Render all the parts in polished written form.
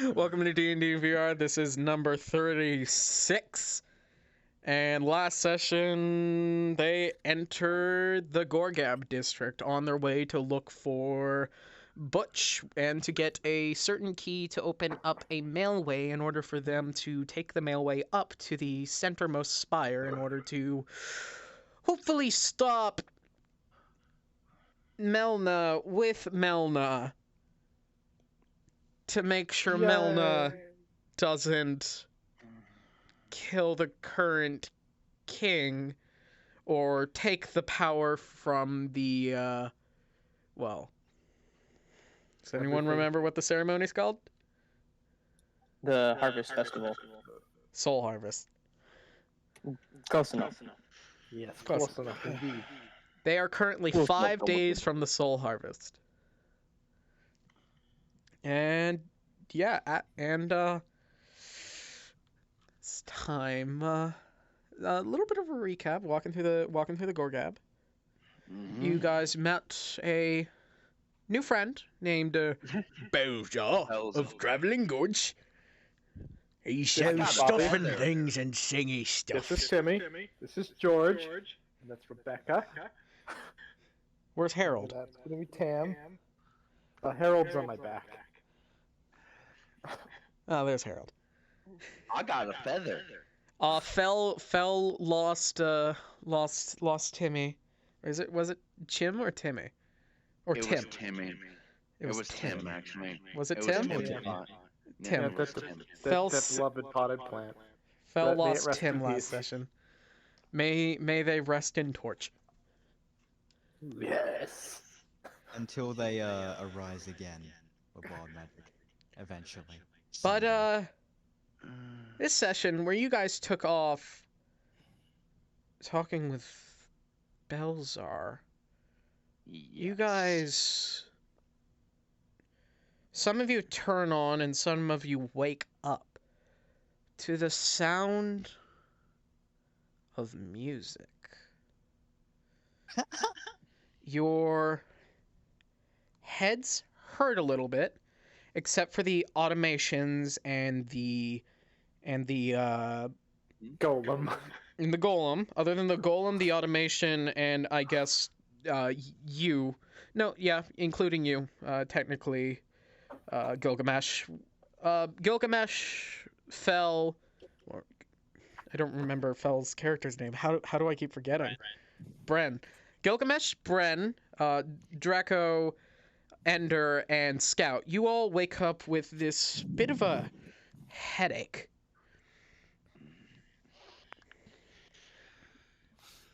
Welcome to D&D VR. This is number 36. And last session, they entered the Gorgab district on their way to look for Butch and to get a certain key to open up a mailway in order for them to take the mailway up to the centermost spire in order to hopefully stop Melna with Melna to make sure Melna doesn't kill the current king or take the power from the well, does anyone remember what the ceremony's called? The Harvest Festival. Soul Harvest. Close enough. Yes, close enough indeed. They are currently 5 days from the Soul Harvest. And yeah, it's time. A little bit of a recap. Walking through the Gorgab. You guys met a new friend named Bowser of Traveling Goods. He sells stuff and things and singy stuff. This is Timmy. This is George. And that's Rebecca. Where's Harold? That's gonna be Tam. Harold's on my back. Oh, there's Harold. I got a feather. Fell lost Timmy. Was it Chim or Timmy? Or it Tim? Was Timmy. It was Tim, actually. Was it It Tim? was Tim. Tim. Yeah, that's Tim. that beloved potted plant. Fell May it lost rest Tim in last peace. session. May they rest in torch. Yes. Until they arise again with wild magic, eventually. But Someday. this session where you guys took off talking with Belzar, you guys, some of you turn on and some of you wake up to the sound of music. Your heads hurt a little bit, except for the automations and the Golem. golem. Other than the golem, the automation, and I guess you. No, yeah, including you. Technically, Gilgamesh. Gilgamesh fell. Or, I don't remember Fell's character's name. How do I keep forgetting? Bren. Gilgamesh, Bren, Draco, Ender, and Scout. You all wake up with this bit of a headache.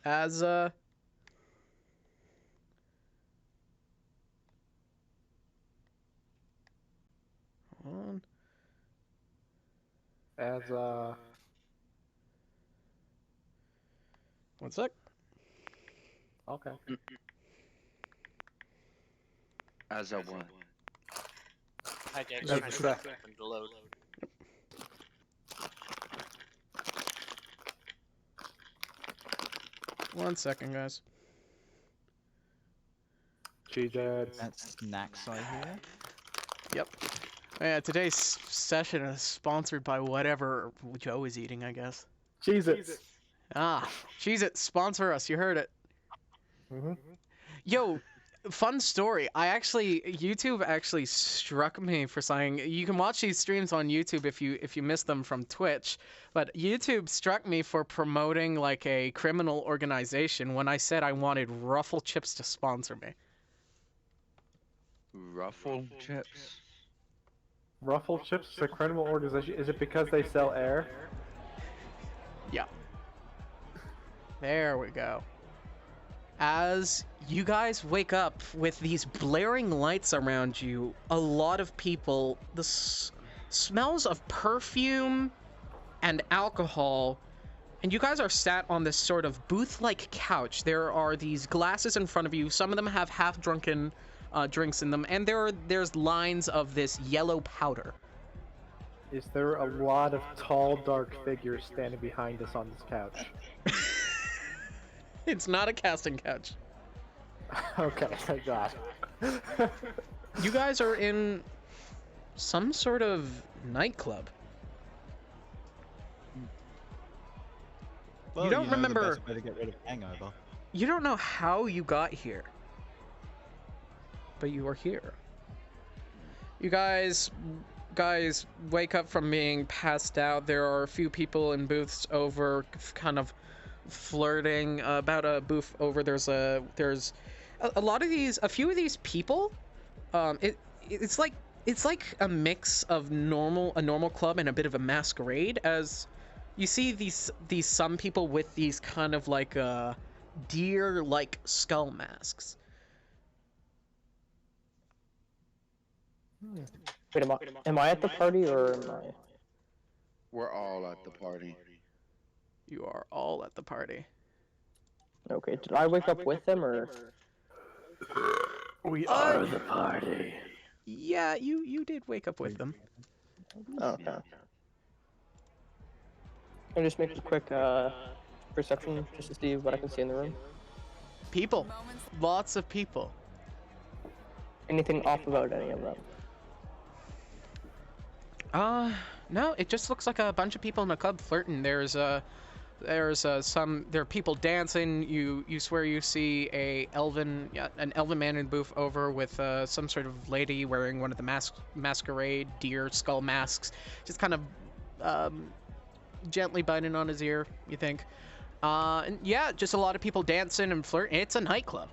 As hold on. As One sec. okay. As a what? Hi, Jack. That's Trying to load. One second, guys. G-Dad. That's Nax, I hear. Yep. Yeah, today's session is sponsored by whatever Joe is eating, I guess. Cheez-Its. Ah, Cheez-It, sponsor us. You heard it. Mm-hmm. Yo, fun story. YouTube actually struck me for saying you can watch these streams on YouTube if you miss them from Twitch, but YouTube struck me for promoting like a criminal organization when I said I wanted Ruffle Chips to sponsor me. Ruffle chips. Ruffle Chips is a criminal organization. Is it because they sell air? Yeah. There we go. As you guys wake up with these blaring lights around you, a lot of people, the smells of perfume and alcohol, and you guys are sat on this sort of booth-like couch. There are these glasses in front of you. Some of them have half-drunken drinks in them, and there's lines of this yellow powder. Is there a lot of tall, dark figures standing behind us on this couch? It's not a casting couch. Okay, thank God. You guys are in some sort of nightclub. Well, don't know the remember- best way to get rid of hangover. You don't know how you got here, but you are here. You guys wake up from being passed out. There are a few people in booths over, kind of flirting about a booth over. There's a lot of these, a few of these people. It's like a mix of a normal club and a bit of a masquerade. As you see these some people with these kind of like deer-like skull masks. Wait, am I at the party or am I? We're all at the party. You are all at the party. Okay, did I wake up with them or? We are the party. Yeah, you did wake up with them. Oh, okay. Can I just make a quick perception just to see what I can see in the room? People, lots of people. Anything off about any of them? No, it just looks like a bunch of people in a club flirting. There are people dancing. You swear you see an elven man in the booth over with some sort of lady wearing one of the masquerade deer skull masks, just kind of gently biting on his ear, you think. And yeah, just a lot of people dancing and flirting. It's a nightclub.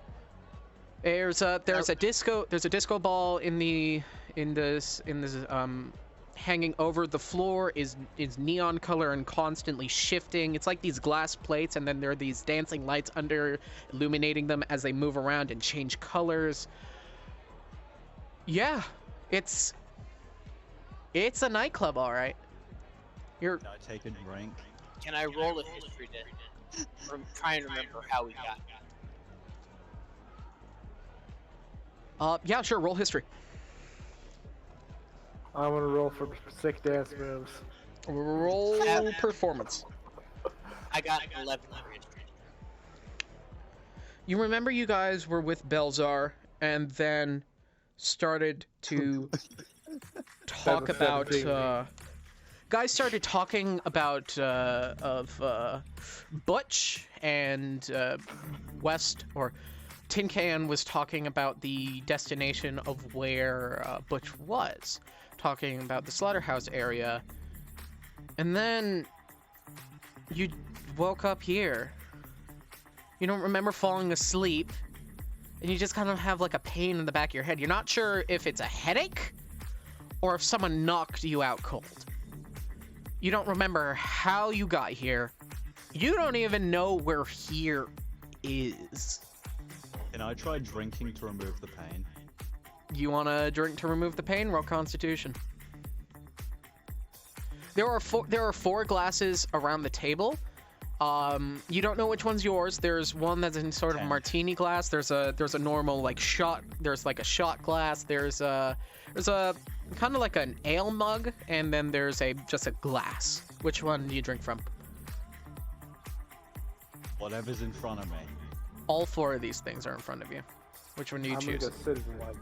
There's a disco ball in this hanging over the floor is neon color and constantly shifting. It's like these glass plates, and then there are these dancing lights under illuminating them as they move around and change colors. Yeah, it's a nightclub, all right. Can I take a drink? Can I roll a history to try and remember how we got here? Yeah, sure. Roll history. I'm gonna roll for sick dance moves. Roll performance. I got 11 for history. You remember you guys were with Belzar and then started to talk about guys started talking about Butch and West, or Tin Can was talking about the destination of where Butch was, talking about the slaughterhouse area, and then you woke up here. You don't remember falling asleep, and you just kind of have like a pain in the back of your head. You're not sure if it's a headache or if someone knocked you out cold. You don't remember how you got here. You don't even know where here is. Can I try drinking to remove the pain? You want to drink to remove the pain? Roll Constitution. There are four glasses around the table. You don't know which one's yours. There's one that's in sort of a martini glass. There's a normal like shot. There's like a shot glass. There's a kind of like an ale mug, and then there's just a glass. Which one do you drink from? Whatever's in front of me. All four of these things are in front of you. Which one do you I'm choose? gonna go citizen one.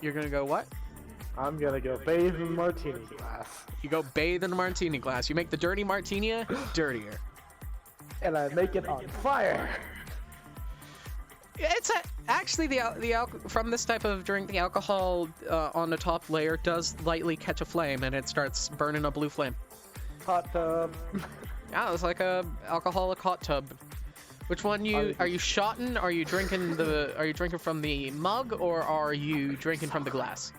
You're gonna go what? I'm gonna go bathe in the martini glass. You go bathe in a martini glass. You make the dirty martini dirtier. And I make it on fire. It's actually from this type of drink, the alcohol on the top layer does lightly catch a flame, and it starts burning a blue flame. Hot tub. Yeah, it's like a alcoholic hot tub. Which one are you shotting? Are you drinking from the mug, or are you drinking from the glass?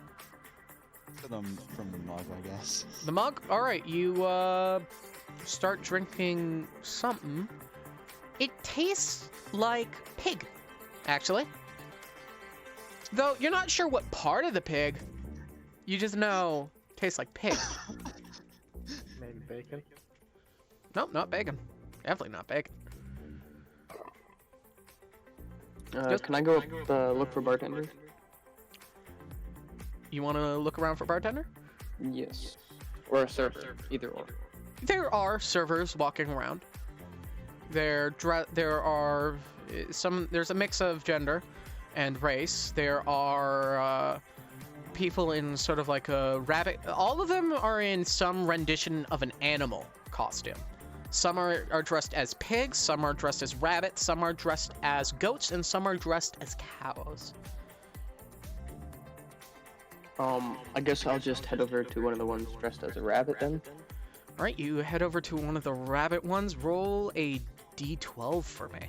From the mug, I guess. The mug? All right, you start drinking something. It tastes like pig, actually. Though you're not sure what part of the pig. You just know it tastes like pig. Maybe bacon. Nope, not bacon. Definitely not bacon. Can I go look for bartender? You want to look around for bartender? Yes. Or a server, either or. There are servers walking around. There's a mix of gender and race. There are people in sort of like a rabbit. All of them are in some rendition of an animal costume. Some are dressed as pigs, some are dressed as rabbits, some are dressed as goats, and some are dressed as cows. I guess I'll just head over to one of the ones dressed as a rabbit then. Alright, you head over to one of the rabbit ones. Roll a d12 for me.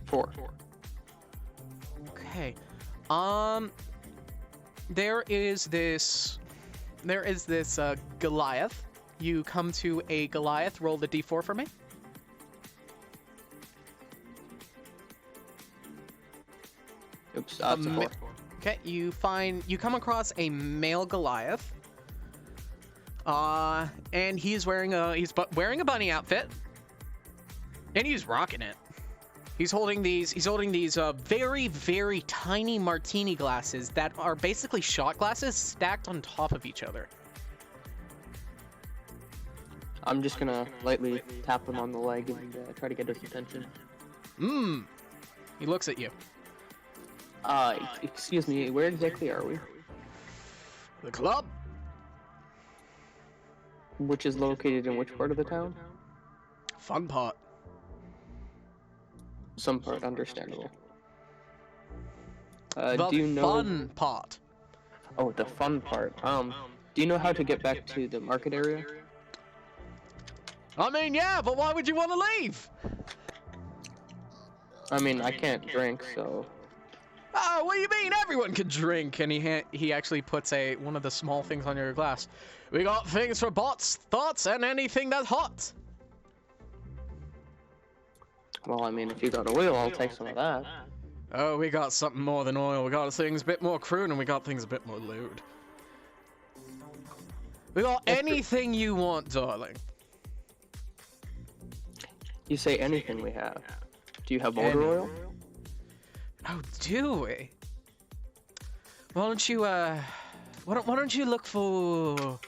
Four. Okay. There is this Goliath. You come to a Goliath. Roll the d4 for me. Oops, that's a 4. Okay, you come across a male Goliath. And he's wearing a bunny outfit. And he's rocking it. He's holding these very, very tiny martini glasses that are basically shot glasses stacked on top of each other. I'm just gonna lightly tap him on the leg and try to get his attention. He looks at you. Excuse me, where exactly are we? The club? Which is located in which part of the town? Fun part. Some part, understandable. The do you know... fun part. Oh, the fun part. Do you know how to get back to the market area? I mean, yeah, but why would you want to leave? I mean, I can't drink, so... Oh, what do you mean? Everyone can drink. And he actually puts one of the small things on your glass. We got things for bots, thoughts, and anything that's hot. Well, I mean, if you got oil, I'll take some of that. Oh, we got something more than oil. We got things a bit more crude, and we got things a bit more lewd. We got anything you want, darling. You say anything we have. Do you have motor oil? Oh, do we? Why don't you, why don't you look for...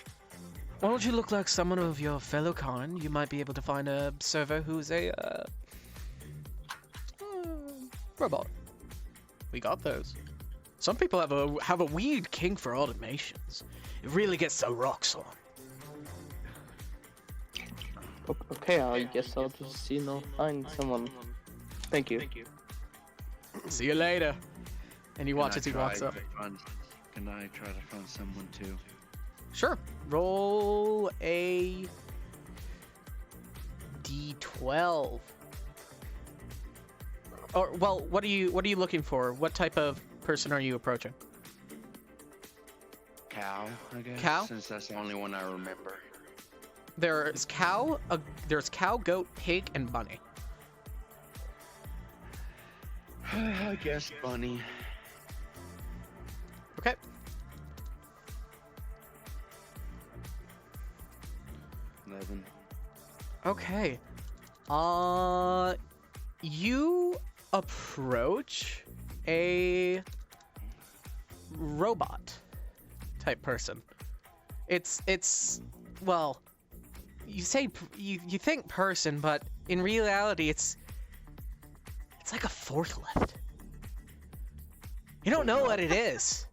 Why don't you look like someone of your fellow kind? You might be able to find a server who's a, robot. We got those. Some people have a weird kink for automations. It really gets the rocks on. Okay, I guess I'll just, find someone. Thank you. See you later. And you watch as he walks up. Can I try to find someone too? Sure. Roll a d12. Or well, what are you looking for? What type of person are you approaching? Cow, I guess. Cow? Since that's the only one I remember. There's cow, goat, pig, and bunny. I guess bunny. Okay. Okay. You approach a robot type person. It's well, you think person, but in reality it's like a forklift. You don't know what it is,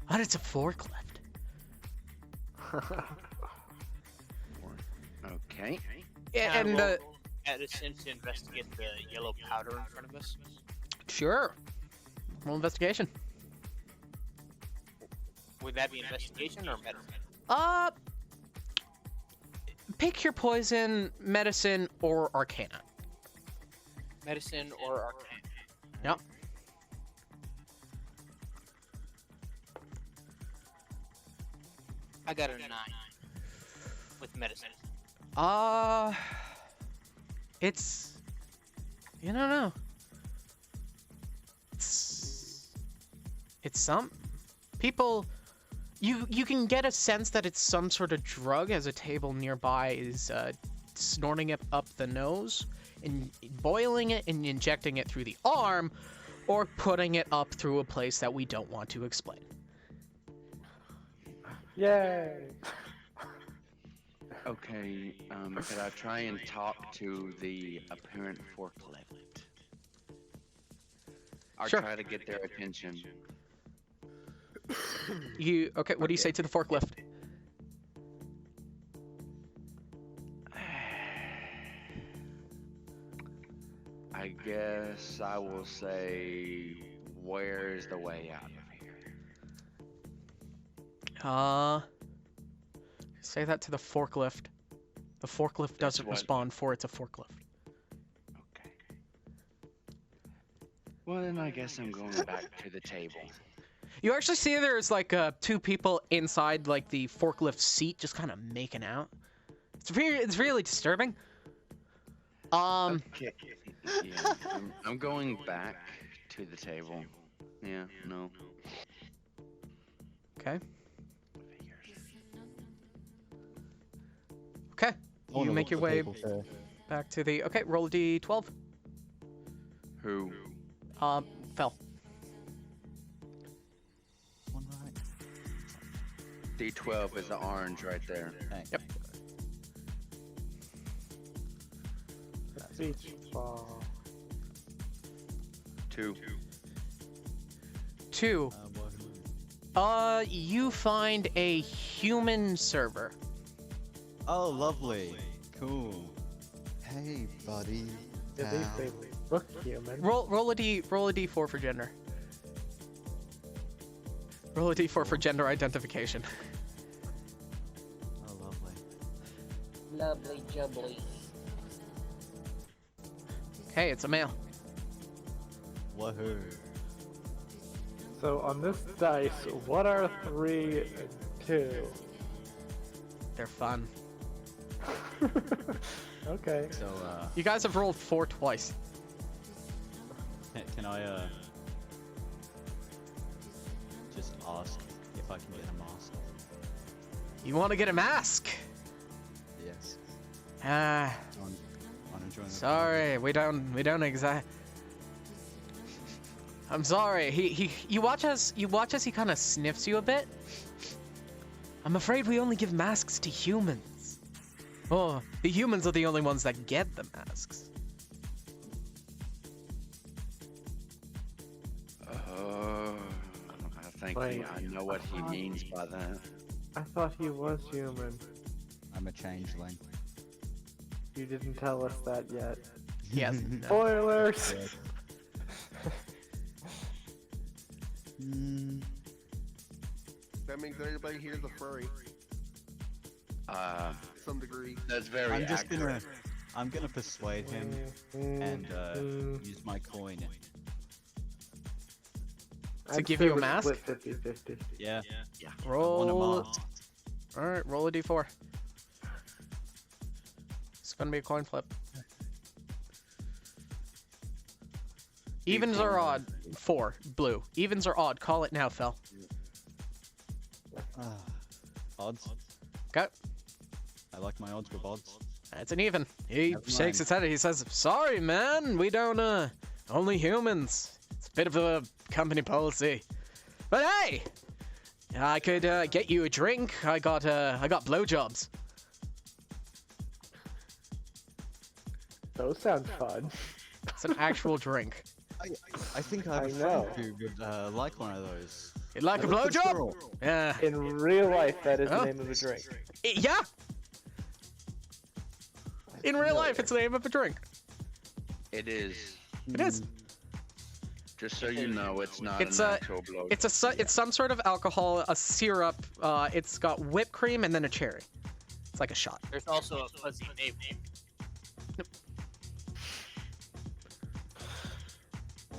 but it's a forklift. Okay. Yeah, and Edison to investigate the yellow powder in front of us. Sure. Roll investigation. Would that be investigation or medicine? Pick your poison, medicine, or arcana. Medicine or arcane? Yep. I got a 9 with medicine. It's... You don't know. It's some... People... You can get a sense that it's some sort of drug as a table nearby is snorting it up the nose and boiling it and injecting it through the arm or putting it up through a place that we don't want to explain. Yay! Okay, could I try and talk to the apparent forklift? I'll Sure. try to get their attention. You okay? What do you say to the forklift? I guess I will say, where's the way out of here? Say that to the forklift. The forklift doesn't what- respond for it's a forklift. Okay. Well, then I guess I'm going back to the table. You actually see there's like two people inside like the forklift seat just kind of making out. It's really disturbing. Okay. Yeah, I'm going back to the table. Yeah, no. Okay. Okay. I wanna You make look your the way table first. back to the. Okay, roll a d12. Who? Fell. One right. D12 is the orange right there. Thanks. Yep. Beach ball. 2. 2. Wahoo. You find a human server. Oh, lovely. Cool. Hey, buddy. Yeah, pal. they look human. Roll a d4 for gender. Roll a d4 for gender identification. Oh, lovely. Lovely jubbly. Okay, it's a male. Wahoo. So on this dice, what are 3 and 2? They're fun. Okay. So, You guys have rolled 4 twice. can I, just ask if I can get a mask? You want to get a mask? Yes. Ah, On join the sorry, we don't exact. I'm sorry. You watch as he kind of sniffs you a bit. I'm afraid we only give masks to humans. Oh, the humans are the only ones that get the masks. I think Wait. I know what he means by that. I thought he was human. I'm a changeling. You didn't tell us that yet. Yes. No. Spoilers! Mm, That means everybody here's a furry, Uh, to some degree. that's very accurate. I'm gonna persuade him and use my coin. To give you a mask? Split 50-50. Yeah. I Roll. want a mask. All right, roll a d4. It's gonna be a coin flip. Evens are odd. 4, blue. Evens are odd. Call it now, Phil. Odds. Okay. I like my odds with odds. It's an even. He Never shakes mind. his head. He says, "Sorry, man. We don't. Only humans. It's a bit of a company policy. But hey, I could get you a drink. I got blowjobs. Those sound fun. It's an actual drink. I think I have I a know. friend who would like one of those. You'd like a Look at the blowjob? girl. Yeah. In real life, that is Oh. the name of a drink. Yeah. In real life, it's the name of a drink. It is. It is. Just so you know, it's not It's an a- actual blow. It's some sort of alcohol, a syrup. It's got whipped cream and then a cherry. It's like a shot. There's also a fuzzy name.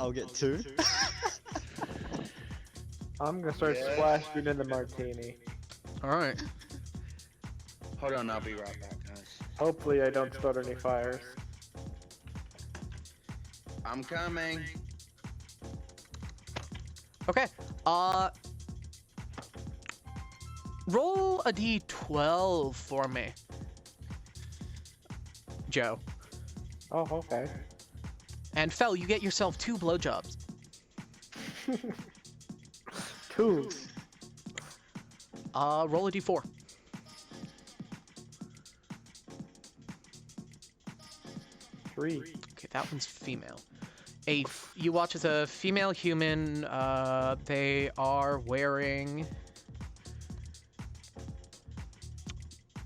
I'll get 2. I'm gonna start Yes. splashing in the martini. All right. Hold on, I'll be right back, guys. Hopefully I don't start any fires. I'm coming. Okay. Roll a d12 for me, Joe. Oh, okay. And Fel, you get yourself 2 blowjobs. 2. Roll a d4. 3. Okay, that one's female. you watch as a female human. They are wearing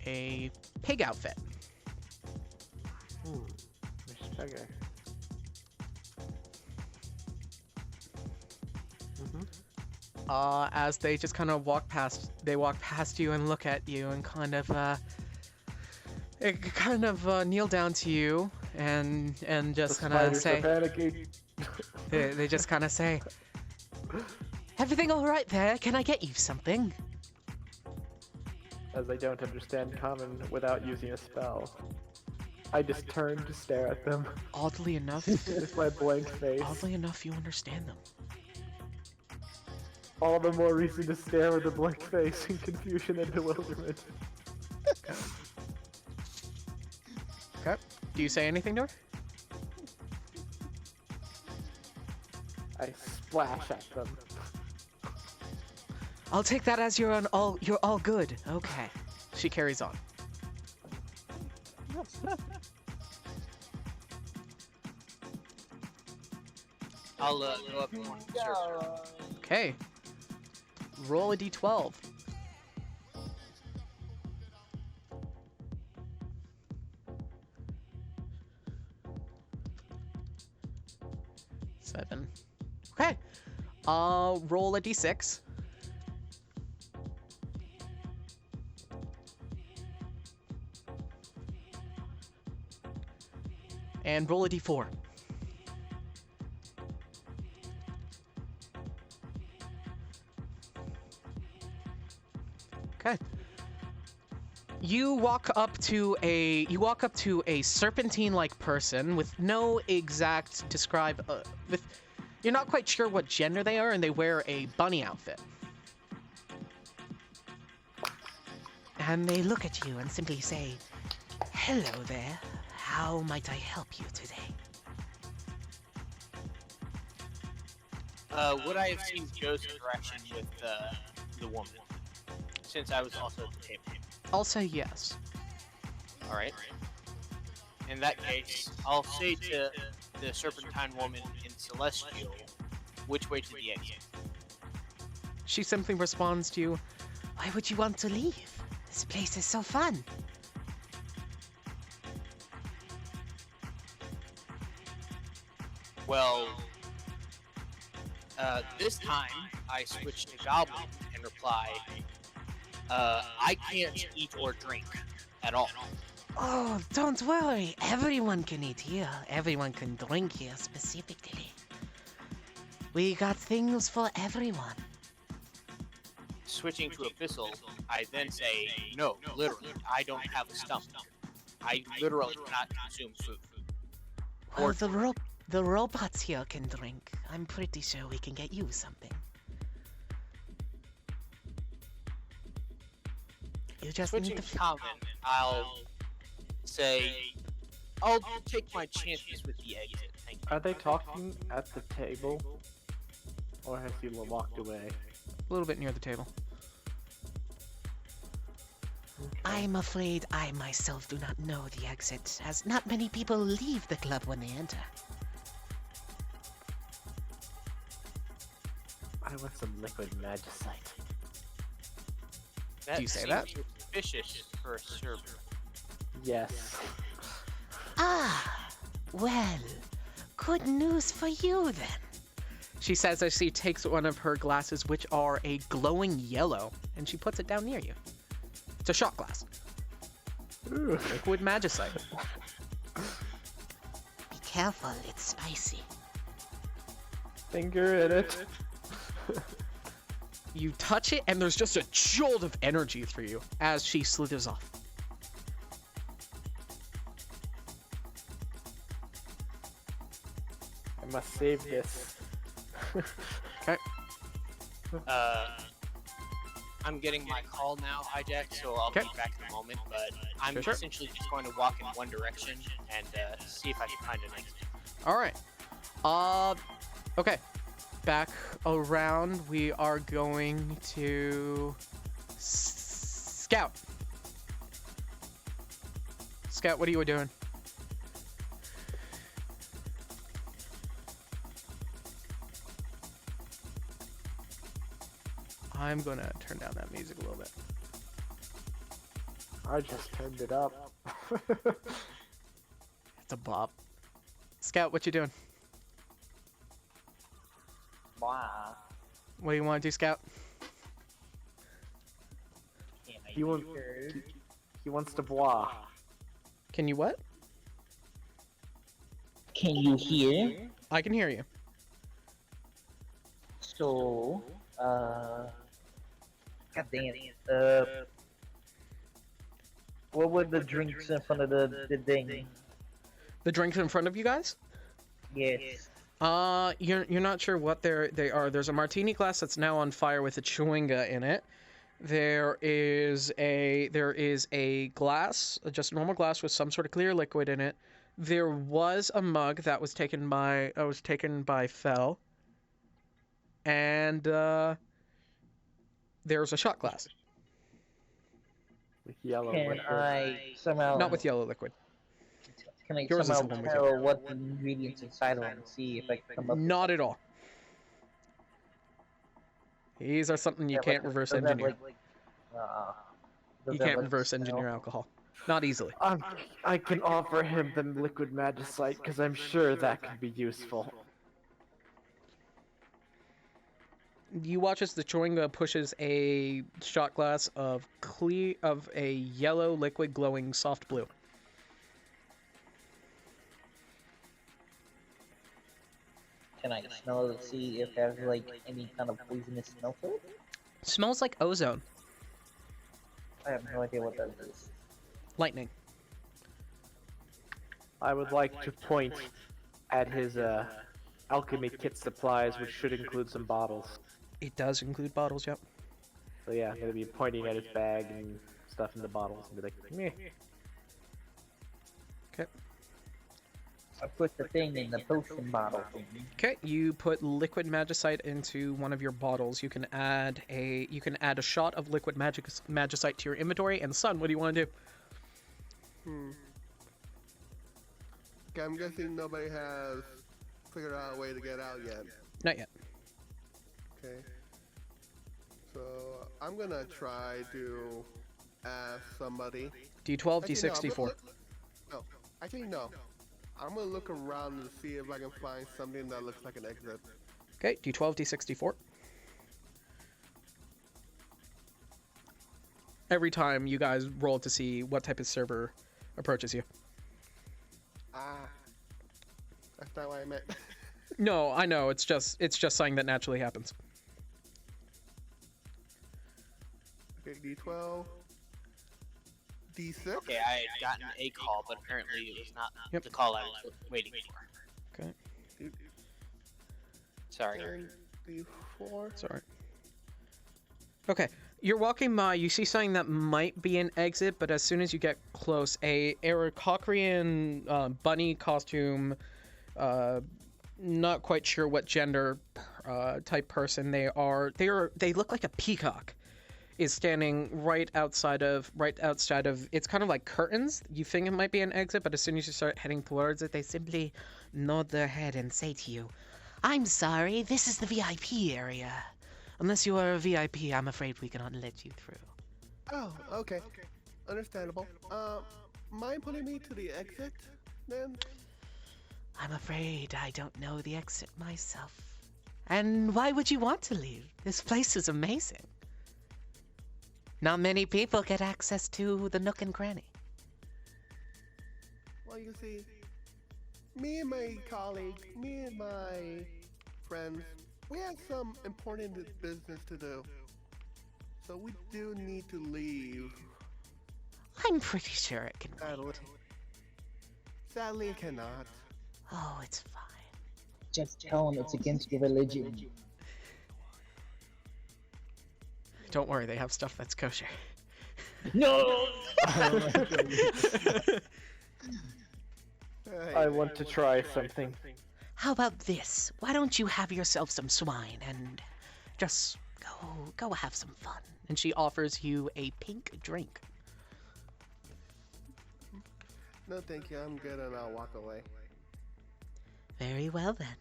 a pig outfit. Okay. As they just kind of walk past you and look at you and kind of kneel down to you and just kind of say, panicking. they just kind of say, everything all right there? Can I get you something? As I don't understand common without using a spell. I just turn to stare at them Oddly enough, with my blank face. you understand them. All the more reason to stare with a blank face in confusion and bewilderment. Okay. Do you say anything to her? I splash at them. I'll take that as you're all good. Okay. She carries on. I'll go up and search her. Okay. Roll a d12. Seven. Okay. Roll a d6. And roll a d4. Okay. You walk up to a serpentine-like person with no exact you're not quite sure what gender they are, and they wear a bunny outfit. And they look at you and simply say, "Hello there. How might I help you today?" Would I have seen Joe's interaction with the woman? Since I was also at the table. I'll say yes. Alright. In that case, I'll say to the Serpentine woman in Celestial, which way to the exit? She simply responds to you, "Why would you want to leave? This place is so fun." Well, this time I switch to Goblin and reply, I can't eat or drink at all. Oh, don't worry. Everyone can eat here. Everyone can drink here specifically. We got things for everyone. Switching to Abyssal, I then say, no, literally, I don't have a stomach. I literally cannot consume food. Well, the robots here can drink. I'm pretty sure we can get you something. You just Switching need to to... Common, I'll say, I'll take my chances with the exit. Thank you. Are they talking at the table? Or has he walked away? A little bit near the table. I'm afraid I myself do not know the exit, as not many people leave the club when they enter. I want some liquid magicite. That Do you say seems that? suspicious for a server. Yes. Ah, well, good news for you then. She says as she takes one of her glasses, which are a glowing yellow, and she puts it down near you. It's a shot glass. Ooh. Liquid magicite. Be careful, it's spicy. Finger in it. You touch it, and there's just a jolt of energy through you as she slithers off. I must save this. Okay. I'm getting my call now, Hijack, so I'll Okay. be back in a moment, but I'm Sure. essentially just going to walk in one direction and see if I can find an exit. All right. Okay. Back around, we are going to Scout. Scout, what are you doing? I'm gonna turn down that music a little bit. I just turned it up. It's a bop. Scout, what you doing? Wow. What do you want to do, Scout? He wants. He wants to blah. Can you what? Can you hear? I can hear you. So, God dang it. What were the drinks in front of the thing? The drinks in front of you guys? Yes. You're not sure what they are. There's a martini glass that's now on fire with a chewinga in it. There is a glass, just a normal glass with some sort of clear liquid in it. There was a mug that was taken by Fel. And there's a shot glass. With yellow Can liquid. I somehow... Not with yellow liquid. Can I Yours somehow isn't with tell what the ingredients inside are and see if I can come up with Not at all. These are something you can't reverse does that, engineer. does You that, can't like, reverse engineer smell? alcohol. Not easily. I can offer him the liquid magicite because I'm sure that could be useful. You watch as the chewinga pushes a shot glass of a yellow liquid glowing soft blue. Can I smell it to see if it has like any kind of poisonous smell to it? Smells like ozone. I have no idea what that is. Lightning. I would like to point at his alchemy kit supplies, which should include some bottles. It does include bottles, yep. So yeah, I'm gonna be pointing at his bag and stuff in the bottles and be like, meh. Okay. I put the thing in the potion bottle thing. Okay, you put liquid magicite into one of your bottles. You can add a shot of liquid magicite to your inventory. And Sun, what do you want to do? Okay, I'm guessing nobody has figured out a way to get out yet. Not yet. Okay. So I'm gonna try to ask somebody. D12, Actually, D64. No, actually no. I'm gonna look around and see if I can find something that looks like an exit. Okay, D12, D64. Every time you guys roll to see what type of server approaches you. Ah, that's not what I meant. No, I know. It's just something that naturally happens. Okay, D12. D6. Okay, I had gotten a call, but apparently it was not Yep. the call I was waiting for. Okay, Sorry. And D4. it's alright. Okay, you're walking by. You see something that might be an exit, but as soon as you get close, a Aarakocraean bunny costume. Not quite sure what gender type person they are. They look like a peacock. Is standing right outside of. It's kind of like curtains. You think it might be an exit, but as soon as you start heading towards it, they simply Nod their head and say to you, I'm sorry, this is the VIP area. Unless you are a VIP, I'm afraid we cannot let you through. Oh, okay. Understandable. Mind putting me to the exit, then? I'm afraid I don't know the exit myself. And why would you want to leave? This place is amazing. Not many people get access to the nook and cranny. Well, you see, me and my colleagues, me and my friends, we have some important business to do. So we do need to leave. I'm pretty sure it can Sadly. wait. Sadly, it cannot. Oh, it's fine. Just tell him it's against your religion. Don't worry, they have stuff that's kosher. No! I want to try something. How about this? Why don't you have yourself some swine and just go have some fun? And she offers you a pink drink. No, thank you. I'm good, and I'll walk away. Very well then.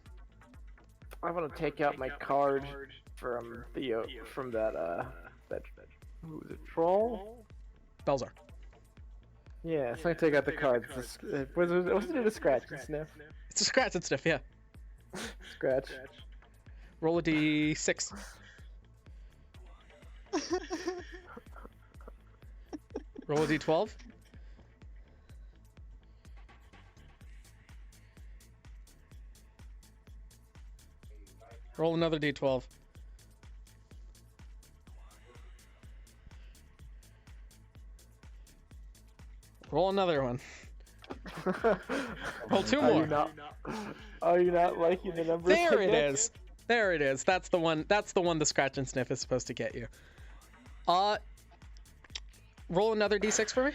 I want to take out my card from Theo from that who was it, troll? Belzar. Yeah, so I take out the card. Wasn't it a scratch and sniff? It's a scratch and sniff, yeah. Scratch. Roll a d6. Roll a d12. Roll another d12. Roll another one. Roll two more. Are you not liking the numbers? There it is. There it is. That's the one. That's the one. The scratch and sniff is supposed to get you. Roll another d6 for me.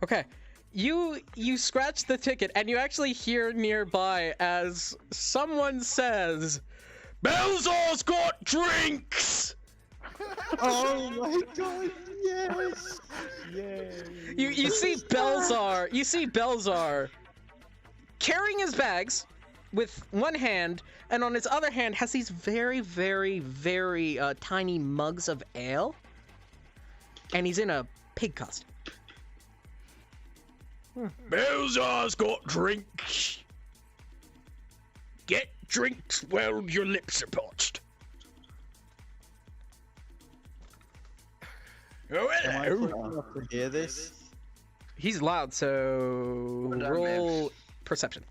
Okay. You scratch the ticket and you actually hear nearby as someone says, "Belzar's got drinks!" Oh my god, yes! Yay. You see Belzar carrying his bags with one hand, and on his other hand has these very, very, very tiny mugs of ale, and he's in a pig costume. Belzar's got drinks. Get drinks while your lips are parched. Oh, Am I hello. quick enough to hear this? He's loud, so What I roll miss? perception.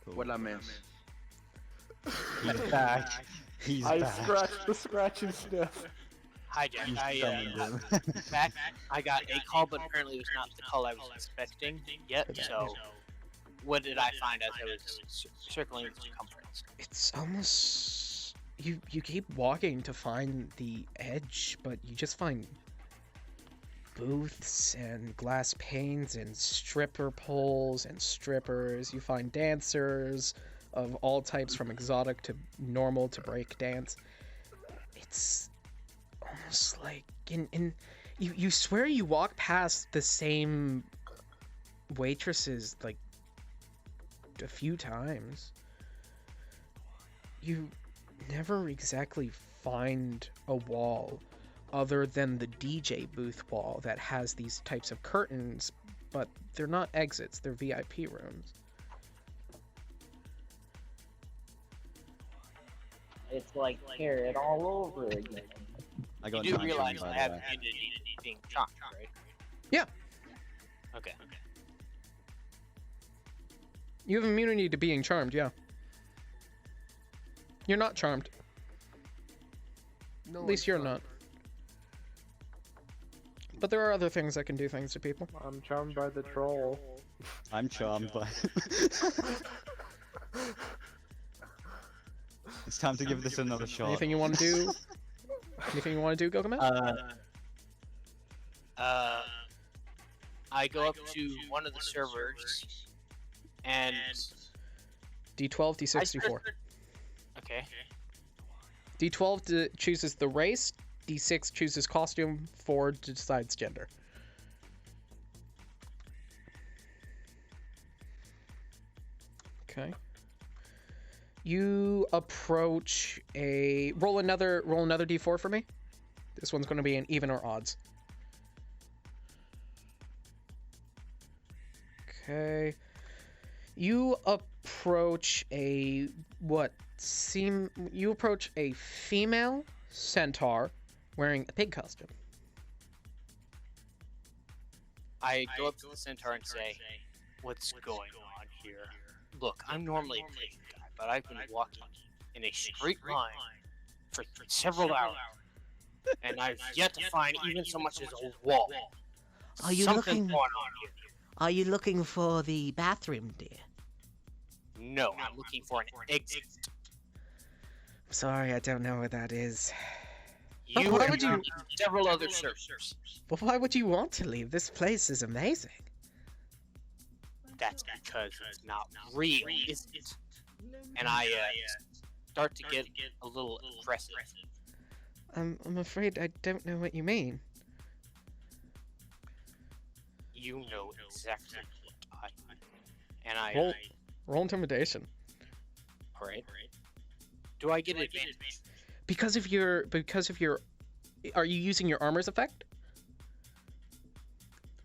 What I miss? He's back. He's I back. scratched the scratch and sniff. Hi, Jack. He's I summoned him. back. I got a call, but apparently it was not the call I was expecting yet. So, what did I find as I was circling the circumference? It's almost you keep walking to find the edge, but you just find booths and glass panes and stripper poles and strippers. You find dancers of all types, from exotic to normal to break dance. It's almost like you swear you walk past the same waitresses like a few times. You never exactly find a wall other than the DJ booth wall that has these types of curtains, but they're not exits, they're VIP rooms. It's like carrot all over again. I got You do 19, realize by I the haven't way. ended being shocked, right? Yeah. Okay. You have immunity to being charmed, yeah. You're not charmed. No, At least you're not. But there are other things that can do things to people. I'm charmed by the troll. I'm charmed by. It's time to give this another shot. Anything you want to do? Anything you want to do, Gilgamesh? I go up to one of the servers, and D12, D6, D4. Okay. D12 chooses the race, D6 chooses costume, 4 decides gender. Okay. You approach a roll another D4 for me. This one's going to be an even or odds. Okay. You approach a female centaur wearing a pig costume. I go up to the centaur and say, "What's going on here? Look, I'm normally a patient guy, but I've been walking in a straight line for several hours, and I've yet to find even so much as a wall. Are you Something's looking? going on here. Are you looking for the bathroom, dear? No, I'm looking for an exit. Sorry, I don't know where that is. You why and would you- several other servers. But why would you want to leave? This place is amazing. That's because it's not real, is it? And I start to get a little aggressive. I'm afraid I don't know what you mean. You know exactly what I mean. And I. Roll intimidation. Alright. Do I get advantage? Because of your are you using your armor's effect?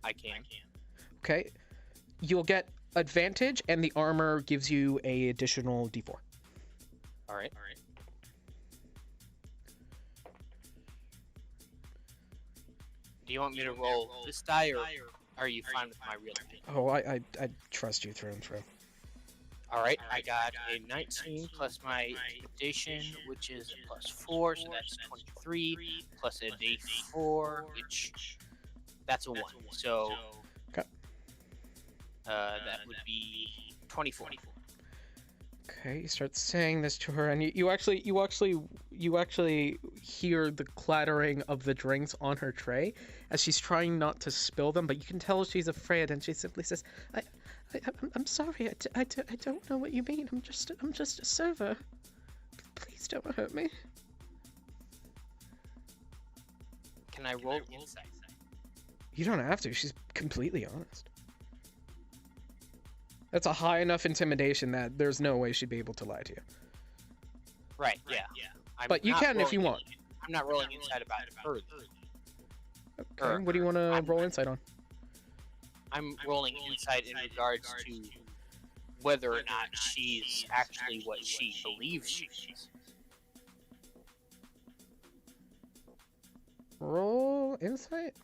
I can. Okay. You'll get advantage, and the armor gives you a additional d4. Alright. Do you want me to roll this die, or are you fine with my real die? Oh, I trust you through and through. Alright, I got a 19 plus my intimidation, which is a +4, so that's 23, plus a d4, which that's a 1. So Okay. That would be 24. Okay, you start saying this to her, and you actually hear the clattering of the drinks on her tray as she's trying not to spill them, but you can tell she's afraid, and she simply says, I'm sorry, I don't know what you mean. I'm just a server. Please don't hurt me. Can I roll insight? You don't have to. She's completely honest. That's a high enough intimidation that there's no way she'd be able to lie to you. Right, yeah. But you can if you want. I'm not rolling insight about her. Okay, what do you want to roll insight on? I'm rolling insight in regards to whether or not she's actually what she believes she is. Roll insight?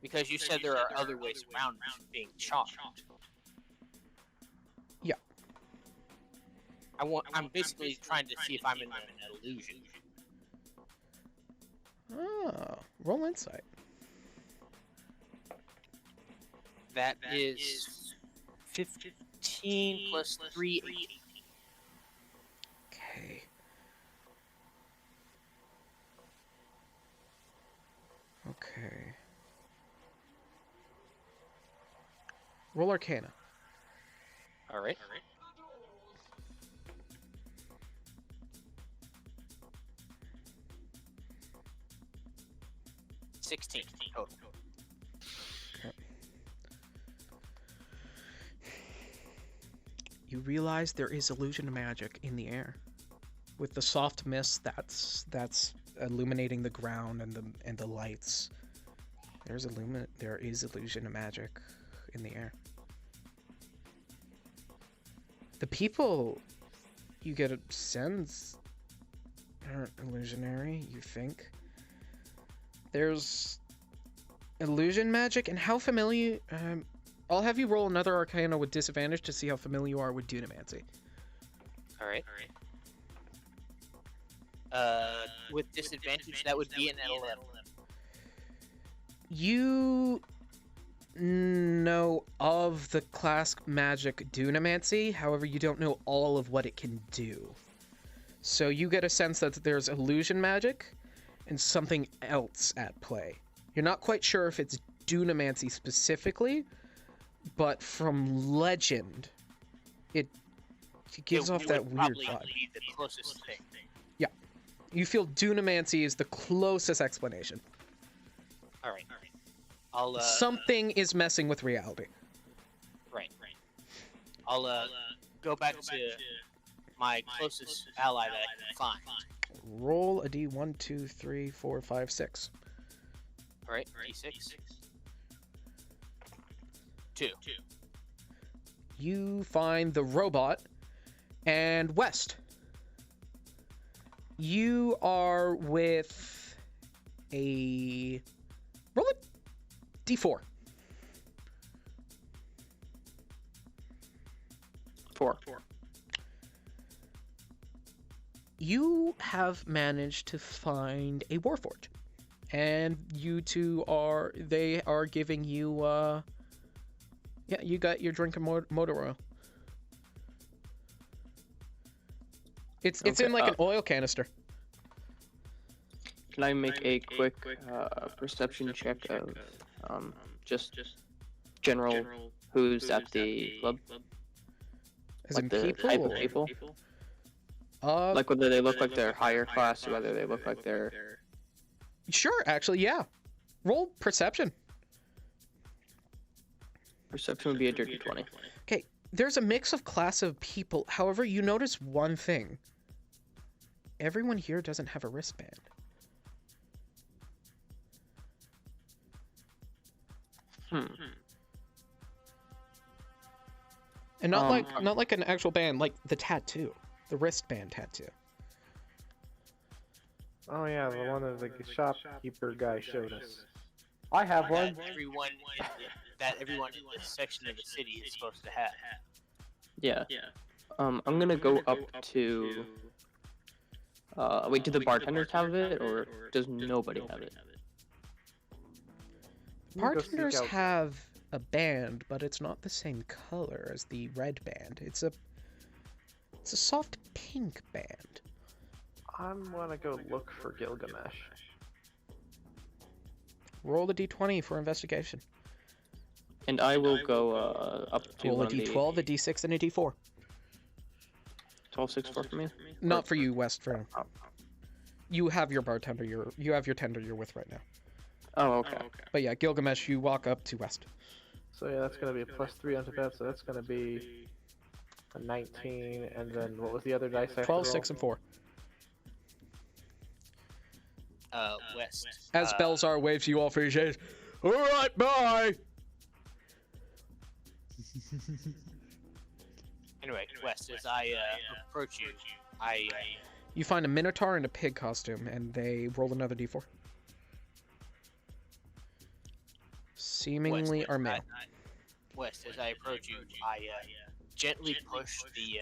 Because you said there are other ways around being charmed. Yeah. I'm basically trying to see if I'm in an illusion. Oh, roll insight. That is 15 plus 3, 18. Okay. Okay. Roll Arcana. Alright. 16 total. You realize there is illusion magic in the air, with the soft mist that's illuminating the ground and the lights. There is illusion magic in the air. The people, you get a sense, aren't illusionary. You think there's illusion magic, and how familiar? I'll have you roll another Arcana with disadvantage to see how familiar you are with Dunamancy. Alright. With disadvantage, that would be an 11. You know of the class magic Dunamancy, however, you don't know all of what it can do. So you get a sense that there's illusion magic and something else at play. You're not quite sure if it's Dunamancy specifically, but from legend, it gives off that weird vibe. Be the closest thing. Yeah, you feel Dunamancy is the closest explanation. Alright. I'll something is messing with reality. Right. I'll go back to my closest ally that I can find. Roll a d1, 2, 3, 4, 5, 6. Alright, d6. 2. You find the robot, and West. You are with a... Roll a d4. 4. You have managed to find a Warforge, and you two they are giving you, yeah, you got your drink of motor oil. It's in like an oil canister. Can I make a quick perception check of just general who's at the club? As Like in the people? type of or- people? Like whether they look like they're higher class or whether they look like they're... Sure, actually, yeah. Roll perception. Perception would be a dirty 20. Okay, there's a mix of class of people. However, you notice one thing. Everyone here doesn't have a wristband. And not like an actual band, like the tattoo, the wristband tattoo. Oh yeah, the one that the shopkeeper guy showed us. I have one. That everyone in this section of the city is supposed to have. Yeah. I'm gonna go up to. Wait, do the bartenders have it, or does nobody have it? Bartenders have a band, but it's not the same color as the red band. It's a soft pink band. I'm gonna go look for Gilgamesh. Roll the d20 for investigation. And I will go up to Roll a one of the- d12, a d6, and a d4. 12, 6, 4 for me. Not for you, West. For you have your bartender. You have your tender you're with right now. Oh, okay. But yeah, Gilgamesh, you walk up to West. So yeah, that's gonna be a +3 onto that. So that's gonna be a 19, and then what was the other dice? I have to 12, roll? 6, and 4. West. As Belzar waves you off, he says, "All right, bye." Anyway, West, as I approach you, You find a minotaur in a pig costume, and they roll another d4. Seemingly are male. West, as I approach you, I gently push the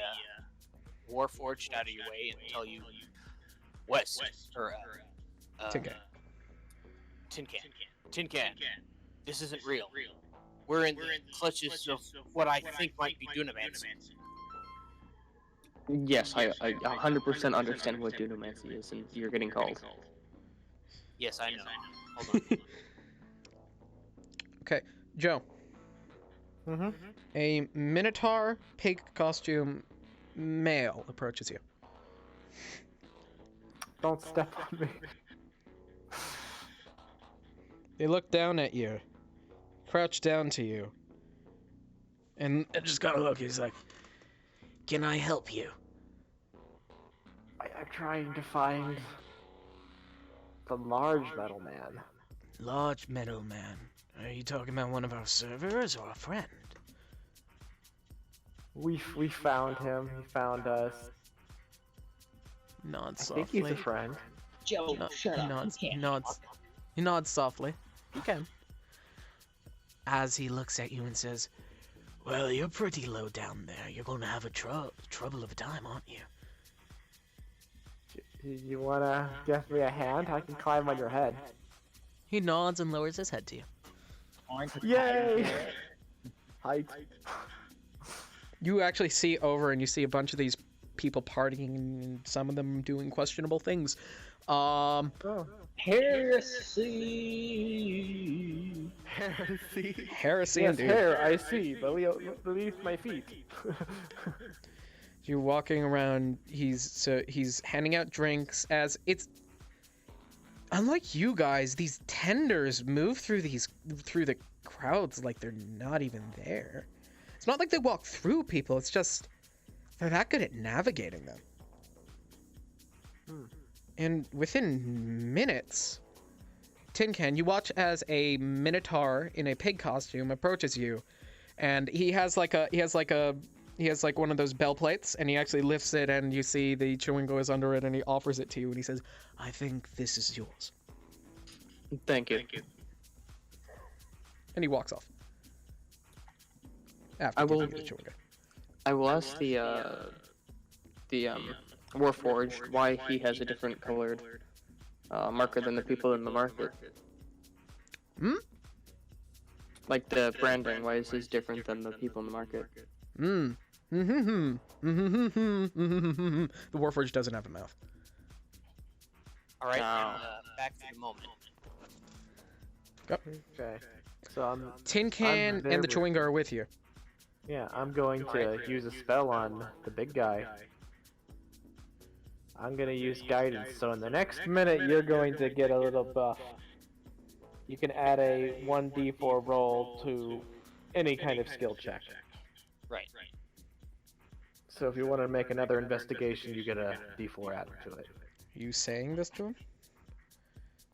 Warforged out of your way and tell you, West, or Tin Can. Tin Can, this isn't real. We're in the clutches of what I think might be Dunamancy. Yes, I 100% understand what Dunamancy is, and you're getting called. Yes, I know. Hold on. Okay, Joe. Mm-hmm. A minotaur pig costume male approaches you. Don't step on me. They look down at you, crouch down to you, and just kind of look. He's like, Can I help you? I'm trying to find the large metal man. Large metal man. Are you talking about one of our servers or a friend? We found him. He found us. nods I softly. think he's a friend. Joe, shut he up. nods, You can't nods, talk. he nods softly. You can. As he looks at you and says, Well, you're pretty low down there. You're gonna have a trouble of a time, aren't you? You wanna give me a hand? I can climb on your head. He nods and lowers his head to you. Aren't Yay! Height. You actually see over and you see a bunch of these people partying and some of them doing questionable things. Oh. Heresy. Heresy. Heresy Yes, indeed. hair, I see. Beneath my feet. You're walking around. He's handing out drinks. As it's unlike you guys, these tenders move through the crowds like they're not even there. It's not like they walk through people. It's just they're that good at navigating them. And within minutes, Tin Can, you watch as a minotaur in a pig costume approaches you, and he has like one of those bell plates, and he actually lifts it, and you see the chewing goes under it, and he offers it to you, and he says, "I think this is yours." Thank you. And he walks off. After I giving will- you the chewing gum. I will ask the Warforged why he has a different colored marker than the people in the market. Hmm? Like the branding, why is his different than the people in the market? The Warforged doesn't have a mouth. All right, No. and, back to the moment. Okay. So I'm Tin Can there and the with- Chewinga are with you. Yeah, I'm going to use a spell on the big guy. I'm gonna use guidance, so in the next minute you're going to get a little buff. You can add a 1d4 roll to any kind of skill check. Right. So if you want to make another investigation, you get a D4 added to it. You saying this to him?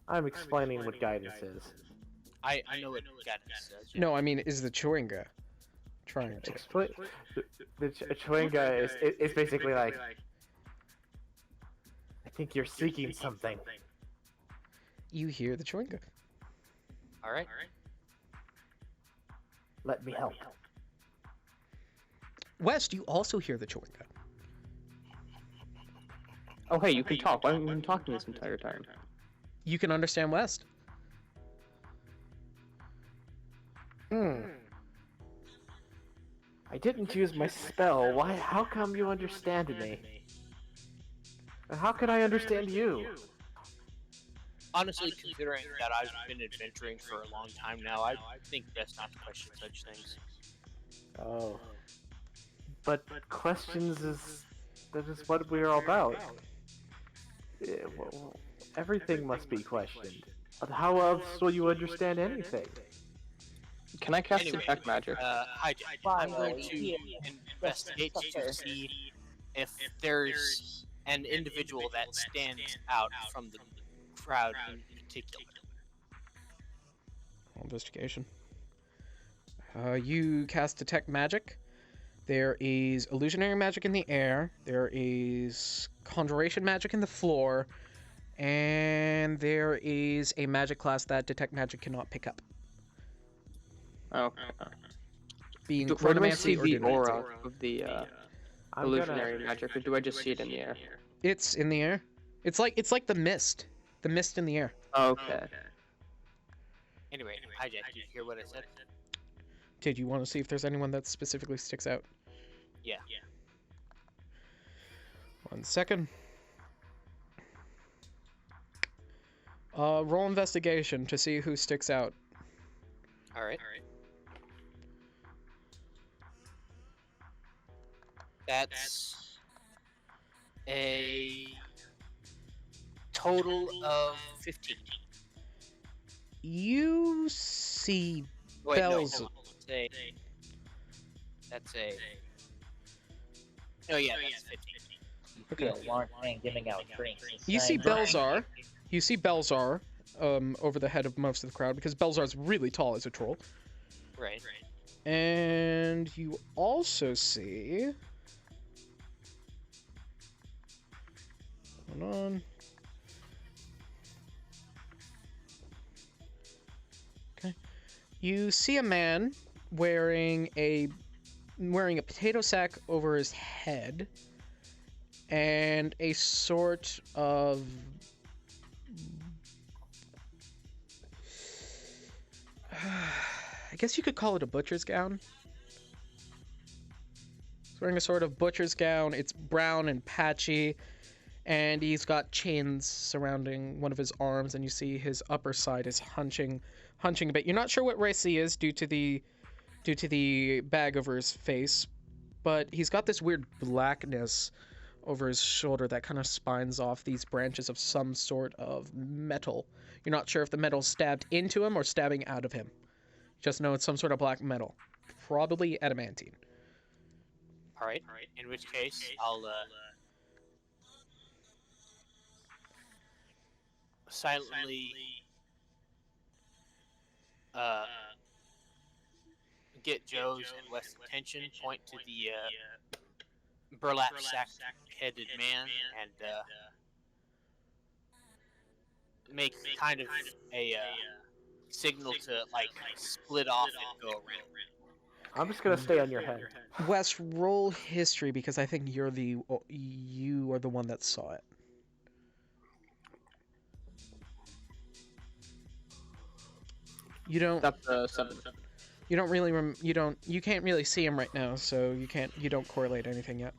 I'm explaining what guidance is. I know what guidance says. No, I mean, is the Chewinga trying to? Explain. The Chewinga is basically like, I think you're seeking something. You hear the Chewinga. All right. Let me help. West, you also hear the Chewinga. Oh, hey, you can talk. Why haven't you been talking this entire time? You can understand West. I didn't use my spell. Why? How come you understand me? And how can I understand you? Honestly, considering that I've been adventuring for a long time now, I think best not to question such things. Oh. But questions that is what we're all about. Yeah, well, everything must be questioned. But how else will you understand anything? Can I cast Anyway, detect magic? Hi, Jack. I'm going to investigate to see if there's an individual that stands out from the crowd in particular. Investigation. You cast detect magic. There is illusionary magic in the air. There is conjuration magic in the floor. And there is a magic class that detect magic cannot pick up. Oh. Being Where do I see chronomancy or the divinity. aura of the I'm illusionary magic, or do I just see it in the air? It's in the air. It's like the mist. The mist in the air. Okay. Anyway, hi, Jack. Did you hear what I said? Did you want to see if there's anyone that specifically sticks out? Yeah. 1 second. Roll investigation to see who sticks out. All right. That's a total of 15. You see Wait, Bells. no, that's a. Oh yeah, that's 15. Okay. Warrant and giving out drinks. You see Belzar. You see Belzar over the head of most of the crowd because Belzar's really tall as a troll. Right. And you also see. Hold on. Okay. You see a man wearing a potato sack over his head and a sort of I guess you could call it a butcher's gown. He's wearing a sort of butcher's gown. It's brown and patchy, and he's got chains surrounding one of his arms, and you see his upper side is hunching a bit. You're not sure what race he is due to the bag over his face, but he's got this weird blackness over his shoulder that kind of spines off these branches of some sort of metal. You're not sure if the metal stabbed into him or stabbing out of him. Just know it's some sort of black metal. Probably adamantine. All right. In which case, I'll silently get Joe's and Wes's attention, point to the burlap sack-headed man, and make kind of a signal to like split off and go around. I'm just gonna stay on your head. Wes, roll history because I think you are the one that saw it. You don't. That's 7. You don't really. You can't really see him right now, so you don't correlate anything yet.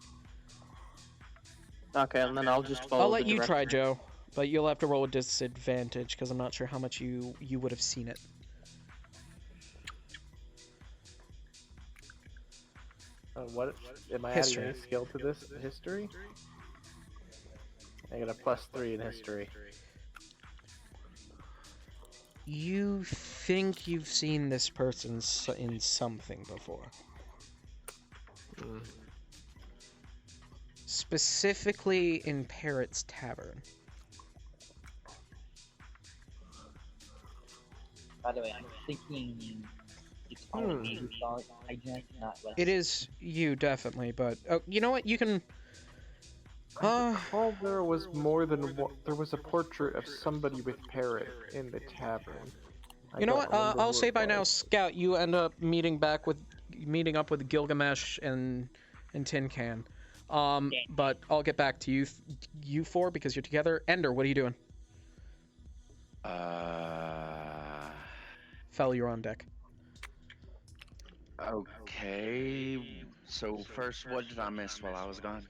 Okay, and then I'll just follow. I'll let the you try, direction. Joe, but you'll have to roll a disadvantage because I'm not sure how much you would have seen it. What am I History. adding any skill to this history? I got a +3 in history. You think you've seen this person in something before. Specifically in Parrot's Tavern. By the way, I'm thinking it's probably me who saw it, hijack, not Wes. It is you, definitely, but... Oh, you know what? You can... I recall there was more than one. There was a portrait of somebody with Parrot in the tavern. I You know don't what? remember I'll who say it by now, was. Scout, you end up meeting up with Gilgamesh and Tin Can. But I'll get back to you four because you're together. Ender, what are you doing? Fel, you're on deck. Okay. So first, what did I miss while I was gone?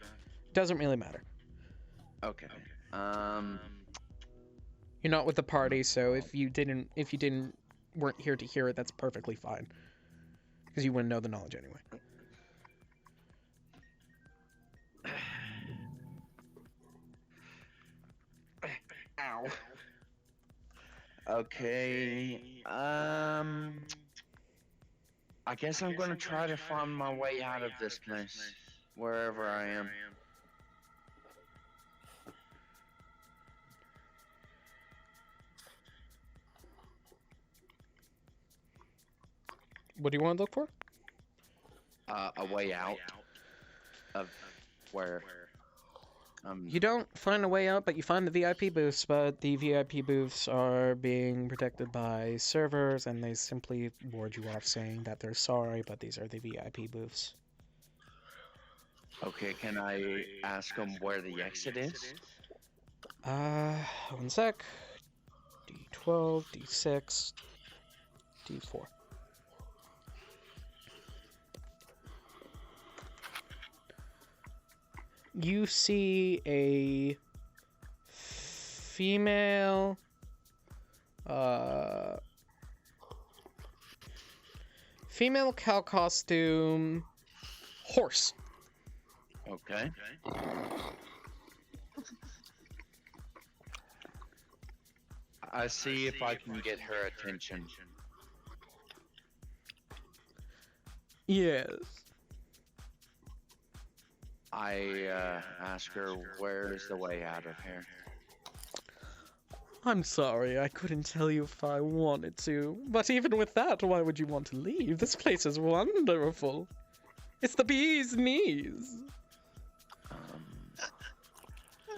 Doesn't really matter. Okay. You're not with the party, so if you weren't here to hear it, that's perfectly fine. Because you wouldn't know the knowledge anyway. Ow. Okay. I guess I'm gonna try to find my way out of this place, wherever I am. What do you want to look for? A way out of where. You don't find a way out, but you find the VIP booths, but the VIP booths are being protected by servers, and they simply ward you off saying that they're sorry, but these are the VIP booths. Okay, can I ask them where the exit is? One sec. D12, D6, D4. You see a female female cow costume horse. Okay. I see if I can get her attention. Yes. I ask her, where's the way out of here? I'm sorry, I couldn't tell you if I wanted to. But even with that, why would you want to leave? This place is wonderful. It's the bee's knees.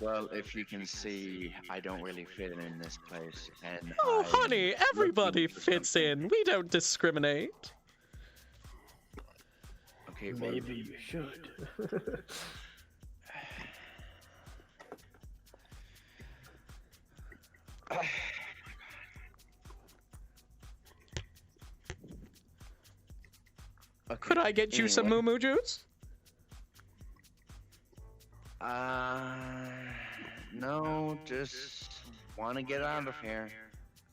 Well, if you can see, I don't really fit in this place, and Oh, I'm honey, everybody looking for fits something. in. We don't discriminate. Okay, well, Maybe you should. okay, Could I get you some anyway. moo juice? No, just want to get out of here.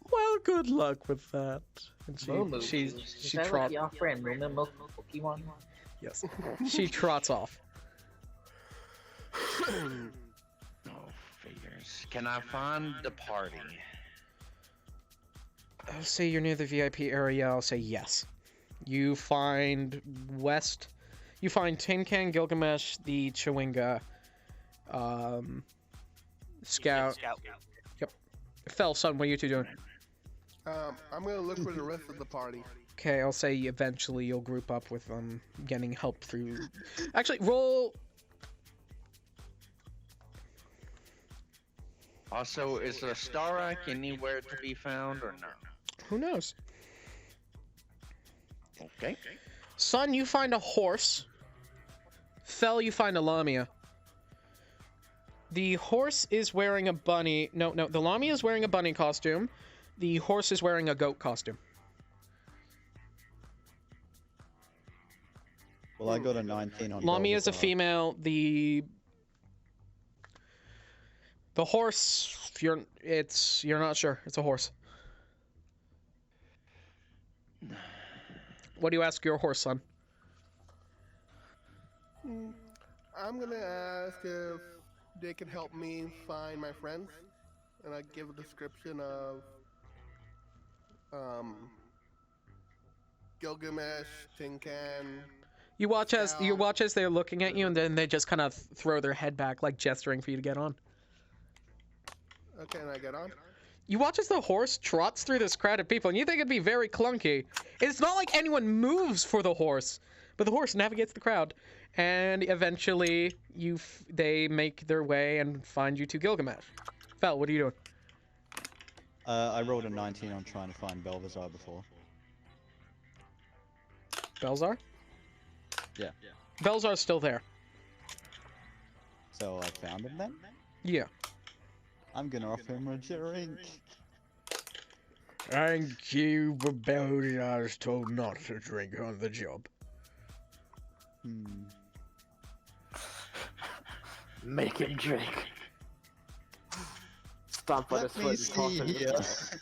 Well, good luck with that. And Momo she juice. Is she that trots. like your friend Momo Milk Pokemon? Yes. She trots off. Oh, figures. Can I find the party? I'll say you're near the VIP area. I'll say yes. You find West. You find Tin Can, Gilgamesh, the Chewinga, Scout. Fel, son, what are you two doing? I'm gonna look for the rest of the party. Okay, I'll say eventually you'll group up with them, getting help through. Actually, roll. Also, is the Starak anywhere to be found or no? Who knows? Okay. Son, you find a horse. Fel, you find a Lamia. The horse is wearing a bunny. No, the Lamia is wearing a bunny costume. The horse is wearing a goat costume. Well, I got a 19 on. Lamia is a Bulbasaur. female. The horse, you're not sure. It's a horse. What do you ask your horse, son? I'm gonna ask if they can help me find my friends, and I give a description of Gilgamesh, Tin Can. You watch as Cal. they're looking at you, and then they just kind of throw their head back, like gesturing for you to get on. Okay, and I get on. You watch as the horse trots through this crowd of people, and you think it'd be very clunky. It's not like anyone moves for the horse, but the horse navigates the crowd, and eventually they make their way and find you to Gilgamesh. Fel, what are you doing? I rolled a 19 on trying to find Belvazar before. Belzar? Yeah. Belzar's still there. So I found him then? Yeah. I'm gonna offer him a drink. Thank you, but Belzar's told not to drink on the job. Make him drink. Stomp on his Let me foot and toss see him in the here. fire.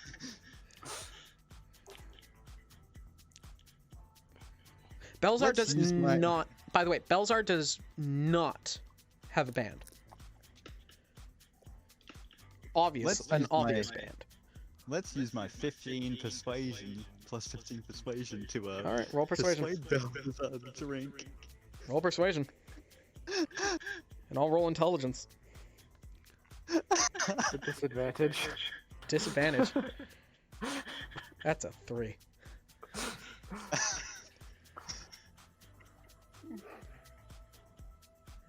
Belzar Let's does use my- not. By the way, Belzar does not have a band. Let's An use obvious my- band. Let's use my 15 persuasion plus 15 persuasion to All right, roll persuasion. persuade Belvazar to drink. Roll persuasion. And I'll roll intelligence. With disadvantage. Disadvantage. That's a 3.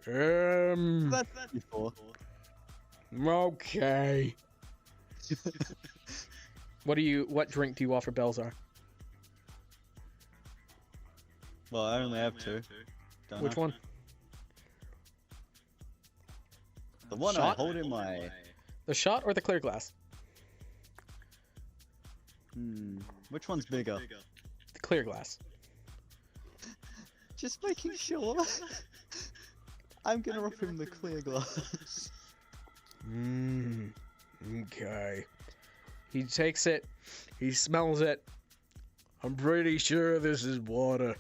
That's before. Okay. What drink do you offer Belzar? Well, I only have two. Don't Which I? one? The one Shot? I hold in my. The shot or the clear glass? Which one's bigger? The clear glass. Just making sure. I'm gonna offer him the clear glass. Okay. He takes it. He smells it. I'm pretty sure this is water.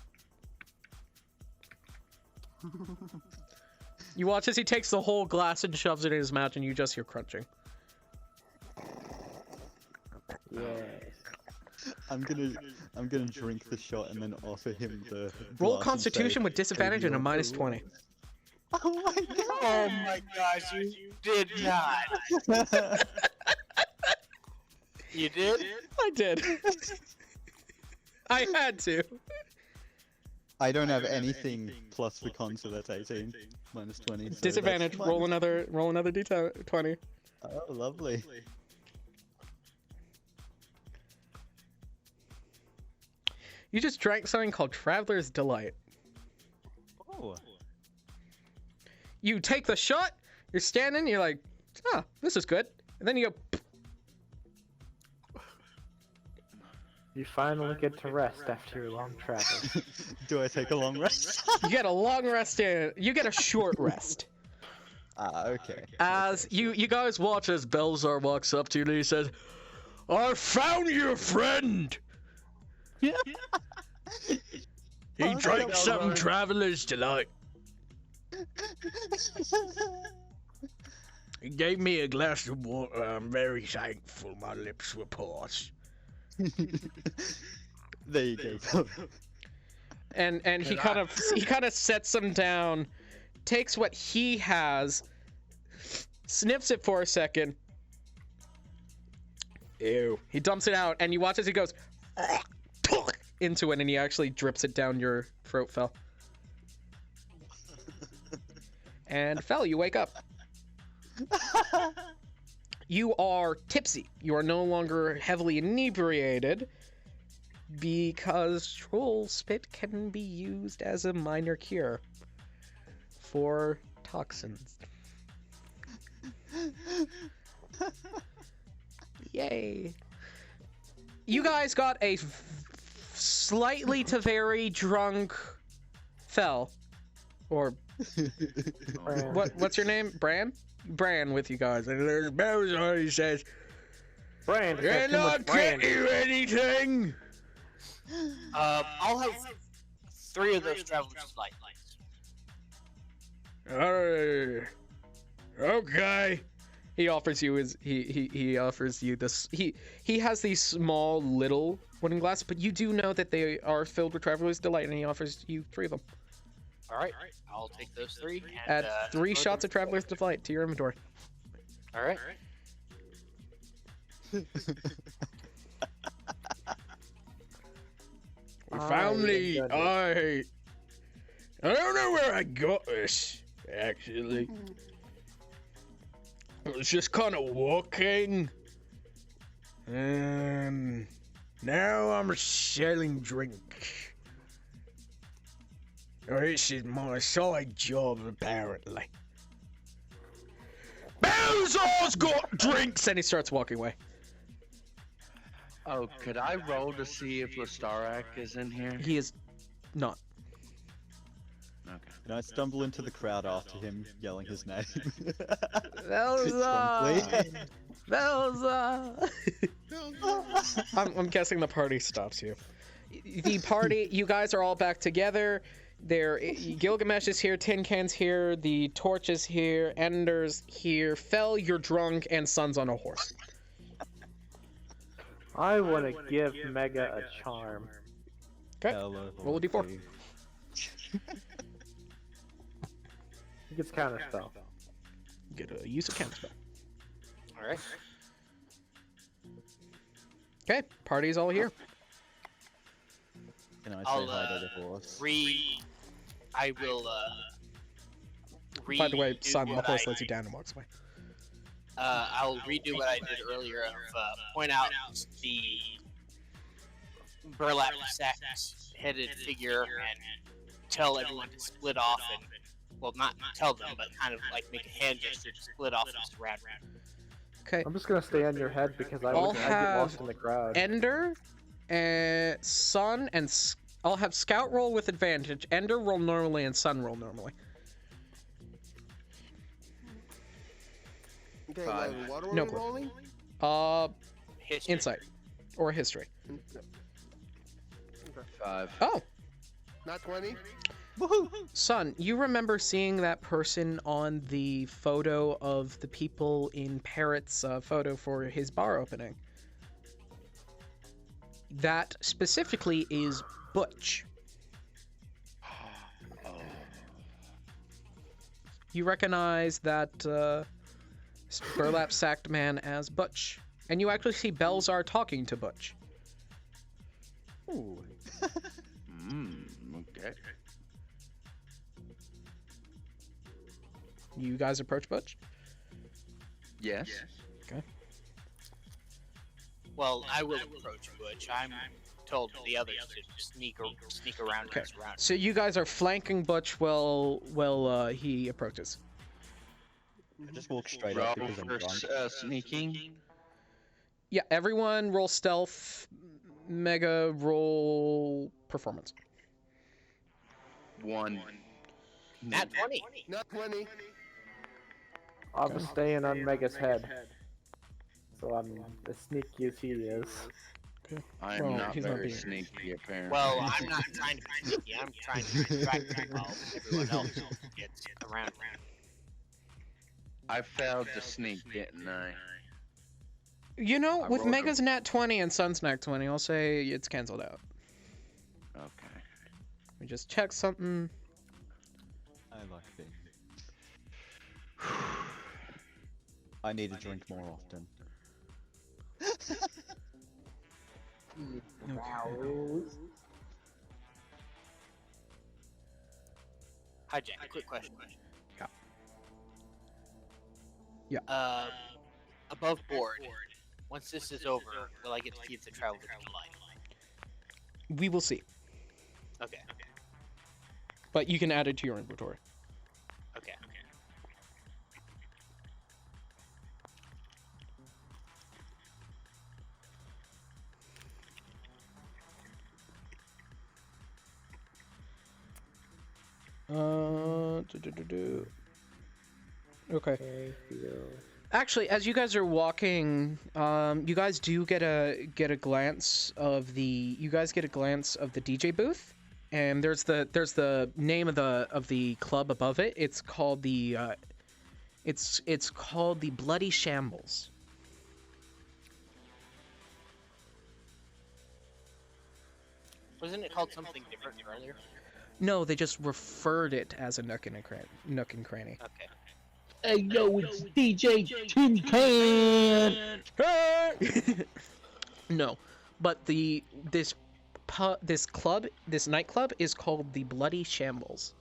You watch as he takes the whole glass and shoves it in his mouth, and you just hear crunching. Yes. I'm gonna drink the shot and then offer him the. Roll glass and Constitution say, with disadvantage "Take and a your minus pill." 20. Oh my god! Oh my gosh, you did not. You did? I did. I had to. I don't have anything plus for con, so that's 18 minus 20. So that's Disadvantage. Roll minus- another d20. Oh, lovely. You just drank something called Traveler's Delight. Oh. You take the shot, you're standing, you're like, ah, this is good. And then you go, You finally get to rest after your long travel. Do I take a long rest? you get a long rest in, you get a short rest. Okay. As you guys watch as Belzar walks up to you and he says, I found your friend! He Oh, drank no, something no. Traveler's Delight. He gave me a glass of water. I'm very thankful my lips were parched. There you go. And he kind of sets them down, takes what he has, sniffs it for a second. Ew. He dumps it out, and you watch as he goes into it, and he actually drips it down your throat, Fel. And Fel, you wake up. You are tipsy. You are no longer heavily inebriated because troll spit can be used as a minor cure for toxins. Yay. You guys got a slightly to very drunk Fel. Or what's your name? Bran? Bran with you guys. And there's Belzar, he says, Brand, "Can I get you anything?" I'll have 3 of those Traveler's Delight. Okay. He offers you his he offers you this. He has these small little wooden glasses, but you do know that they are filled with Traveler's Delight, and he offers you 3 of them. All right, I'll take those 3. And, Add 3 shots of Traveler's Delight to your inventory. All right. We finally, I don't know where I got this, actually. I was just kind of walking, and now I'm selling drink. This is my side job, apparently. Balzar's got drinks! And he starts walking away. Oh, could I roll to see if Lestarak is in here? He is not. Okay. And I stumble into the crowd after him, yelling his name. Belza! Belza! I'm guessing the party stops you. The party, you guys are all back together. There, Gilgamesh is here, Tin Can's here, the Torch is here, Ender's here, Fell, you're drunk, and Sun's on a horse. I want to give Mega a charm. Okay, roll a d4. He gets counter spell. Get a use of counterspell. All right. Okay, party's all here. Can I say I'll, hi to the horse? I will, By the way, redo Sun, the what horse I- lets you down and walks away. I'll redo what I did earlier of point out the burlap sack-headed figure and tell everyone to split off and, well, not tell them, but kind of like make a hand gesture to split off and surround. Okay, I'm just gonna stay on your head because I I'll get lost have in the crowd. Ender, Sun, and I'll have Scout roll with advantage. Ender roll normally and Sun roll normally. Okay, Five. what are we No clue. rolling? History. Insight or history. 5. Oh, Not 20? Sun, you remember seeing that person on the photo of the people in Parrot's photo for his bar opening? That specifically is Butch. You recognize that burlap sacked man as Butch. And you actually see Belzar talking to Butch. Ooh. Okay. You guys approach Butch? Yes. Well, I will approach Butch. I'm told the others to sneak around Okay. and surround. So you guys are flanking Butch while he approaches. I just walk straight Roll up because I'm for drunk. sneaking. Yeah, everyone roll stealth, Mega roll performance. 1. Nat 20. Not 20. I was staying on Mega's head. So I'm as sneaky as he is. I'm Well, not he's not very being- sneaky, apparently. Well, I'm not trying to be sneaky. I'm trying to distract you while everyone else gets around. I failed to sneak, didn't I? You know, I with rolled a- Mega's nat 20 and Sun's nat 20, I'll say it's canceled out. Okay. Let me just check something. I like being. I need to drink more often. Hi, Jack. Quick question. Yeah. Above board. Once this is over, will I get to keep the Traveler's Delight? We will see. Okay. But you can add it to your inventory. Okay. Okay. Actually, as you guys are walking, you guys do get a glance of the DJ booth, and there's the name of the club above it. It's called the It's called the Bloody Shambles. Wasn't it called something different earlier? No, they just referred it as a nook and cranny. Okay. Hey, yo, it's DJ Tin Can! No, but this nightclub is called the Bloody Shambles.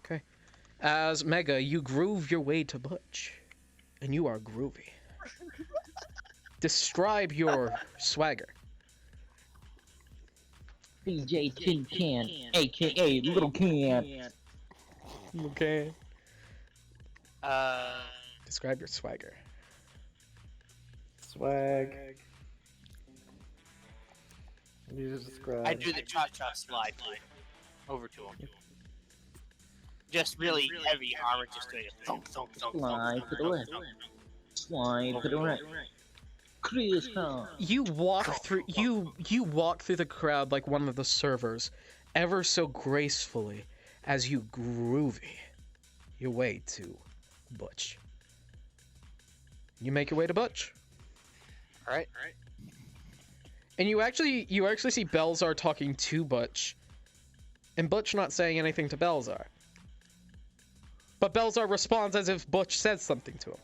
Okay. As Mega, you groove your way to Butch, and you are groovy. Describe your swagger. DJ Tin Can, aka Little Can. Okay. Uh, Describe your swagger. Swag. You just describe. I do the cha-cha slide over to him. Just really heavy armor, just doing a thunk, thunk, thunk, thunk, Slide thunk, to the thunk, left. thunk. Slide to the right. Chris Khan. You walk through the crowd like one of the servers, ever so gracefully, as you groovy your way to Butch. You make your way to Butch, All right. and you actually see Belzar talking to Butch, and Butch not saying anything to Belzar. But Belzar responds as if Butch says something to him.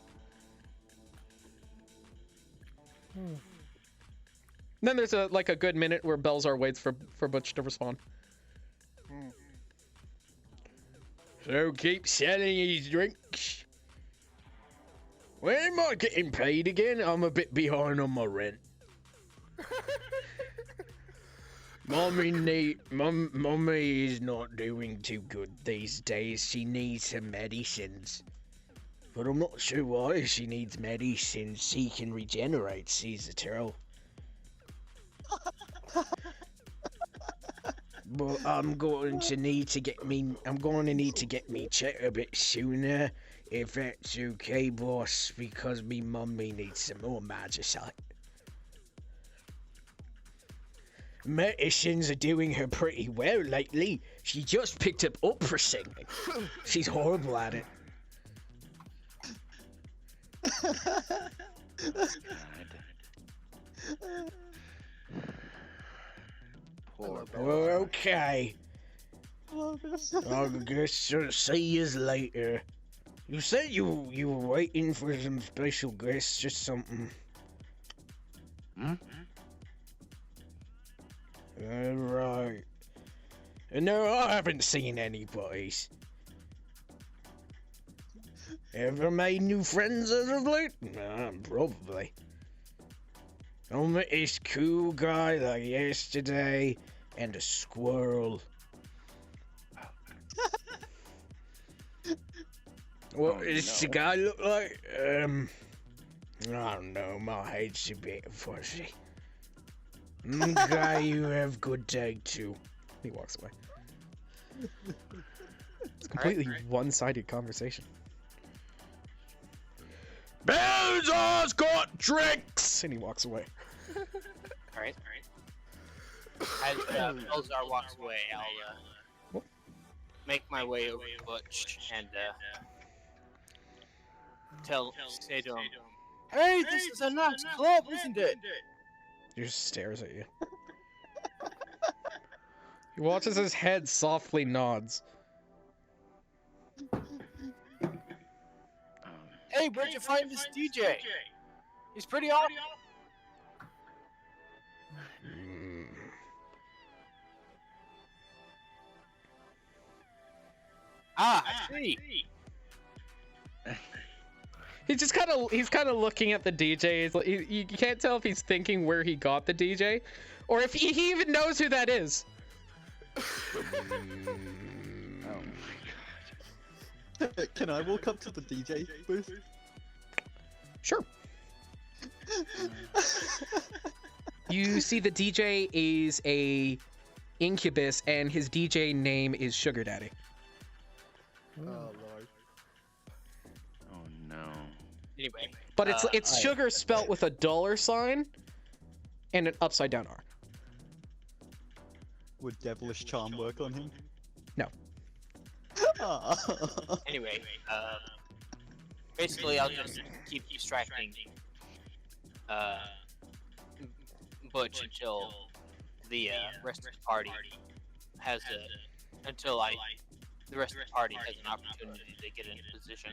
Then there's a good minute where Belzar waits for Butch to respond. So keep selling his drinks. When am I getting paid again? I'm a bit behind on my rent. Mommy is not doing too good these days. She needs some medicines. But I'm not sure why she needs medicines. She can regenerate, she's a turtle. But I'm going to need to get me checked a bit sooner, if that's okay, boss, because me mummy needs some more magicite. Medicines are doing her pretty well lately. She just picked up opera singing. She's horrible at it. Poor Well, okay. I guess I'll see yous later. You said you were waiting for some special guests or something. Hmm? Alright. No, I haven't seen anybody's. Ever made new friends as of late? Probably. I met this cool guy like yesterday, and a squirrel. What does the guy look like? I don't know, my head's a bit fuzzy. Guy, you have good day too. He walks away. It's a completely one-sided conversation. Belzar's got drinks! And he walks away. All right. As Belzar walks away, I'll make my way over to Butch and say to him, "Hey, this is a nice club, isn't it?" He just stares at you. He watches his head softly nods. Hey, where'd you find this DJ? He's pretty awesome. Ah, I see. He's kind of looking at the DJ. You can't tell if he's thinking where he got the DJ, or if he even knows who that is. Oh my god. Can I walk up to the DJ booth? Sure. You see the DJ is a incubus, and his DJ name is Sugar Daddy. Oh lord. Oh no. Anyway, But it's sugar spelt with a $sign and an upside down R. Would devilish charm work on him? No. Ah. Anyway, basically, I'll just keep distracting Butch until the rest of the party has the rest of the party has an opportunity to get into position.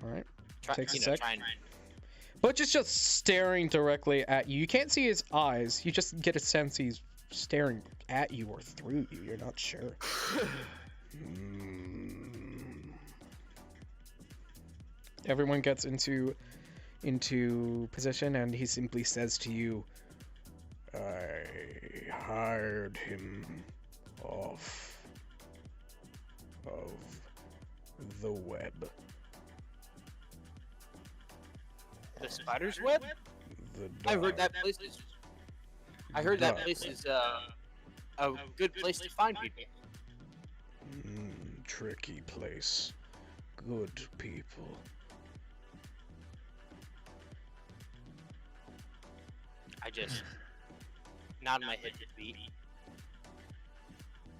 All right. Try, Takes a you know, sec. try and Butch is just staring directly at you. You can't see his eyes. You just get a sense he's staring at you or through you. You're not sure. Everyone gets into position, and he simply says to you, "I hired him off of the web." the spider's web. The I heard dark that place is. I heard that place is a good place to find people. tricky place. Good people. I just nod my head to beat,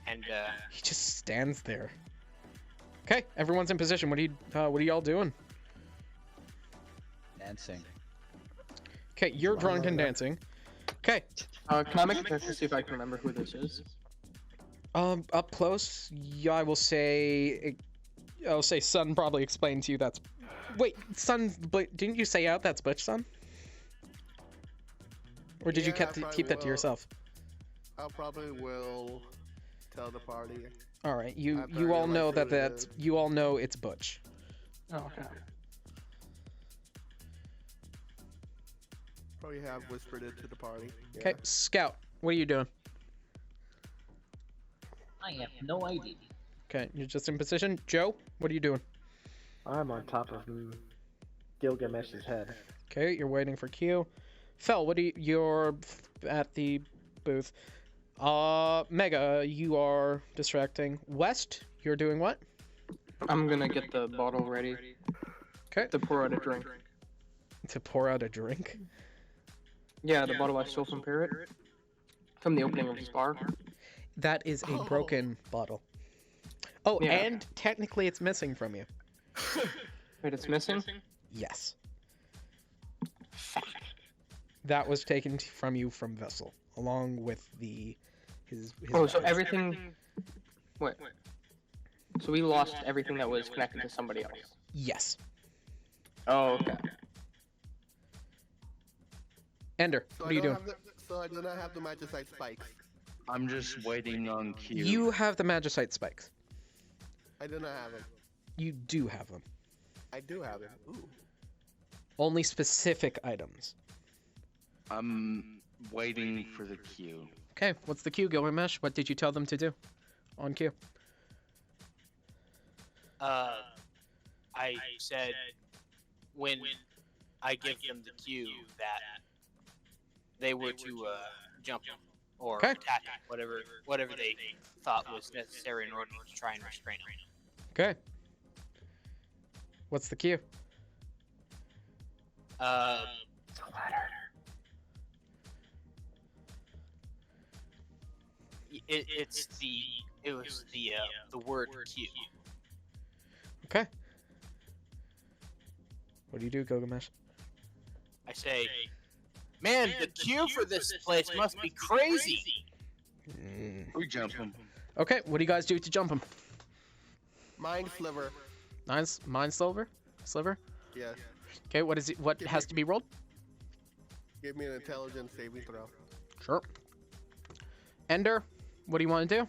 and He just stands there. Okay, everyone's in position. What are y'all doing? Dancing. Okay, you're drunk and dancing. Okay, Can I make a check to see if I can remember who this is? up close, yeah, I'll say Sun probably explained to you that's. Wait, Sun, but didn't you say out that's Butch, Sun? Or did you Yeah, I keep probably that to will. yourself? I probably will tell the party. All right, I you probably all know like that who it that's is. you all know it's Butch. Oh, okay. Probably have whispered it to the party. Okay, Scout, what are you doing? I have no idea. Okay, you're just in position. Joe, what are you doing? I'm on top of Gilgamesh's head. Okay, you're waiting for Q. Fel, you're at the booth. Mega, you are distracting. West, you're doing what? I'm gonna get the bottle ready Okay, to pour out a drink. to pour out a drink. Yeah, the bottle I stole from Parrot. From the opening of his bar. That is a broken bottle. Oh, Yeah. and technically it's missing from you. Wait, it's missing? Yes. That was taken from you from Vessel, along with his Oh, so badge. everything... Wait. So we lost everything that was connected to somebody else. Yes. Oh, okay. Ender, So what are you doing? So I do not have the magicite spikes. I'm just waiting on Q. You have the Magicite spikes. I do not have them. You do have them. I do have them. Ooh. Only specific items. I'm waiting for the Q. Okay, what's the Q, Gilgamesh? What did you tell them to do? On Q. I said when I give them the cue that they were to jump him or Okay. attack him, whatever they thought was necessary in order to try and restrain him. Okay. What's the Q? It was the word cue. Okay. What do you do, Gilgamesh? I say, man, the queue for this place must be crazy. We jump him. Okay, what do you guys do to jump him? Mind sliver. Nice. Mind Sliver? Yes. Okay, what is it? What has to be rolled? Give me an intelligence saving throw. Sure. Ender, what do you want to do?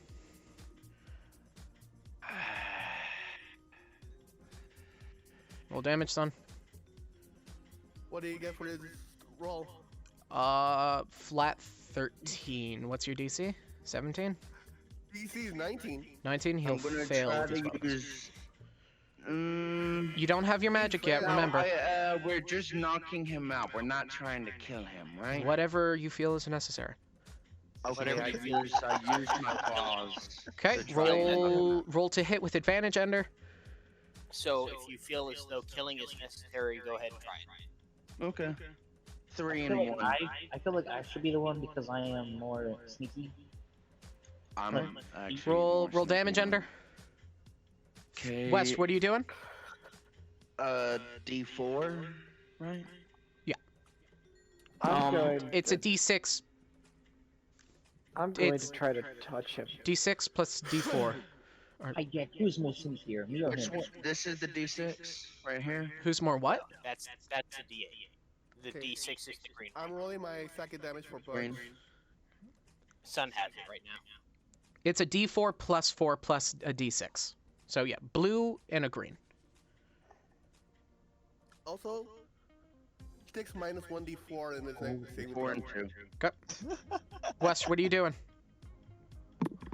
Roll damage, son. What do you get for this roll? Flat 13. What's your DC? 17? DC is 19. 19? He'll I'm gonna fail try with his to bonus. use. You don't have your magic yet, No, remember. We're just knocking him out. We're not trying to kill him, right? Whatever you feel is necessary. Okay, Whatever I you use my claws. Okay, to try and- roll to hit with advantage, Ender. So if you feel as though killing is necessary, go ahead and try it. Okay. 3 I and feel, like 1. I feel like I should be the one because I am more sneaky. I'm actually Roll more roll damage, thinking- Ender. Okay. West, what are you doing? D4, right? I'm going. It's a D6. I'm going it's- to try to touch him. D6 plus D4. I get who's more sincere, me or him? This is the D6 right here. Who's more what? That's a D8. The Okay. D6 is the green. I'm rolling my second damage for Butch. Green. Sun has it right now. It's a D4 plus 4 plus a D6. So yeah, blue and a green. Also, 6 minus 1d4 in this next saving 4 and throw. 2. Okay. West, what are you doing?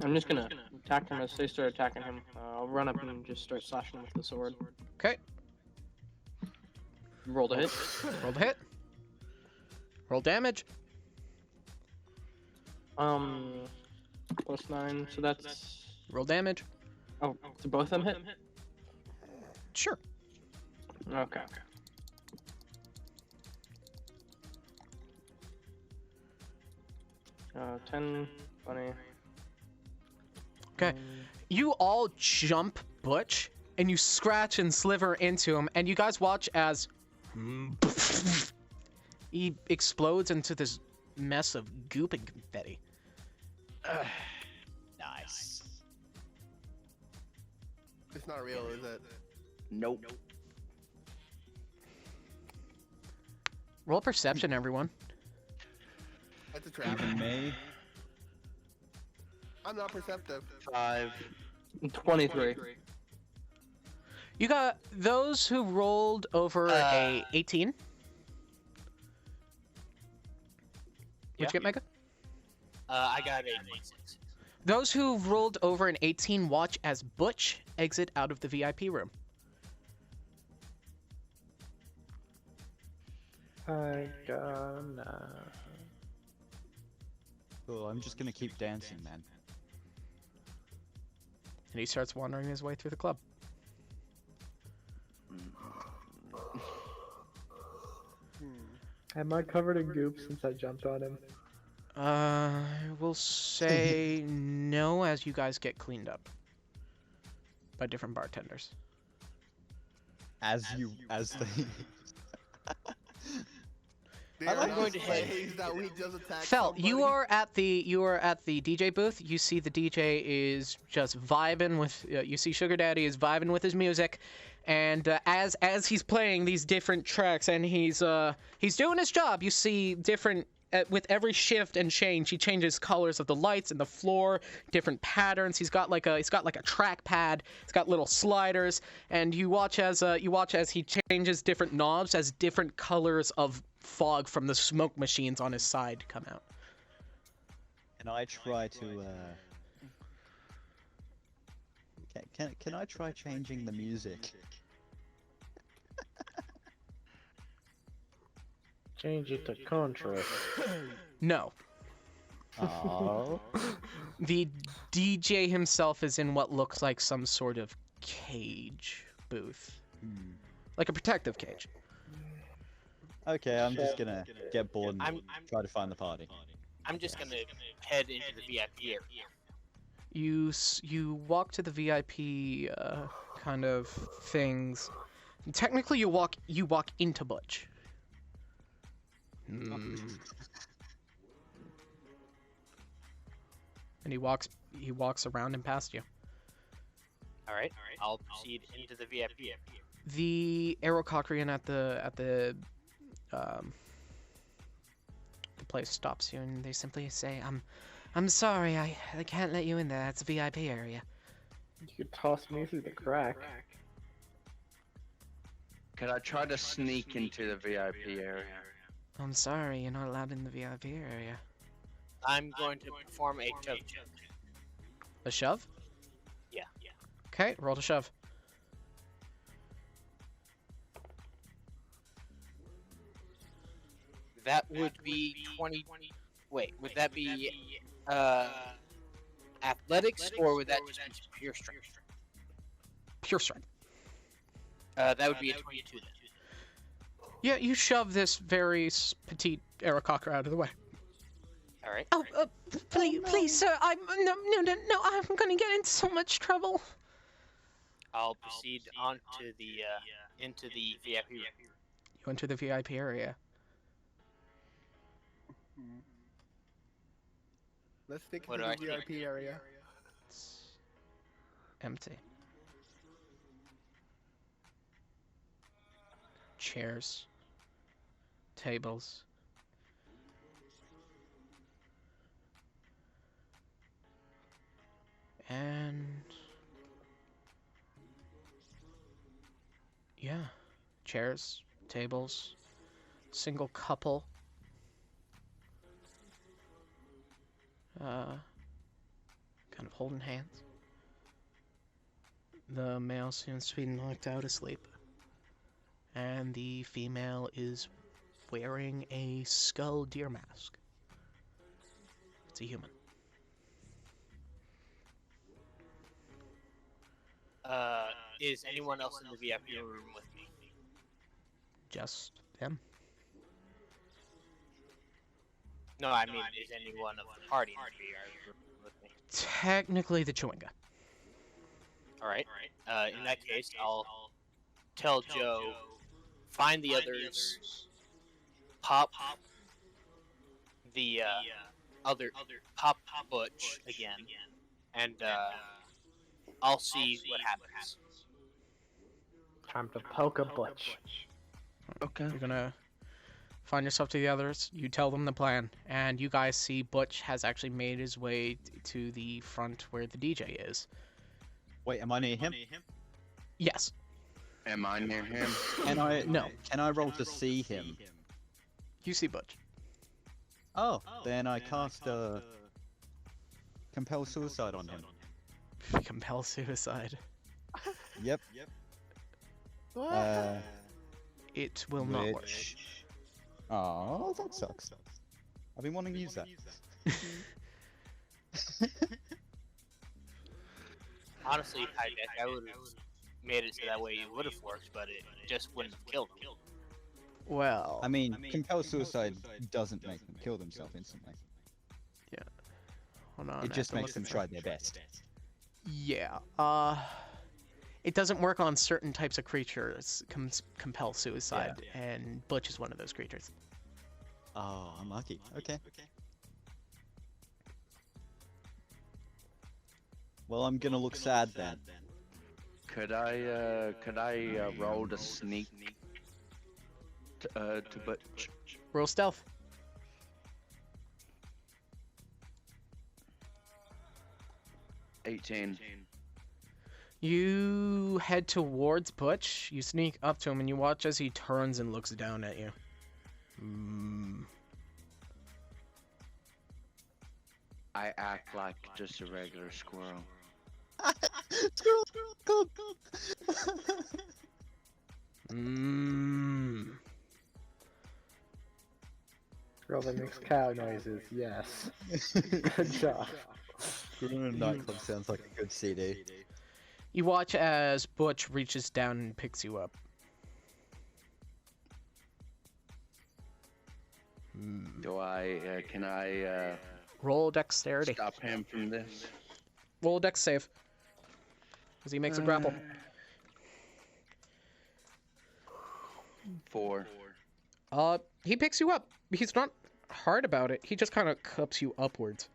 I'm just gonna attack him as they start attacking him. I'll run up and just start slashing him with the sword. Okay. Roll to hit. Roll the hit. Roll damage. +9, so that's... Roll damage. Oh, do both of them hit? Sure. Okay. 10, 20... Okay. You all jump Butch, and you scratch and sliver into him, and you guys watch as he explodes into this mess of goop and confetti. Nice. It's not real, is it? Nope. Roll perception, everyone. That's a trap. Even me. I'm not perceptive. 5. 23. You got those who rolled over a 18. What'd you get, Mega? I got a 26. Those who rolled over an 18 watch as Butch exit out of the VIP room. I gonna. Cool, I'm just gonna keep dancing, man. And he starts wandering his way through the club. Am I covered in goop since I jumped on him? We'll say no as you guys get cleaned up by different bartenders. As they. They I are like not going to head- slaves that we just attacked Felt, you somebody. are at the DJ booth. You see the DJ is just vibing with. You see Sugar Daddy is vibing with his music, and as he's playing these different tracks and he's doing his job. You see different. With every shift and change, he changes colors of the lights and the floor, different patterns. He's got like a trackpad. He's got little sliders, and you watch as he changes different knobs as different colors of fog from the smoke machines on his side come out. Can I try to? Can I try changing the music? Change it to country. No, Oh. the DJ himself is in what looks like some sort of cage booth, like a protective cage. Okay, I'm just gonna get bored and I'm try to find the party. I'm just gonna head into the VIP area. You walk to the VIP kind of things. Technically, you walk into Butch. And he walks around and past you. All right. I'll proceed into the VIP area. The Aerocochrian at the place stops you, and they simply say, I'm sorry, I can't let you in there. It's a VIP area." You could toss me through the crack. Could I try to sneak into the VIP area? "I'm sorry, you're not allowed in the VIP area." I'm going to perform a shove check. A shove? Yeah. Okay, roll to shove. That would be 20. Wait, would that be athletics or would that just be pure strength? Pure strength. That would be a 22 then. Yeah, you shove this very petite Aerococker out of the way. All right. Oh, please, sir. No. I'm gonna get in so much trouble. I'll proceed on to the into the VIP room. You enter the VIP area. Let's take What it do I to the take? VIP area. It's empty. Chairs. Tables. And yeah, chairs, tables, single couple. Kind of holding hands. The male seems to be knocked out asleep. And the female is wearing a skull deer mask. It's a human. Is anyone else in the VIP room with me? Just them. No, I mean, is anyone of the party in the VIP room with me? Technically the Chewinga. All right. In that case, I'll tell Joe, find the others, pop the pop Butch again, and I'll see what happens. Time to poke a butch. Okay. You're gonna find yourself to the others. You tell them the plan, and you guys see Butch has actually made his way to the front where the DJ is. Wait, am I near him? Yes. Am I near him? Can I? No. Can I roll to see him? You see Butch. Oh, then I cast compel suicide on him. Compel suicide. Yep. It will not work. Oh, that sucks. I've been wanting to use that. Honestly, I would have made it so that way it would have worked, but it just wouldn't have killed him. Well, I mean, compel suicide doesn't make them kill themselves instantly. hold on. It just I have makes to them look try at their best. Yeah. It doesn't work on certain types of creatures. Compel suicide, and Butch is one of those creatures. Oh, unlucky. Okay. Well, I'm gonna look sad then. Could I roll to sneak to Butch? Roll stealth. $18. You head towards Butch. You sneak up to him, and you watch as he turns and looks down at you. I act like just a regular squirrel. Squirrel, come. Girl that makes cow noises, yes. Good job. Squirrel in a nightclub sounds like a good CD. You watch as Butch reaches down and picks you up. Do I? Can I Roll dexterity. stop him from this? Roll a dex save. Because he makes a grapple. 4. He picks you up. He's not hard about it. He just kind of cups you upwards.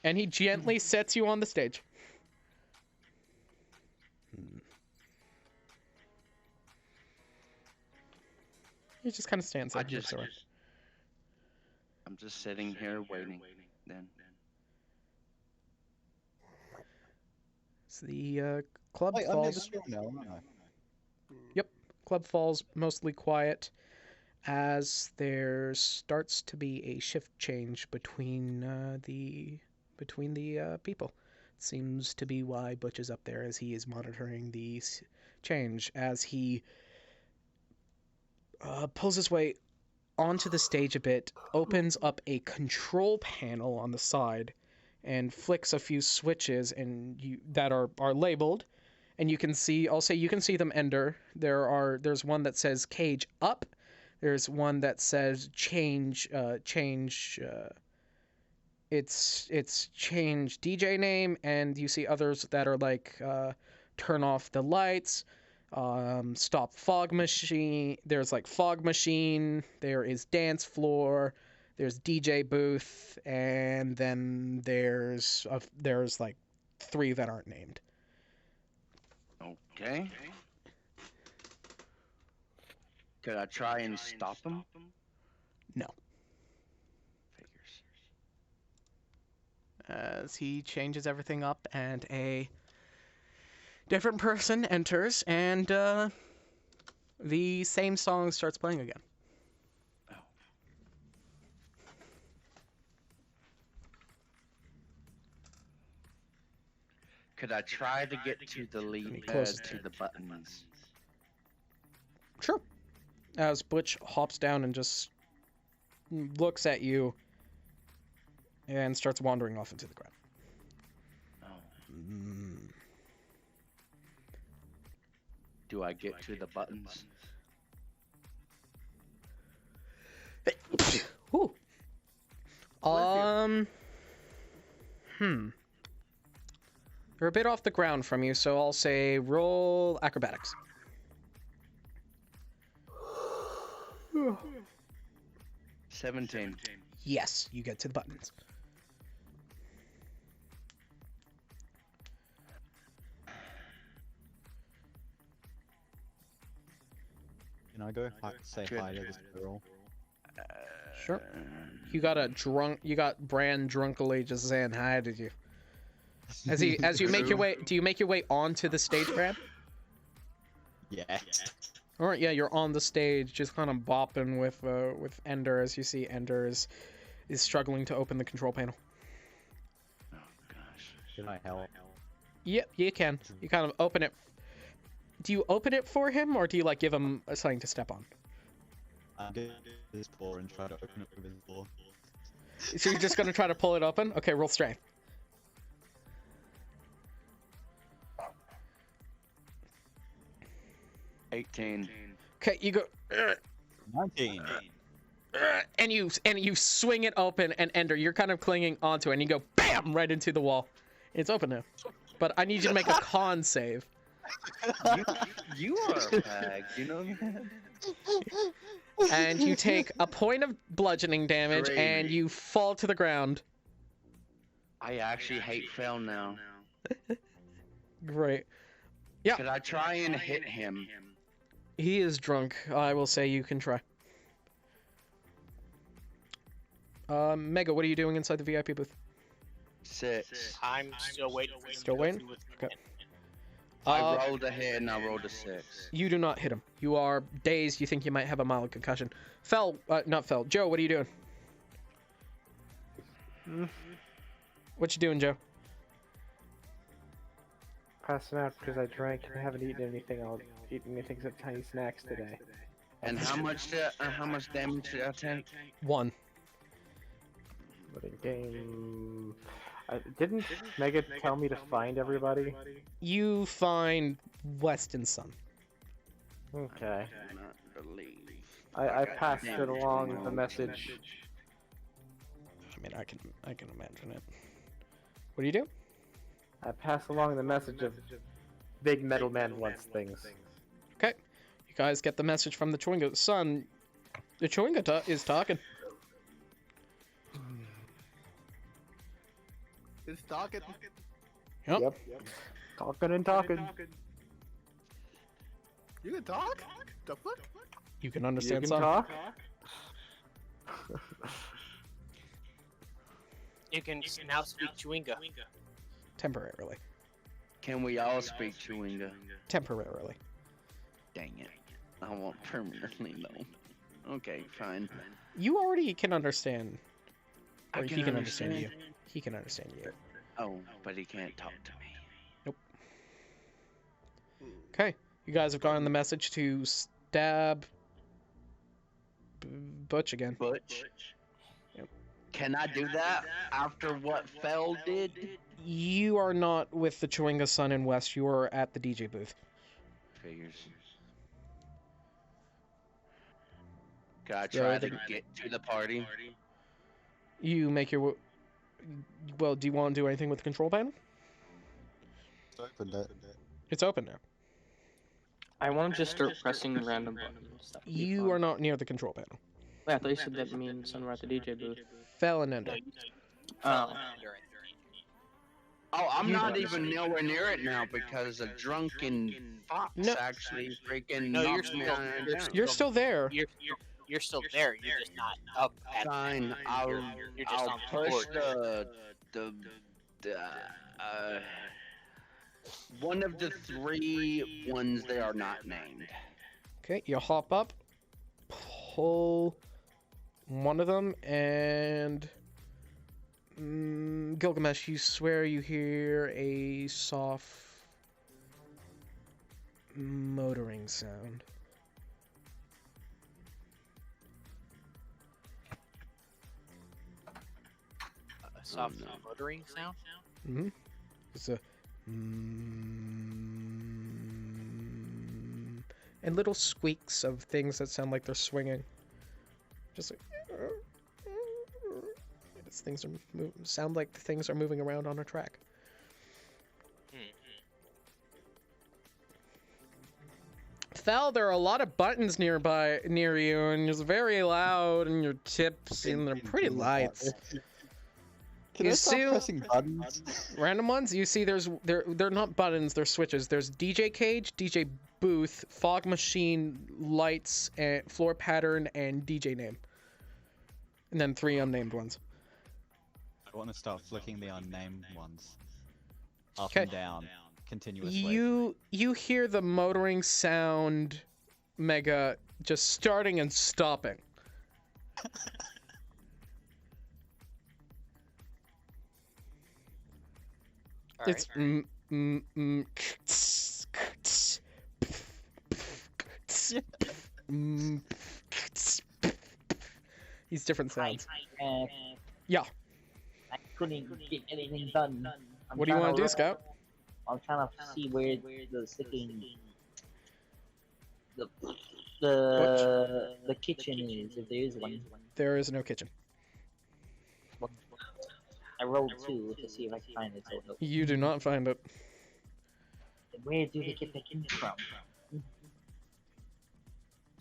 And he gently sets you on the stage. He just kind of stands there. I'm just sitting here waiting. Then. So the club Wait, I'm near the falls. squirrel now, aren't I? Yep, club falls mostly quiet as there starts to be a shift change between the people. It seems to be why Butch is up there, as he is monitoring the change as he pulls his way onto the stage a bit, opens up a control panel on the side, and flicks a few switches that are labeled, and you can see. I'll say you can see them enter. There's one that says cage up. There's one that says change. It's change DJ name, and you see others that are like turn off the lights, stop fog machine. There's like fog machine. There is dance floor. There's DJ booth, and then there's like 3 that aren't named. Okay. Could I try and stop him? No. Figures. As he changes everything up, and a different person enters, and the same song starts playing again. Could I try to get to the lead close to the buttons? Sure. As Butch hops down and just looks at you and starts wandering off into the ground. Oh. Do I get to the buttons? Ooh. They're a bit off the ground from you, so I'll say roll acrobatics. 17. Yes, you get to the buttons. Can I go say hi to this girl? Sure. You got Bran drunkily just saying hi to you. As you make your way, do you make your way onto the stage, Brad? Yeah. All right, yeah, you're on the stage, just kind of bopping with Ender, as you see Ender is struggling to open the control panel. Oh gosh. Can I help? Yep, you can. You kind of open it. Do you open it for him, or do you like give him something to step on? I'm gonna get this door and try to open it with his door. So you're just gonna try to pull it open? Okay, roll strength. 18. Okay, you go. 19. And you swing it open, and Ender, you're kind of clinging onto it, and you go bam right into the wall. It's open now, but I need you to make a con save. You are a bag, you know that? And you take a point of bludgeoning damage, Great. and you fall to the ground. I actually hate fail now. Great. Yeah. Could I try and hit him? He is drunk. I will say you can try. Mega, what are you doing inside the VIP booth? 6. I'm still waiting for him Still to go waiting? through with Okay. I rolled a hit and I rolled a 6. You do not hit him. You are dazed. You think you might have a mild concussion. Not Fel. Joe, what are you doing? What you doing, Joe? Passing out because I drank and I haven't eaten anything. I'll eat anything except tiny snacks today. And how much damage did I take? 1. What a game. Didn't Mega tell me to find everybody? You find Weston Sun. Okay. I do not believe. I passed damage it along going the on. message. I mean, I can imagine it. What do you do? I passed along the message of Big Metal Man wants things. Okay. You guys get the message from the Chewinga. Son, the Chewinga is talking. It's talking. Yep. Talking and talking. You can talk? The fuck? You can You understand can some. talk? You can now speak Chewinga. Temporarily. Can we all speak Chewinga? Temporarily. Dang it. I want permanently though. Okay, fine. You already can understand. I Or he can understand you. understand. He can understand you. Oh, but he can't talk to me. Okay. You guys have gotten the message to stab Butch again. Butch? Yep. Can I do that after what Fell did? You are not with the Chewinga Sun and West. You are at the DJ booth. Figures. Can I Yeah, try they- to get to the party? You make your. Well, do you want to do anything with the control panel? Opened it. It's open now. I want to just start pressing random buttons. That would be You fun. are not near the control panel. Wait, I thought you said that means when we're at the DJ booth. Fell and Ender. Oh. Oh, I'm You not don't. even nowhere near it now because a drunken fox No. actually freaking No, you're knocked me still- on you're down. You're still there. You're still there. You're just not up at. Fine, I'll You're just I'll on push board. the one of the 3 ones they are not named. Okay, you hop up, pull one of them, and Gilgamesh, you swear you hear a soft motoring sound. A soft motoring sound. Mm-hmm. It's a and little squeaks of things that sound like they're swinging. Just like these things are sound like things are moving around on a track. Fel, there are a lot of buttons near you, and it's very loud, and your tips, and they're pretty lights. Can You I stop see- pressing buttons? Random ones. You see, they're not buttons. They're switches. There's DJ cage, DJ booth, fog machine, lights, and floor pattern, and DJ name. And then 3 unnamed ones. I want to start flicking the unnamed ones. Up Okay. and down, continuously. You hear the motoring sound, Mega, just starting and stopping. All It's right. These different sounds. Uh, Yeah. I couldn't get anything done. What do you want to do, Scout? I'm trying to see where the sticking the kitchen is, if there is one. There is no kitchen. I rolled 2 to see if I can find it. So You do not find it. where do they get the kitchen from?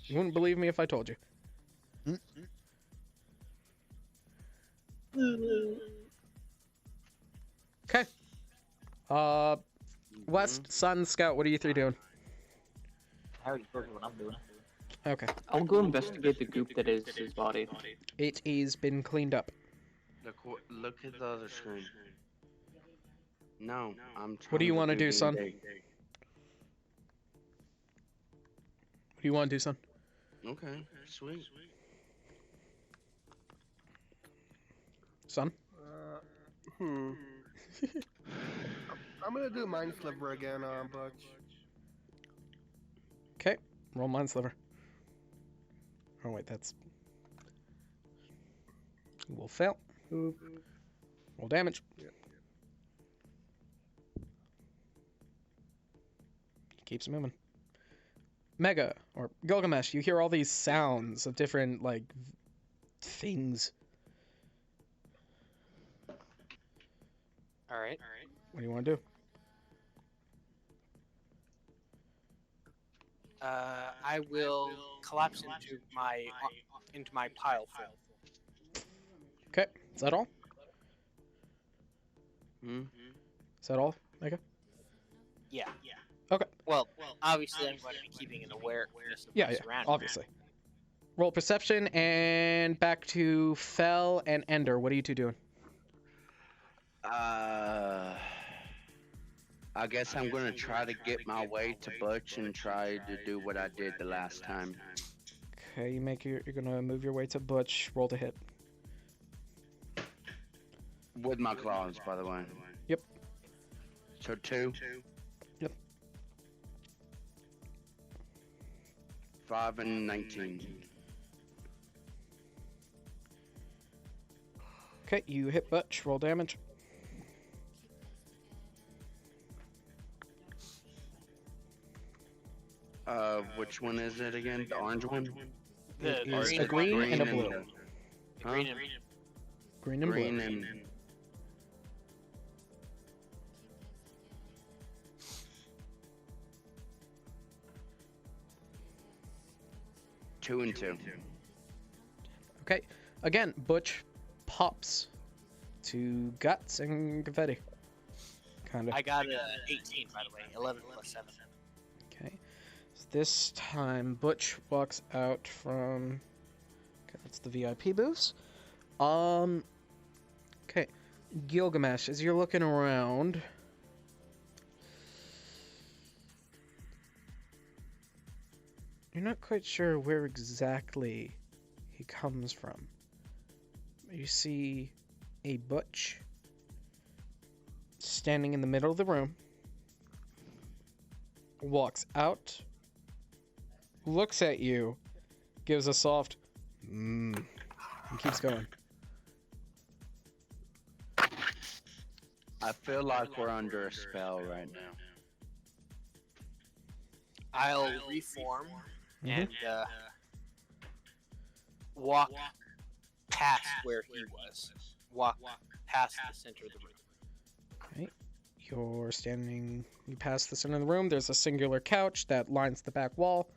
You wouldn't believe me if I told you. Okay. West, Sun, Scout, what are you 3 doing? I already told you what I'm doing. Okay. I'll go investigate the goop that is his body. It has been cleaned up. Look at the other screen. No, I'm trying What do you wanna do, game son? day. What do you want to do, son? Okay, sweet. Son? I'm gonna do Mind Sliver again, Butch. Okay. Roll Mind Sliver. Oh, wait, that's... Will fail. Roll damage. Keeps moving. Mega, or Gilgamesh, you hear all these sounds of different, like, things. All right. What do you want to do? I will collapse into my pile full. Okay, is that all? Hmm? Is that all, Mega? Yeah. Okay. Well, obviously I'm going to be keeping an awareness of Yeah, my yeah, surroundings. obviously. Roll perception, and back to Fel and Ender. What are you 2 doing? I guess I'm gonna try to get my way to Butch and try to do what I did the last time. Okay, you're gonna move your way to Butch. Roll to hit. With my claws, by the way. Yep. So 2. Yep. 5 and 19. Okay, you hit Butch. Roll damage. which one is it again? The orange one? The It is green, a green and a the- blue. the green and Green and green blue. and 2 and 2. Okay. Again, Butch pops to guts and confetti. Kind of. I got a 18, by the way. 11 plus 7. Okay. So this time, Butch walks out from. Okay, that's the VIP booths. Okay. Gilgamesh, as you're looking around. You're not quite sure where exactly he comes from. You see a Butch standing in the middle of the room, walks out, looks at you, gives a soft and keeps going. I feel like we're under a spell right now. I'll reform Mhm. and walk past where he was. Walk past the center of the room. Okay. You're standing, you pass the center of the room. There's a singular couch that lines the back wall.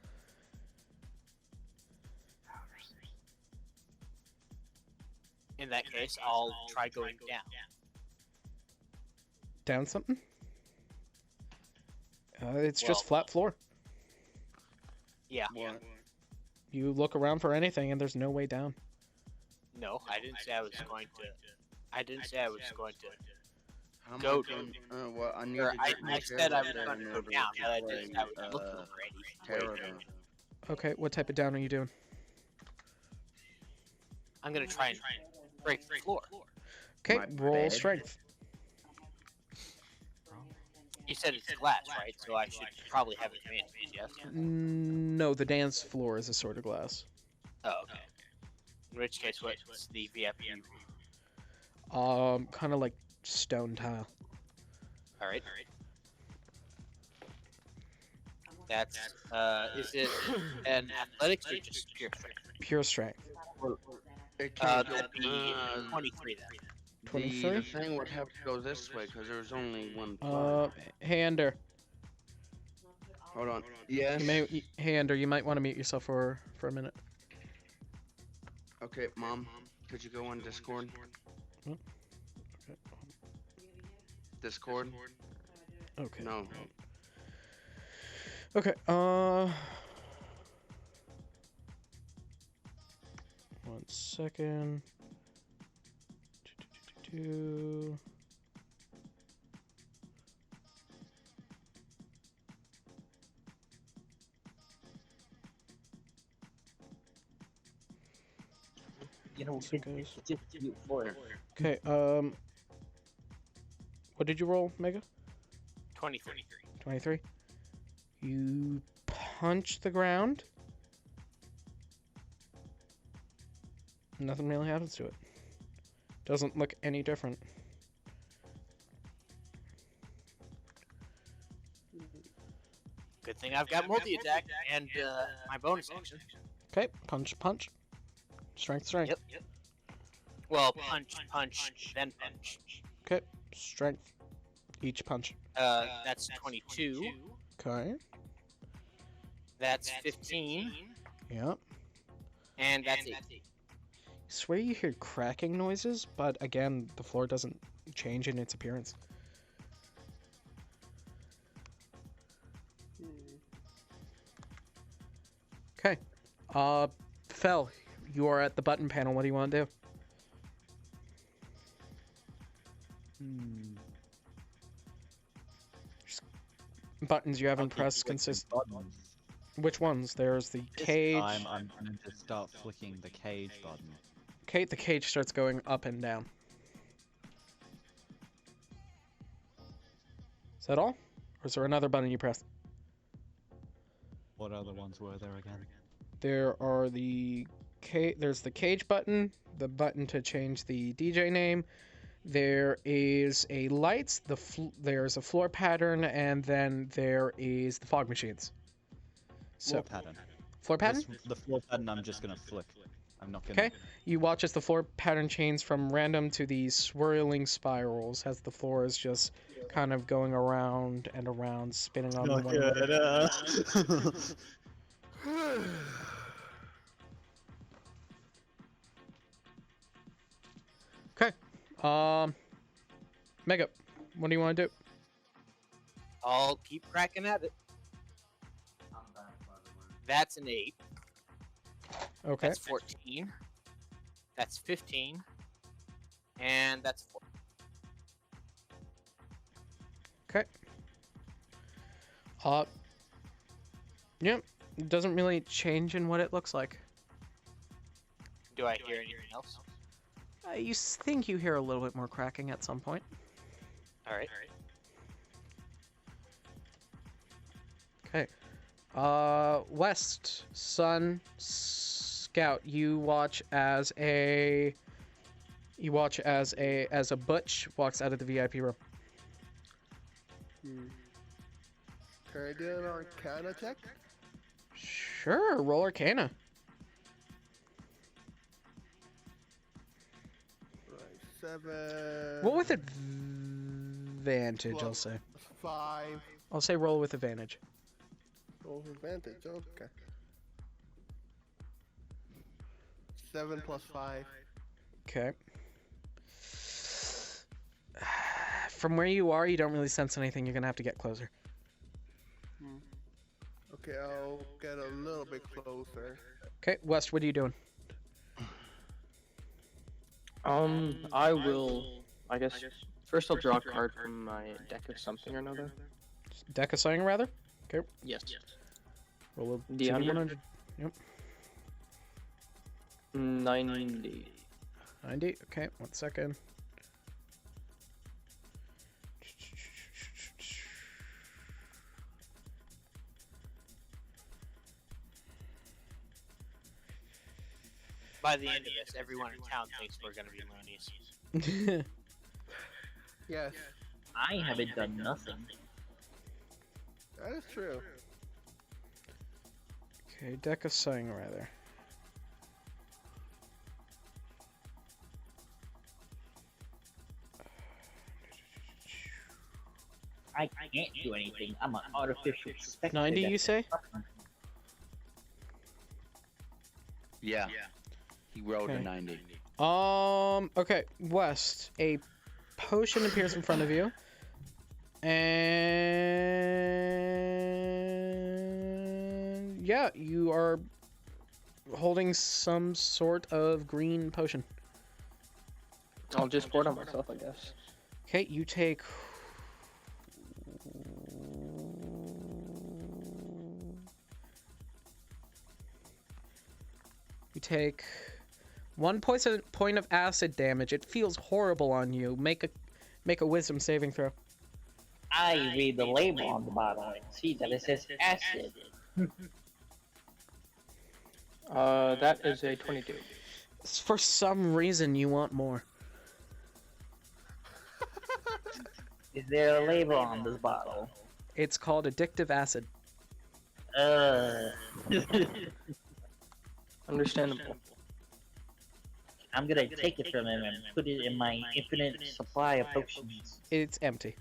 In that case, I'll try going down. Down something? It's just Well- flat floor. Yeah. What? You look around for anything and there's no way down. No, I didn't say I was going to. I didn't say I was going to. How am Go I going? down. Well, I need Or to I, get my I said I was chair going to in go order down, to but I play, didn't say I was looking for any. tarot way down. down. Okay, what type of down are you doing? I'm going to try and break the floor. Okay, My roll bed. strength. You said it's glass, right? So I should probably have advantage, yes? No, the dance floor is a sort of glass. Oh, okay. In which case, what's the VIP? Kind of like stone tile. Alright. That's, is it an athletics or just pure strength? Pure strength. It can't go, That'd be 23 then. the 23? thing would have to go this way because there's only one. Hey Ender. Hold on. Yes. Hey Ender, you might want to mute yourself for a minute. Okay, Mom. Could you go on Discord? Hmm? Discord? Okay. No. Okay, 1 second. Do. You know, So it's guys- just you for Okay, what did you roll, Mega? 23. 23. You punch the ground. Nothing really happens to it. Doesn't look any different. Good thing I've got multi-attack and my bonus action. Okay, punch, punch. Strength, strength. Yep. Well, punch, then punch. Okay, strength. Each punch. That's 22. Okay. That's 15. Yep. And that's 8. I swear you hear cracking noises, but again, the floor doesn't change in its appearance. Okay. Fel, you are at the button panel. What do you want to do? Buttons you haven't pressed consist. Buttons. Which ones? There's the This cage. time I'm going to start flicking the cage button. Okay, the cage starts going up and down. Is that all? Or is there another button you press? What other ones were there again? There are there's the cage button, the button to change the DJ name. There is a lights, there's a floor pattern, and then there is the fog machines. Floor pattern. Floor pattern? The floor pattern I'm just gonna flick. I'm not gonna... Okay. You watch as the floor pattern changes from random to these swirling spirals as the floor is just kind of going around and around, spinning on Not one another. good. Okay. Mega, what do you want to do? I'll keep cracking at it. That's an 8. Okay. That's 14. That's 15. And that's 4. Okay. Yep. It doesn't really change in what it looks like. Do I hear anything else? You think you hear a little bit more cracking at some point. Alright. Okay. West, Sun, Scout, you watch as a Butch walks out of the VIP room. Can I do an Arcana check? Sure, roll Arcana. Right, 7. Roll with advantage, I'll say. 5. I'll say roll with advantage. Roll with advantage, okay. 7 plus 5. Okay. From where you are, you don't really sense anything. You're gonna have to get closer. Okay, I'll get a little bit closer. Okay, West, what are you doing? I will. I guess first I'll draw a card from my deck of something or another. Deck of something, rather? Okay. Yes. Roll a D100. 100. Yep. 90. 90. Okay, 1 second. By the end of this, everyone in town thinks we're gonna be loonies. Yes, I haven't done nothing. that is true. Okay, deck of something, rather. I can't do anything. I'm an artificial spectator. 90, you say? Yeah. He rolled Okay. a 90. Okay, West, a potion appears in front of you. And yeah, you are holding some sort of green potion. I'll just pour it on myself, I guess. Okay, you take one point of acid damage. It feels horrible on you. Make a wisdom saving throw. I read the label on the bottle and see that it says acid. That is a 22. For some reason, you want more. Is there a label on this bottle? It's called addictive acid. Understandable. I'm gonna take it from him and put it in my infinite supply of potions. It's empty.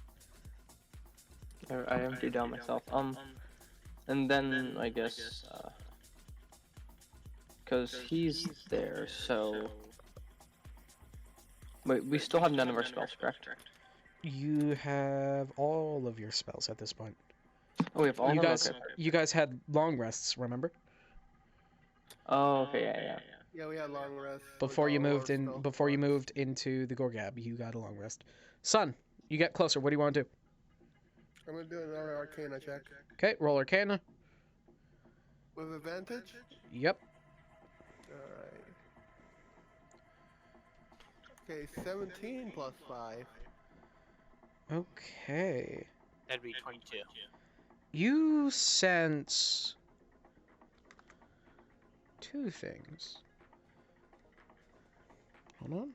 I emptied down myself. And then I guess, cause he's there, so. Wait, we still have none of our spells, correct? You have all of your spells at this point. Oh, we have all You of them? guys, Okay. you guys had long rests, remember? Oh, okay, yeah. Yeah, we had long rest. Before you with all moved our in, spell before you slots. moved into the Gorgab, you got a long rest. Sun, you get closer. What do you want to do? I'm gonna do another Arcana check. Okay, roll Arcana. With advantage? Yep. Alright. Okay, 17 plus 5. Okay. That'd be 22. You sense two things. Hold on.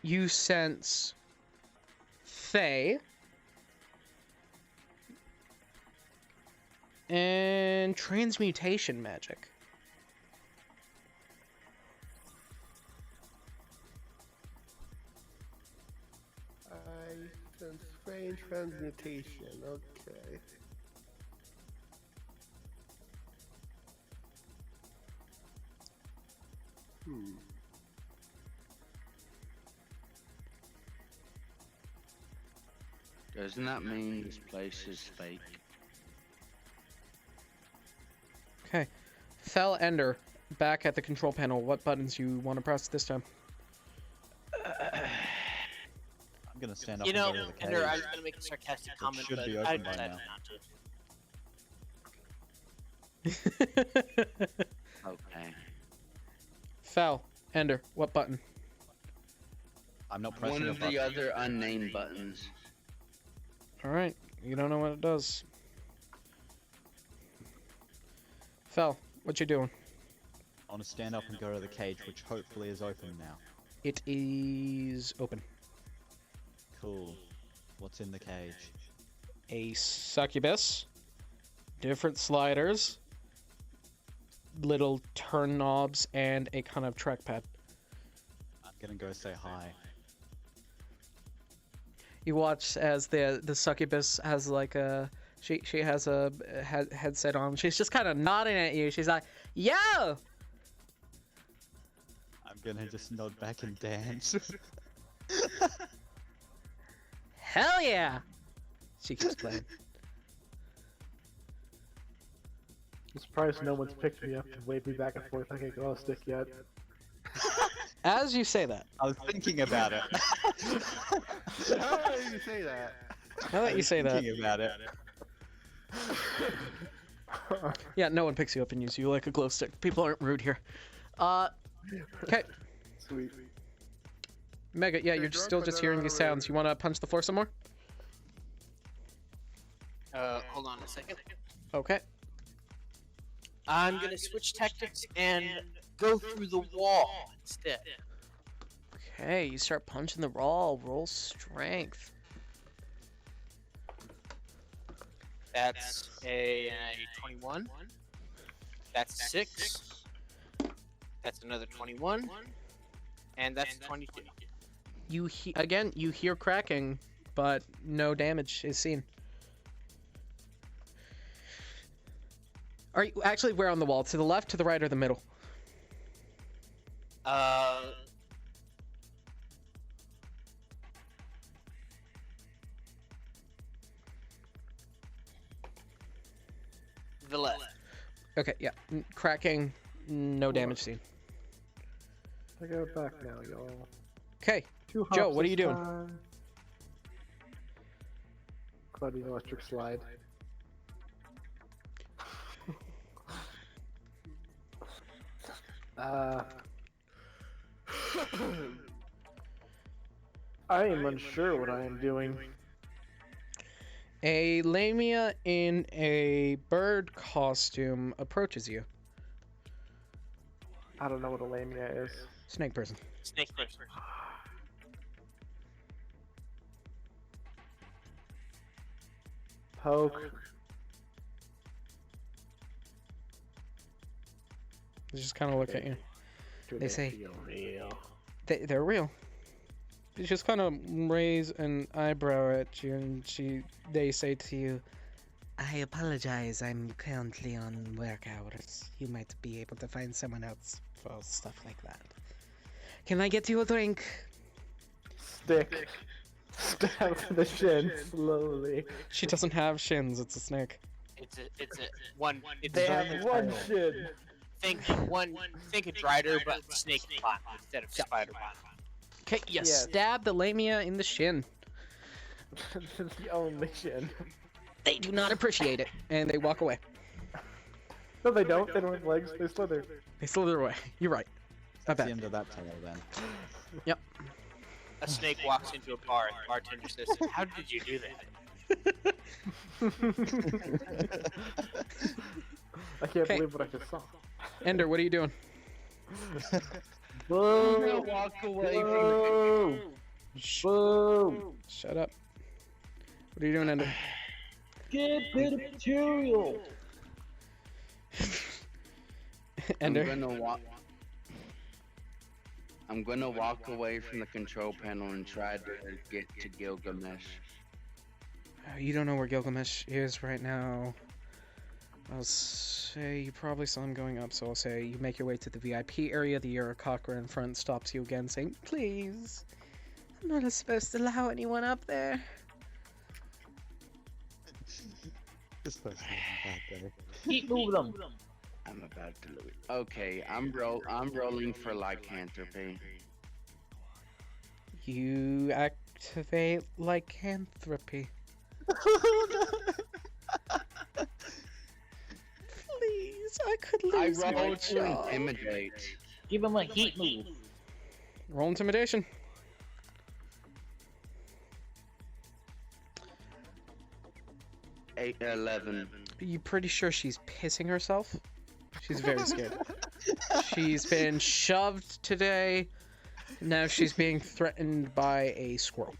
You sense Fae and transmutation magic. I sense strange transmutation. Okay. Hmm. Doesn't that mean this place is fake? Okay. Fel Ender, back at the control panel. What buttons you want to press this time? I'm gonna stand up You and know, go to the cage. Ender, I was gonna make a sarcastic comment, should but be I open by decided now. not to. Okay. Fel Ender, what button? I'm not pressing One a of button. the other unnamed buttons. Alright, you don't know what it does. Fel, what you doing? I want to stand up and go to the cage, which hopefully is open now. It is open. Cool. What's in the cage? A succubus, different sliders, little turn knobs, and a kind of trackpad. I'm gonna go say hi. You watch as the succubus has like a she has a headset on. She's just kind of nodding at you. She's like, "Yo!" I'm gonna just nod back and dance. Hell yeah! She keeps playing. I'm surprised no one's picked me up to wave me back and forth like a glow stick yet. As you say that, I was thinking about it. How did you say that? now that you say that, Thinking about it. yeah, no one picks you up and uses you like a glow stick. People aren't rude here. Okay, Sweet. Mega. Yeah, you're just, still just hearing these sounds. You want to punch the floor some more? Hold on a second. Okay. I'm gonna switch tactics and go through the wall instead. Okay, you start punching the wall. Roll strength. That's a 21. That's 6. That's another 21. And that's 22. Again, you hear cracking, but no damage is seen. Are you actually where on the wall? To the left, to the right, or the middle? The left. Okay, yeah. Cracking, no damage seen. I got it back now, y'all. Okay, Two Joe, hops what are you this doing? time. Claudian electric slide. I am unsure what I am doing. A lamia in a bird costume approaches you. I don't know what a lamia is. Snake person. Snake person. Poke. They just kind of look at you. Do They say- feel real? They're real. They just kind of raise an eyebrow at you, and they say to you, "I apologize. I'm currently on work hours. You might be able to find someone else for stuff like that. Can I get you a drink?" Stick. Stab to the shin slowly. She doesn't have shins. It's a snake. It's a one. It's They a, have one shin. think a Drider, but snake bot instead of spider bot. Okay, you Yes. stab the lamia in the shin. The only shin. They do not appreciate it, and they walk away. No, they don't. They don't have legs. They slither. They slither away. You're right. Not That's the bad. end of that tale then. Yep. A snake walks into a bar and the bartender says, "How did you do that?" I can't Okay. believe what I just saw. Ender, what are you doing? Boo! Walk away from Boo! Boo! Shut up. What are you doing, Ender? Get rid of material. Ender. I'm gonna walk away from the control panel and try to get to Gilgamesh. You don't know where Gilgamesh is right now. I'll say you probably saw him going up, so I'll say you make your way to the VIP area. The Aarakocra in front stops you again, saying, "Please, I'm not supposed to allow anyone up there." This person isn't that day. Keep moving them. I'm about to lose. Okay, I'm rolling for lycanthropy. You activate lycanthropy. Please, I could I lose my rolled to job. intimidate. Give him a heat move. Roll intimidation. 11. You pretty sure she's pissing herself? She's very scared. She's been shoved today. Now she's being threatened by a squirrel.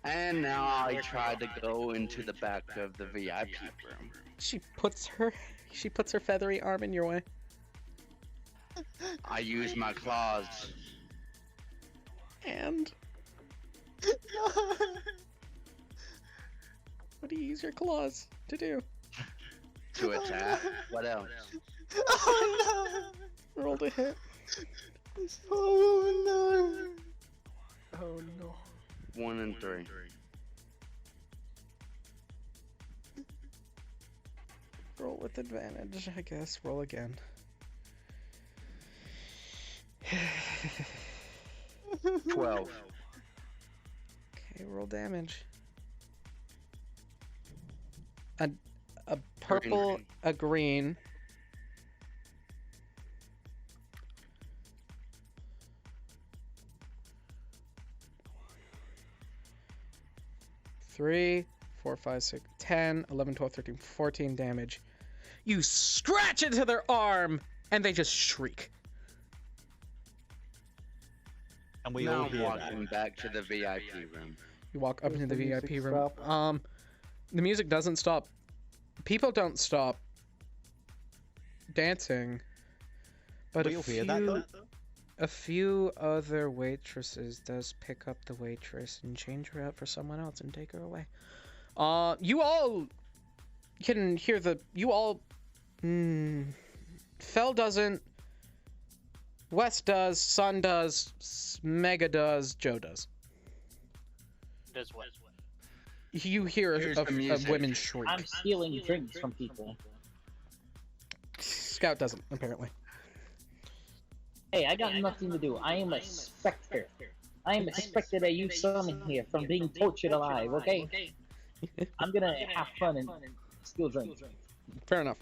And now I try to go into the back of the VIP room. She puts her feathery arm in your way. I use my claws. And what do you use your claws to do? To attack. What else? Oh no! Roll to hit. Oh no! Oh no. 1 and 3. Roll with advantage, I guess. Roll again. 12. Okay, roll damage. A purple, Green. a green. Three, 4, 5, 6, 10, 11, 12, 13, 14 damage. You scratch into their arm, and they just shriek. And we Now all I'm hear walking that. back to the VIP room. You walk up Does into the the VIP music room. stop? The music doesn't stop. People don't stop dancing. But We all hear that though? a few other waitresses does pick up the waitress and change her out for someone else and take her away. You all can hear Fel doesn't. West does. Sun does. Mega does. Joe does. Does what? You hear Here's a the music. women shriek. I'm stealing drinks from people. Scout doesn't, apparently. Hey, I got nothing to do. I am a specter. I am a specter that you summon here from being tortured alive, okay? I'm gonna have fun and steal drinks. Fair enough.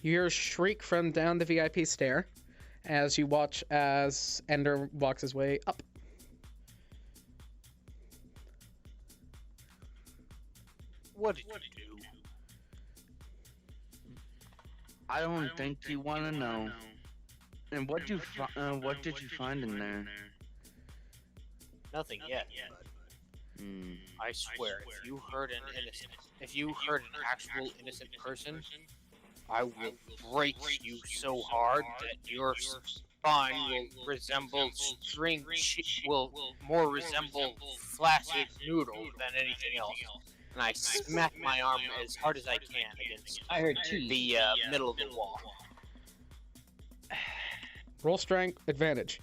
You hear a shriek from down the VIP stair as you watch as Ender walks his way up. What did you do? I don't think you want to know. And what did you find in there? Nothing yet. Hmm. I swear, if you hurt an actual innocent person, I will break you so hard that your spine will more resemble flaccid noodle than anything else. And I smack my arm as hard as I can against I heard cheese. the middle of the wall. Roll strength, advantage.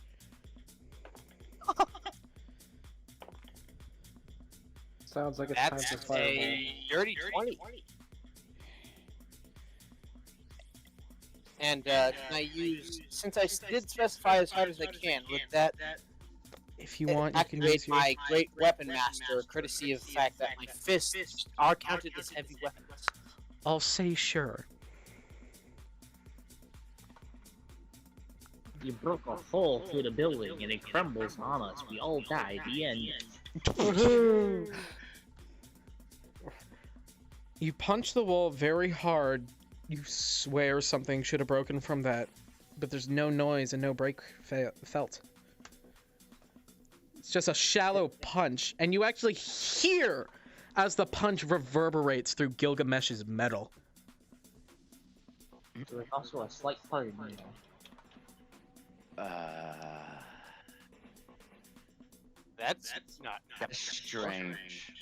Sounds like it's time That's for fireball. a dirty 20. And can I use, since I did specify as hard as I can, with that If you want, you can activate use your... my Great Weapon Master, courtesy of the fact that my fists are counted as heavy weapons. I'll say sure. You broke a hole through the building and it crumbles on us. We all die. The end. You punch the wall very hard. You swear something should have broken from that, but there's no noise and no break felt. It's just a shallow punch, and you actually hear as the punch reverberates through Gilgamesh's metal. So there's also a slight pardon, you know. That's not. That's strange.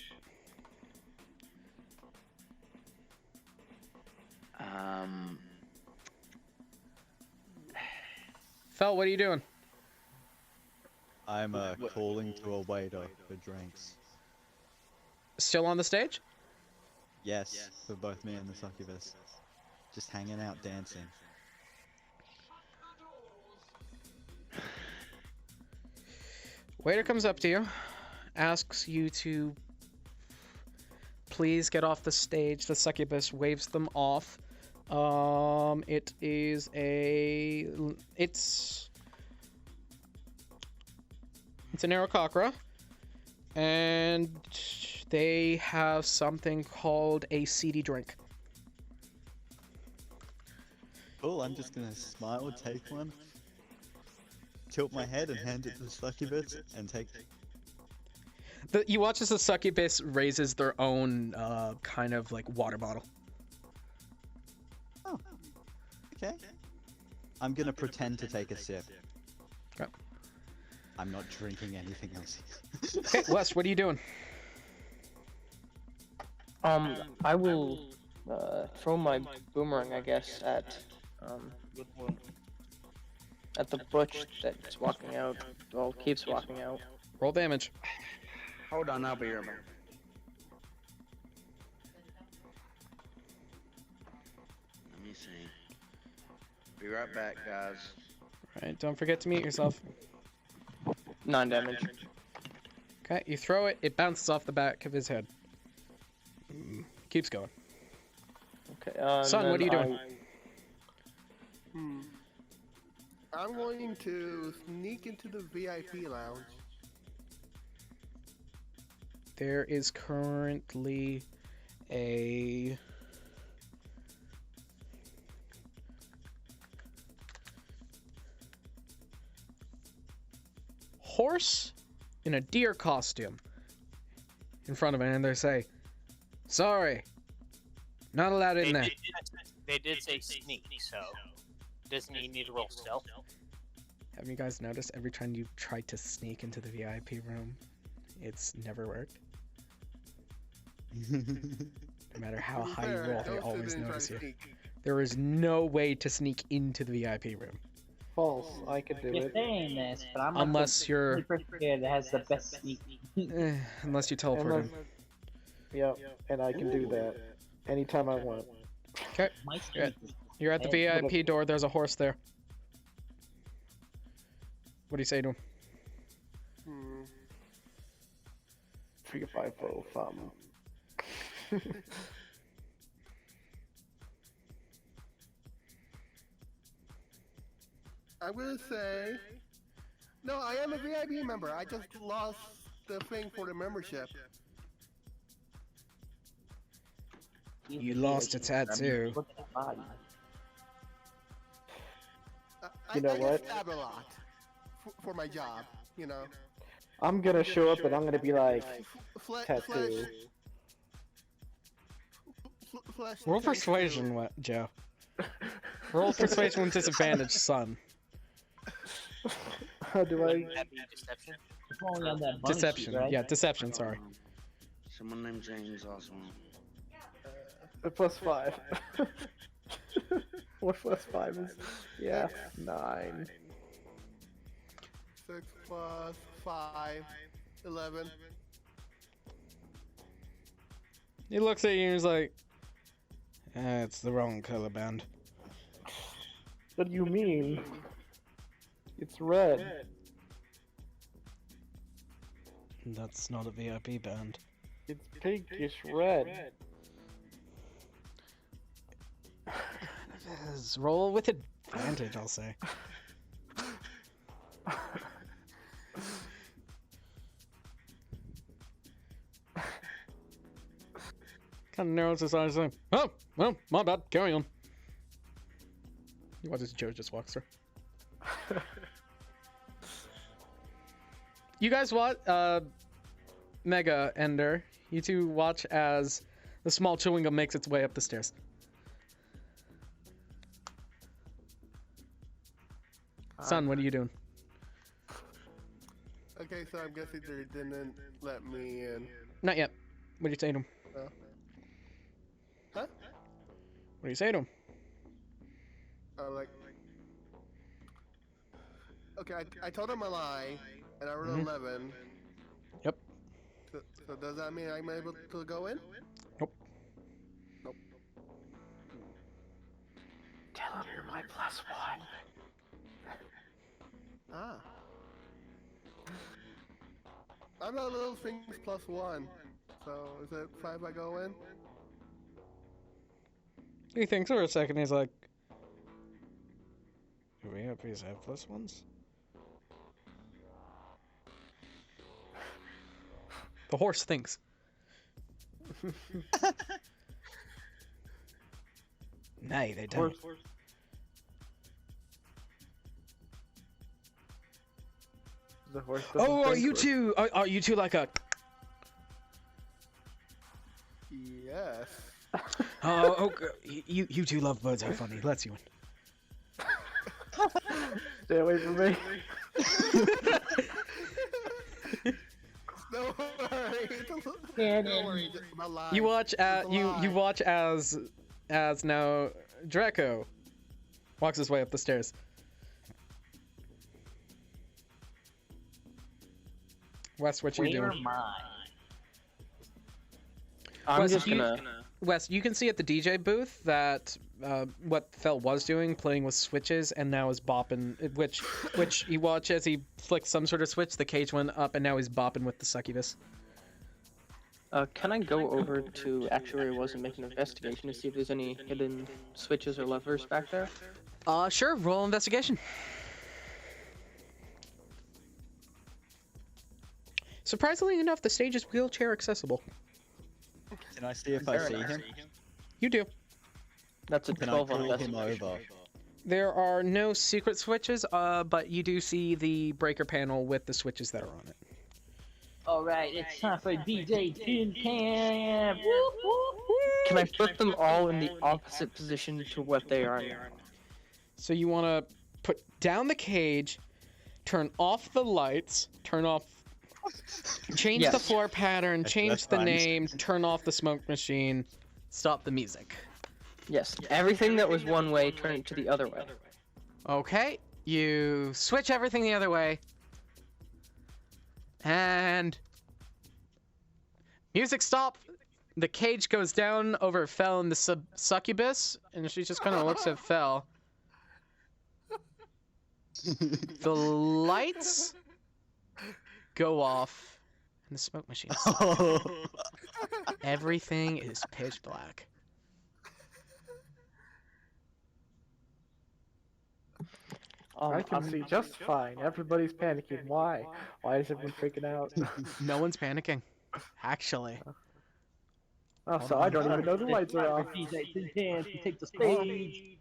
Fel, what are you doing? I'm calling to a waiter for drinks. Still on the stage? Yes, for both me and the succubus. Just hanging out, dancing. Waiter comes up to you, asks you to please get off the stage. The succubus waves them off. It's an Aarakocra, and they have something called a seedy drink. Cool, I'm just gonna smile, take one, tilt my head and hand it to the succubus and take it. You watch as the succubus raises their own kind of like water bottle. Oh, okay. I'm gonna pretend to take a sip. Okay. I'm not drinking anything else. Okay, Wes, what are you doing? I will throw my boomerang, I guess, at the butch that's walking out. Well, keeps walking out. Roll damage. Hold on, I'll be right back. Let me see. Be right back, guys. Alright, don't forget to mute yourself. 9 damage. Okay, you throw it, it bounces off the back of his head. Keeps going. Okay. Son, what are you doing? I'm going to sneak into the VIP lounge. There is currently a horse in a deer costume in front of it, and they say, "Sorry, not allowed in there." They did say sneak, so doesn't he need to roll stealth? Have you guys noticed every time you tried to sneak into the VIP room, it's never worked? No matter how high you roll, they always notice you. There is no way to sneak into the VIP room. False. I could do You're it. saying this, but I'm Unless not you're- the person here that has the best sneak. Unless you teleport in. Yep, and I can do that anytime I want. Okay, My Yeah. sneak is you're at the Hey, VIP door, there's a horse there. What do you say to him? 3 5 4 fam. I'm gonna say, no, I am a VIP member. I just lost the thing for the membership. You lost a tattoo. Look at the body. You know I what? get stabbed a lot for my job, you know. I'm gonna show up and I'm gonna be like, tattoo. Roll persuasion, Joe. Roll persuasion with disadvantage, son. How do I? That'd be deception. It's only on that bunny Deception. sheet, right? Yeah, deception, sorry. Someone named James also. Plus 5. What plus 5 is? Yeah, 9. 6 plus 5, 11. He looks at you and he's like, it's the wrong color band. What do you mean? It's red. That's not a VIP band. It's pinkish red. Roll with advantage, I'll say. Kind of narrows his eyes like, oh, well, my bad, carry on. You watch as Joe just walks through. You guys watch, Mega, Ender, you two watch as the small chewing gum makes its way up the stairs. Son, what are you doing? Okay, so I'm guessing they didn't let me in. Not yet. What do you say to him? Huh? What do you say to him? Like. Okay, I told him a lie, and I rolled Mhm. 11. Yep. So does that mean I'm able to go in? Nope. Nope. Tell him you're my +1. Ah. I'm a little things +1. So is it 5 I go in? He thinks for a second. He's like, "Do we have these have +1s?" The horse thinks. Nay, they don't. The horse doesn't Oh, are think you or- two? Are you two like a? Yes. Oh, okay. You two love birds. How funny. Let's you in. Stay away from me. Don't worry. Yeah, Don't worry. Just my lie. You watch It's a you lie. watch as now Draco walks his way up the stairs. Wes, what you Where doing? am I? I'm Wes, just you- gonna. Wes, you can see at the DJ booth that what Fel was doing, playing with switches, and now is bopping. Which you watch as he flicks some sort of switch. The cage went up, and now he's bopping with the succubus. Can I go over to actually where he was and make an investigation to see if there's any hidden switches or levers back there? Sure. Roll investigation. Surprisingly enough, the stage is wheelchair accessible. Can I see if I see him? You do. That's a Can I 12 on call him investigation. over? There are no secret switches, but you do see the breaker panel with the switches that are on it. Alright, it's time for DJ Toon Camp! Woo, woo, woo. Can I put them all in the opposite position to what they are now? So you want to put down the cage, turn off the lights, turn off, change the Yes. floor pattern, That's change the fine. name, turn off the smoke machine, stop the music. Yes, everything that was one way, turn it to the other way. Okay, you switch everything the other way. And music stop. The cage goes down over Fel and the succubus, and she just kind of looks at Fel. The lights go off, and the smoke machine stops. Everything is pitch black. I can see just fine. Everybody's panicking. Why? Why is everyone freaking out? No one's panicking, actually. Oh, so I don't even know the lights are off. DJ Toon Camp to take the stage!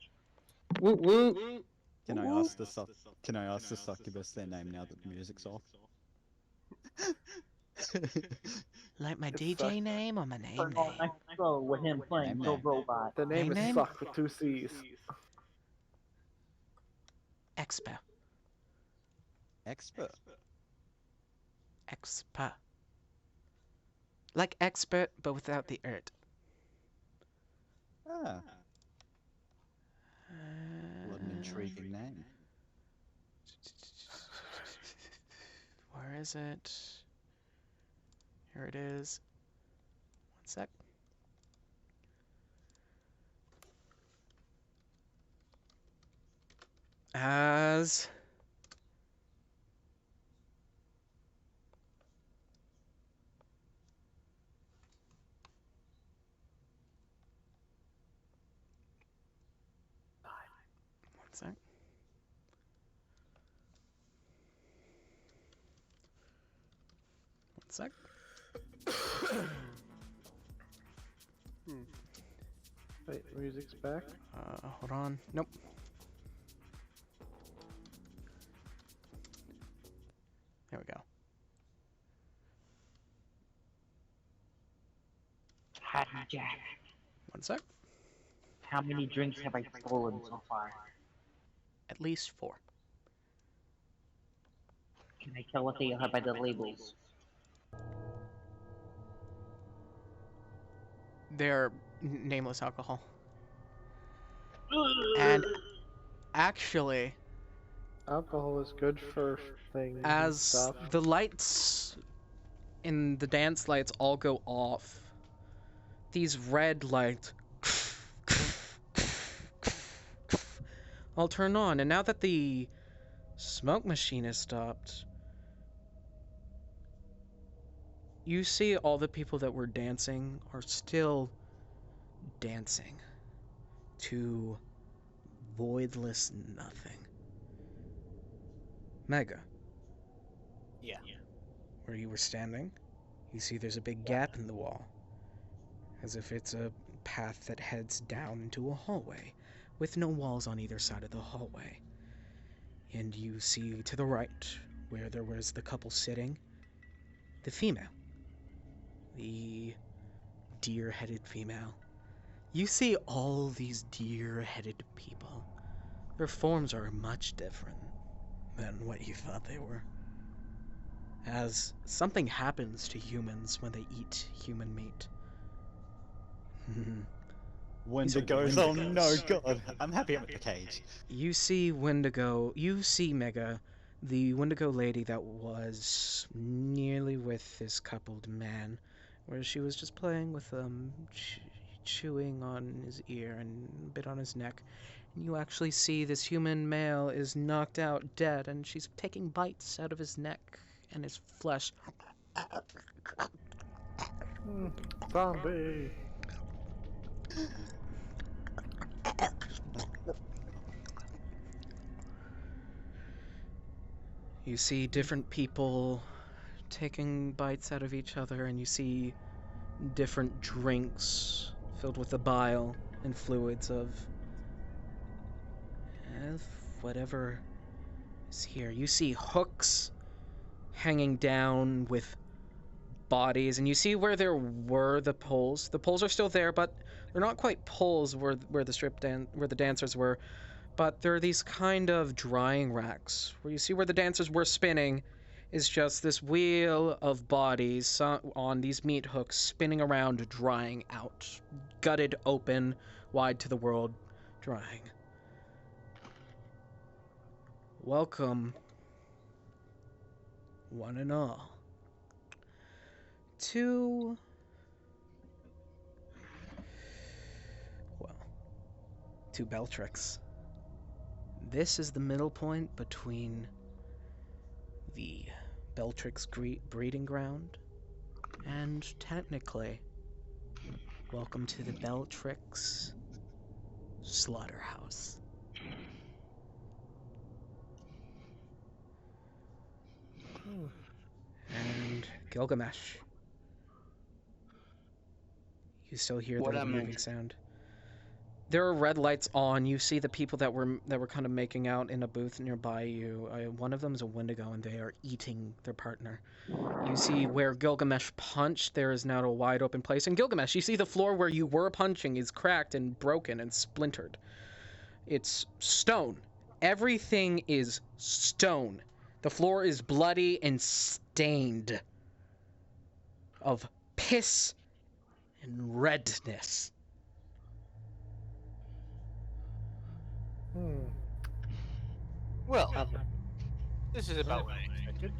Woo woo! Can I ask the succubus their name now that the music's off? Like my It's DJ name or my name Turn on name? next show with him playing Name the name. robot. The name Name? is Suck with 2 C's. Expo. Expert. Expo. Like expert, but without the ert. Ah, what an intriguing name. Where is it? Here it is. One sec. As one sec. One sec. Wait, the music's back? Hold on. Nope. There we go. Hattie Jack, One sec. how many drinks have I stolen so far? At least 4. Can I tell what they are by the labels? They're nameless alcohol. And actually, Alcohol is good for things. and as stuff. the lights in the dance lights all go off, these red lights all turn on. And now that the smoke machine is stopped, you see all the people that were dancing are still dancing to voidless nothing. Mega, Yeah. where you were standing, you see there's a big gap in the wall, as if it's a path that heads down into a hallway, with no walls on either side of the hallway. And you see to the right, where there was the couple sitting, the female. The deer-headed female. You see all these deer-headed people. Their forms are much different than what you thought they were. As something happens to humans when they eat human meat. Wendigos. Oh no, God. I'm happy I'm at the cage. You see Wendigo, you see Mega, the Wendigo lady that was nearly with this coupled man, where she was just playing with chewing on his ear and a bit on his neck. And you actually see this human male is knocked out dead, and she's taking bites out of his neck and his flesh. Zombie. You see different people taking bites out of each other, and you see different drinks filled with the bile and fluids of whatever is here. You see hooks hanging down with bodies, and you see where there were the poles. The poles are still there, but they're not quite poles where the dancers were. But there are these kind of drying racks where you see where the dancers were spinning is just this wheel of bodies on these meat hooks spinning around, drying out, gutted open, wide to the world, drying. Welcome, one and all, to Beltrix. This is the middle point between the Beltrix breeding ground and, technically, welcome to the Beltrix slaughterhouse. And Gilgamesh, you still hear the moving sound. There are red lights on. You see the people that were kind of making out in a booth nearby you. One of them is a Wendigo, and they are eating their partner. You see where Gilgamesh punched, there is now a wide open place. And Gilgamesh, you see the floor where you were punching is cracked and broken and splintered. It's stone. Everything is stone. The floor is bloody and stained of piss and redness. Well, this is about what I expected.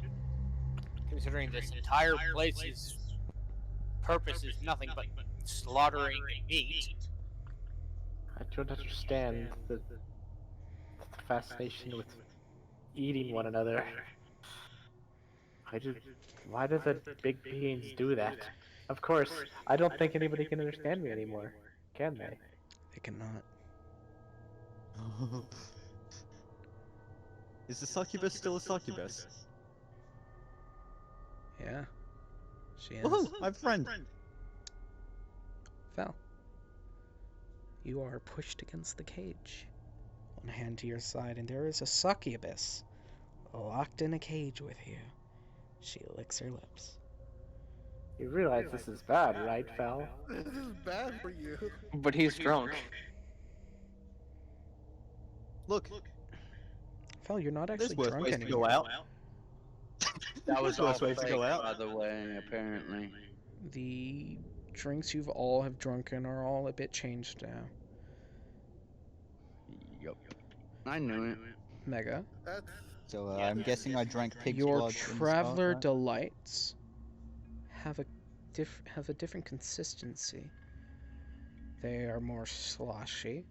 Considering this entire place's purpose is nothing but slaughtering meat. I don't understand the fascination with eating one another. Why do the big beings do that? Of course, I don't think anybody can understand me anymore, can they? They cannot. Is the succubus still a succubus? Yeah. She is. Woohoo! My friend! Fel. You are pushed against the cage. One hand to your side, and there is a succubus locked in a cage with you. She licks her lips. You realize this is bad, right, Fel? This is bad for you. But he's drunk. Look, Fel, you're not there's actually worse drunk ways to anymore. go out. That was all Worst way to fake, go out. by the way, apparently. The drinks you've all have drunken are all a bit changed now. Yup. I knew it. Mega. That's So I'm guessing I drank pig's Your blood. in the start, Traveler right? Delights have a different consistency. They are more sloshy.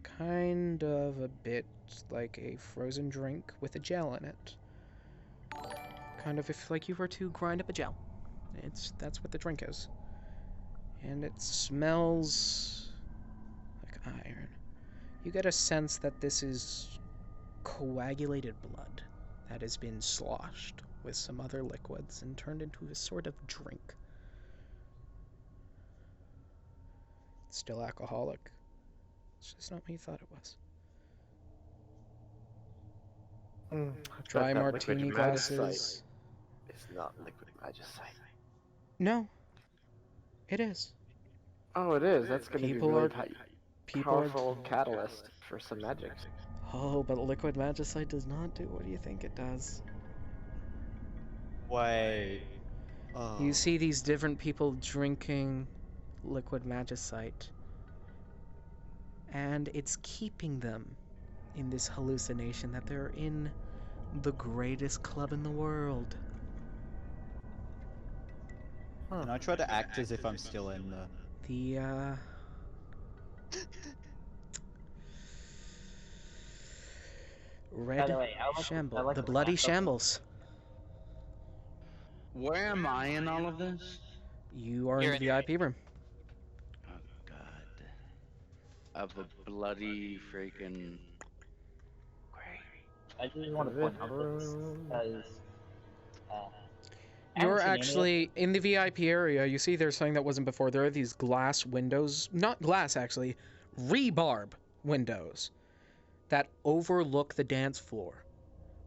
Kind of a bit like a frozen drink with a gel in it. Kind of if like you were to grind up a gel. That's what the drink is. And it smells like iron. You get a sense that this is coagulated blood that has been sloshed with some other liquids and turned into a sort of drink. It's still alcoholic. It's just not what you thought it was. Dry That liquid martini magicite glasses. It's not liquid magicite. No, it is. Oh, it is. That's gonna People be really are- People are. powerful catalyst for some magic. Oh, but liquid magicite does not do what do you think it does. Wait. Oh. You see these different people drinking liquid magicite, and it's keeping them in this hallucination that they're in the greatest club in the world. And I try to act as if I'm still in the. The By red the way, I like shambles, like the the bloody fact that- shambles. Where am I in all of this? You are You're in the in VIP room. Oh, God. Of a bloody freaking. Great. I just want to point out this because I You're haven't seen any of- actually in the VIP area. You see there's something that wasn't before. There are these glass windows, not glass actually, rebarb windows that overlook the dance floor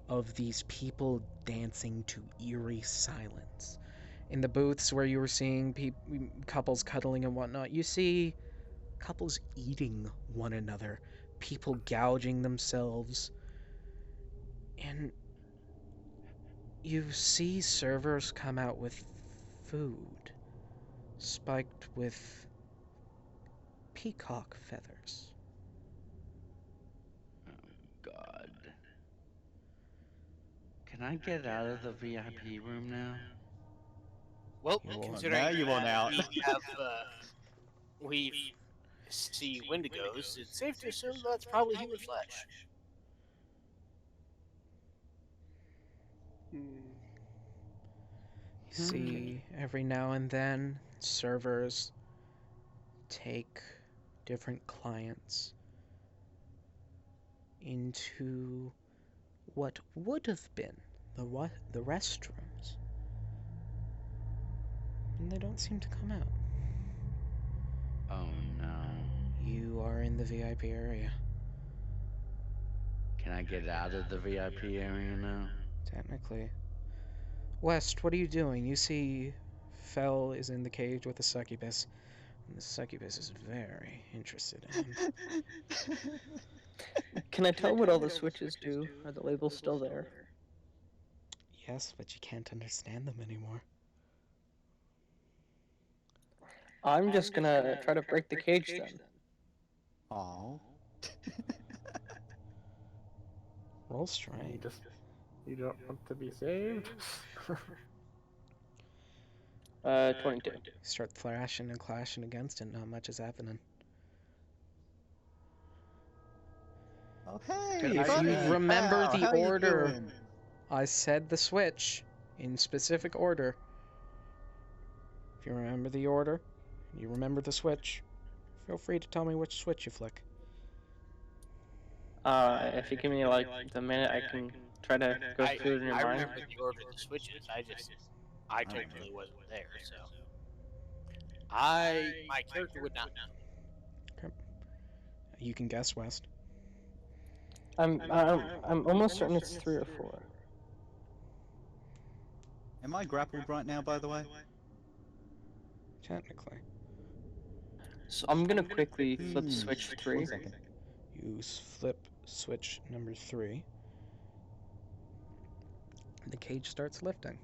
of these people dancing to eerie silence. In the booths where you were seeing couples cuddling and whatnot, you see couples eating one another, people gouging themselves, and you see servers come out with food spiked with peacock feathers. God. Can I get out of the VIP room now? Well, You want- considering now you want that out. we have we see Wendigos, it's safe to assume that's probably human flesh. You see every now and then servers take different clients into what would have been the restrooms, and they don't seem to come out. Oh no. You are in the VIP area. Can I get out of the VIP area now? Technically. West, what are you doing? You see Fell is in the cage with the succubus, and the succubus is very interested in him. Can I tell what all the switches do? Are the labels still there? Yes, but you can't understand them anymore. I'm just gonna try to break the cage then. Oh. Roll strength. You don't want to be saved? 22. Start thrashing and clashing against it, not much is happening. Okay. If buddy. you remember How the are you order, doing? I said the switch in specific order. If you remember the order, you remember the switch, feel free to tell me which switch you flick. If you give me like the minute, I can try to go through it in your I mind. remember the order of the switches. I technically wasn't there, so my character would not know. You can guess, West. I'm almost certain it's 3 or 4. Am I grappled right now, by the way? Technically. So I'm gonna quickly flip switch 3. 1 second. You flip switch number 3. The cage starts lifting.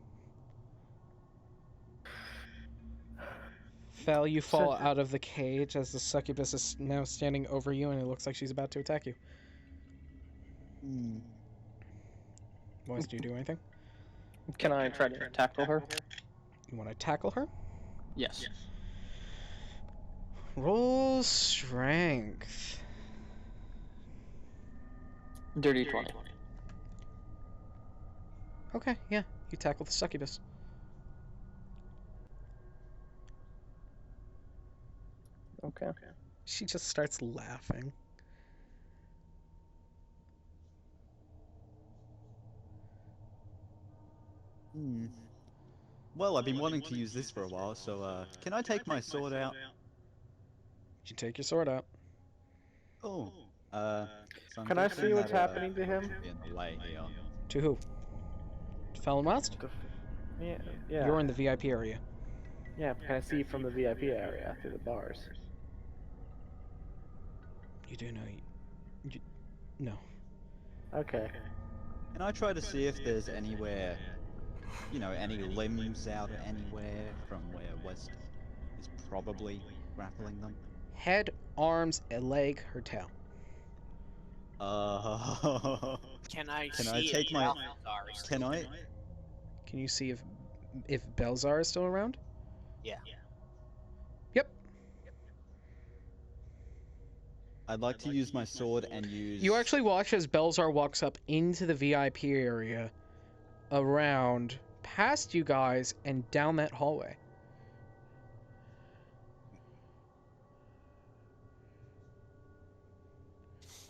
Fel, you fall out of the cage as the succubus is now standing over you, and it looks like she's about to attack you. Hmm. Boys, do you do anything? Can I try to tackle her? You want to tackle her? Yes. Roll strength. Dirty 20. Okay, yeah, you tackle the succubus. Okay. She just starts laughing. Hmm. Well, I've been wanting to use this for a while, so can I take my sword out? You take your sword out. Oh. So I'm Can I guessing see what's that, happening to him? be in the way here. To who? To Felon West? Yeah, yeah. You're in the VIP area. Yeah, can I see from the VIP area through the bars? You do know you no. Okay. Can I try to see if there's anywhere, you know, any limbs out anywhere from where West is probably grappling them? Head, arms, a leg, her tail. Can I Can see I take if my- Balthazar is Can I? Can you see if Belzar is still around? Yeah. Yep. I'd like to use my sword and use. You actually watch as Belzar walks up into the VIP area, around, past you guys, and down that hallway.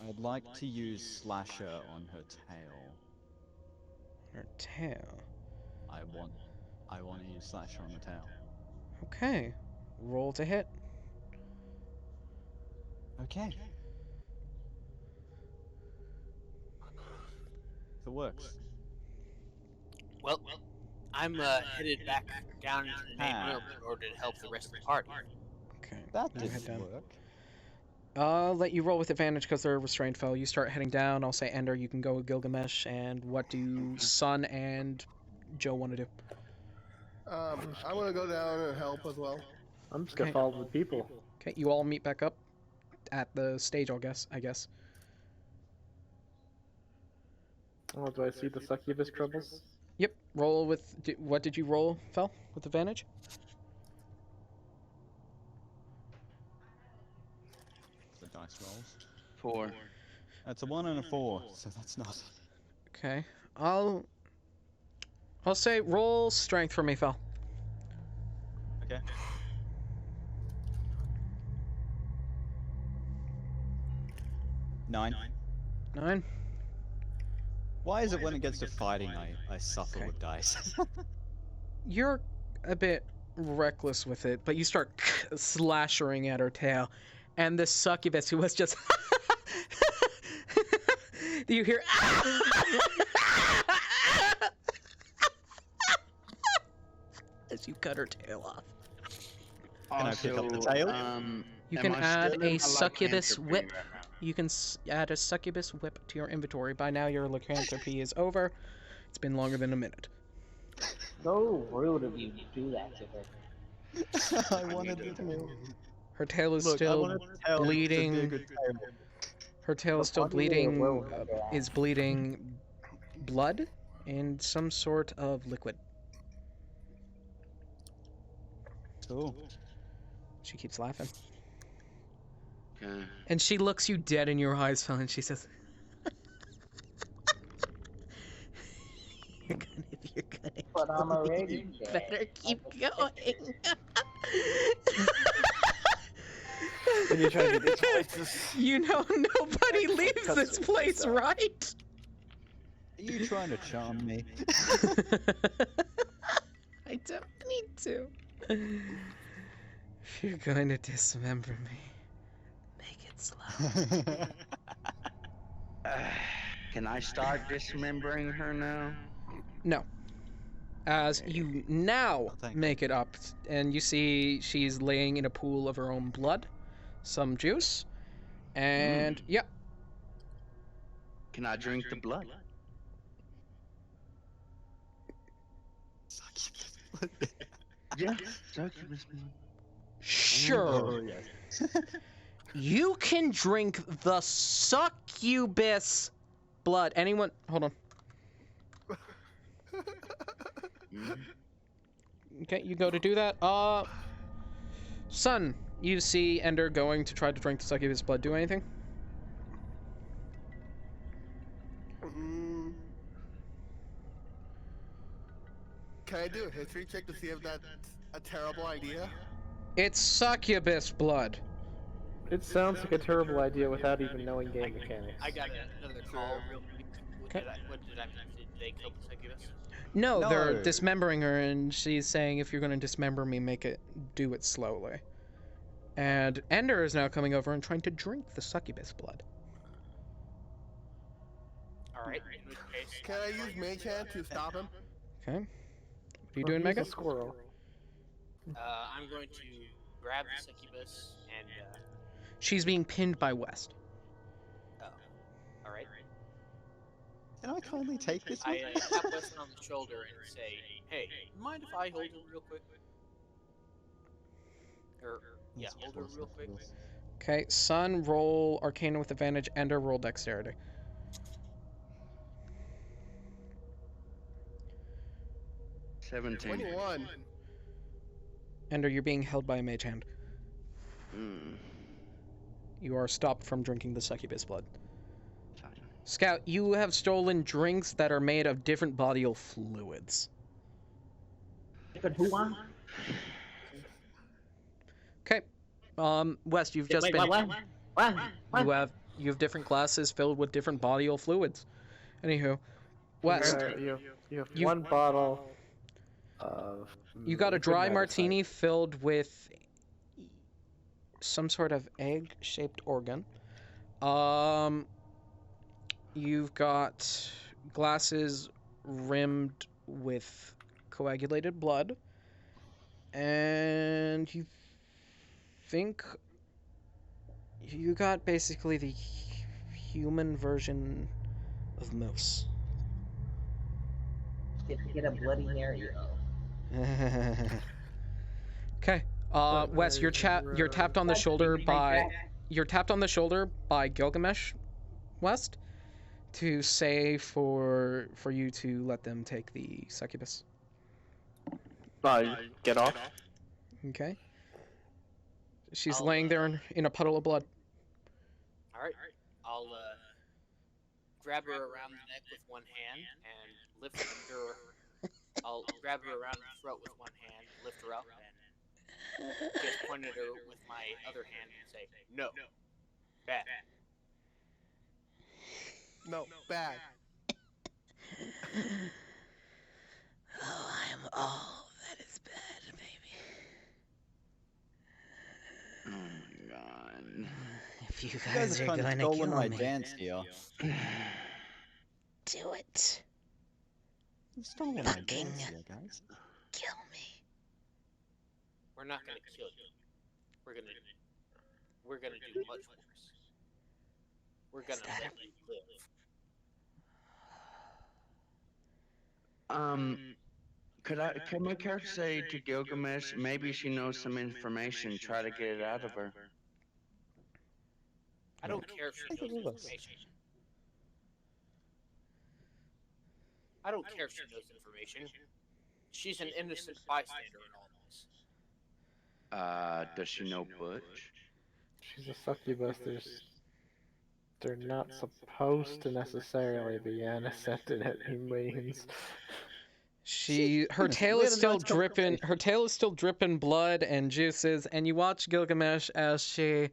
I'd like to use Slasher on her tail. Her tail. I want to use Slasher on the tail. Okay. Roll to hit. Okay. If it works. Well, I'm headed back down into the main room in order to help the rest of the party. Okay. That you head didn't down. work. I'll let you roll with advantage because they're a restrained foe. You start heading down. I'll say Ender, you can go with Gilgamesh. And what do Sun and Joe want to do? I want to go down and help as well. I'm just gonna Okay. follow the people. Okay, you all meet back up at the stage, I guess. Oh, do I see the succubus troubles? Yep. Roll with... What did you roll, Fel? With advantage? The dice rolls. 4. That's a 1 and a 4, so that's not. Okay. I'll say roll strength for me, Fel. Okay. Nine. 9. Why is it when it gets to fighting I suffer Okay. with dice? You're a bit reckless with it, but you start slashing at her tail, and the succubus who was just you hear as you cut her tail off. Can I pick up the Also, tail? You am can I add still in a my succubus lycanthropy whip. right now? You can add a succubus whip to your inventory. By now, your lycanthropy is over. It's been longer than a minute. So rude of you to do that to her. I wanted the tail. Her tail is Look, I still wanted the tail to be a bleeding. good tail. Her tail is still Why do you bleeding. roll with that? Is bleeding blood and some sort of liquid. Cool. She keeps laughing, Okay. and she looks you dead in your eyes, Phil, and she says, "You're gonna But I'm kill me. already You dead. better keep going." And you're trying to get this You know nobody leaves Cuts this her place, face off. right? Are you trying to charm me? I don't need to. If you're going to dismember me, make it slow. Can I start dismembering her now? No. As you now Oh, thank make it up, and you see she's laying in a pool of her own blood, some juice, and yep, Can I drink the blood? Yeah, succubus blood. Sure. Oh, yes. You can drink the succubus blood. Anyone? Hold on. Mhm. Okay, you go to do that. Son, you see Ender going to try to drink the succubus blood. Do anything? Mm. Can I do a history check to see if that's a terrible idea? It's succubus blood. It sounds like a terrible idea without even knowing game mechanics. I got another call real quick. Okay. What did I mention? Did they kill the succubus? No, they're No. dismembering her, and she's saying, if you're going to dismember me, do it slowly. And Ender is now coming over and trying to drink the succubus blood. Alright, in which case. Can I use Mage Hand to stop him? Okay. What are you doing, He's Megan? a squirrel. I'm going to grab the succubus and, She's being pinned by West. alright. Can I kindly take this one? I tap Weston on the shoulder and say, hey, mind if I hold her real quick? Yeah, Yes, of hold her course, real of quick. course. Okay, Sun, roll Arcana with advantage. Ender, roll Dexterity. Seventeen. 21. Ender, you're being held by a mage hand. Mm. You are stopped from drinking the succubus blood. Fine. Scout, you have stolen drinks that are made of different bodily fluids. Different who on? Okay. West, you've just Wait, been. what? You have different glasses filled with different bodily fluids. Anywho, West, You have You- one bottle of. you got a good dry magicite. martini filled with some sort of egg-shaped organ. You've got glasses rimmed with coagulated blood, and you think you got basically the human version of moose. Get a Bloody Mary. Okay. Wes, you're tapped on the shoulder by Gilgamesh, West, to say for you to let them take the succubus. Get off. Okay. She's I'll, laying there in a puddle of blood. Alright, I'll grab her around the neck with one hand and lift her. I'll grab her around the throat with one hand, lift her up, and just point at her with my other hand and say, no. Bad. No, bad. Oh, I am all that is bad, baby. Oh my god. If you You guys guys are are kind of gonna stolen kill my me, dance here. do it. You've stolen my Fucking dance here, guys. kill me. We're not gonna kill you. We're gonna do much worse. We're gonna that let you live. Can my character say to Gilgamesh, maybe she knows some information, try to get it out of her? I don't care if she Take it knows with us. information. I don't care if she knows information. She's an innocent bystander in all this. Does she know Butch? She's a succubus. They're not supposed to necessarily be innocent in it. He means. Her Goodness, tail we is had a still nice dripping. conversation. Her tail is still dripping blood and juices, and you watch Gilgamesh as you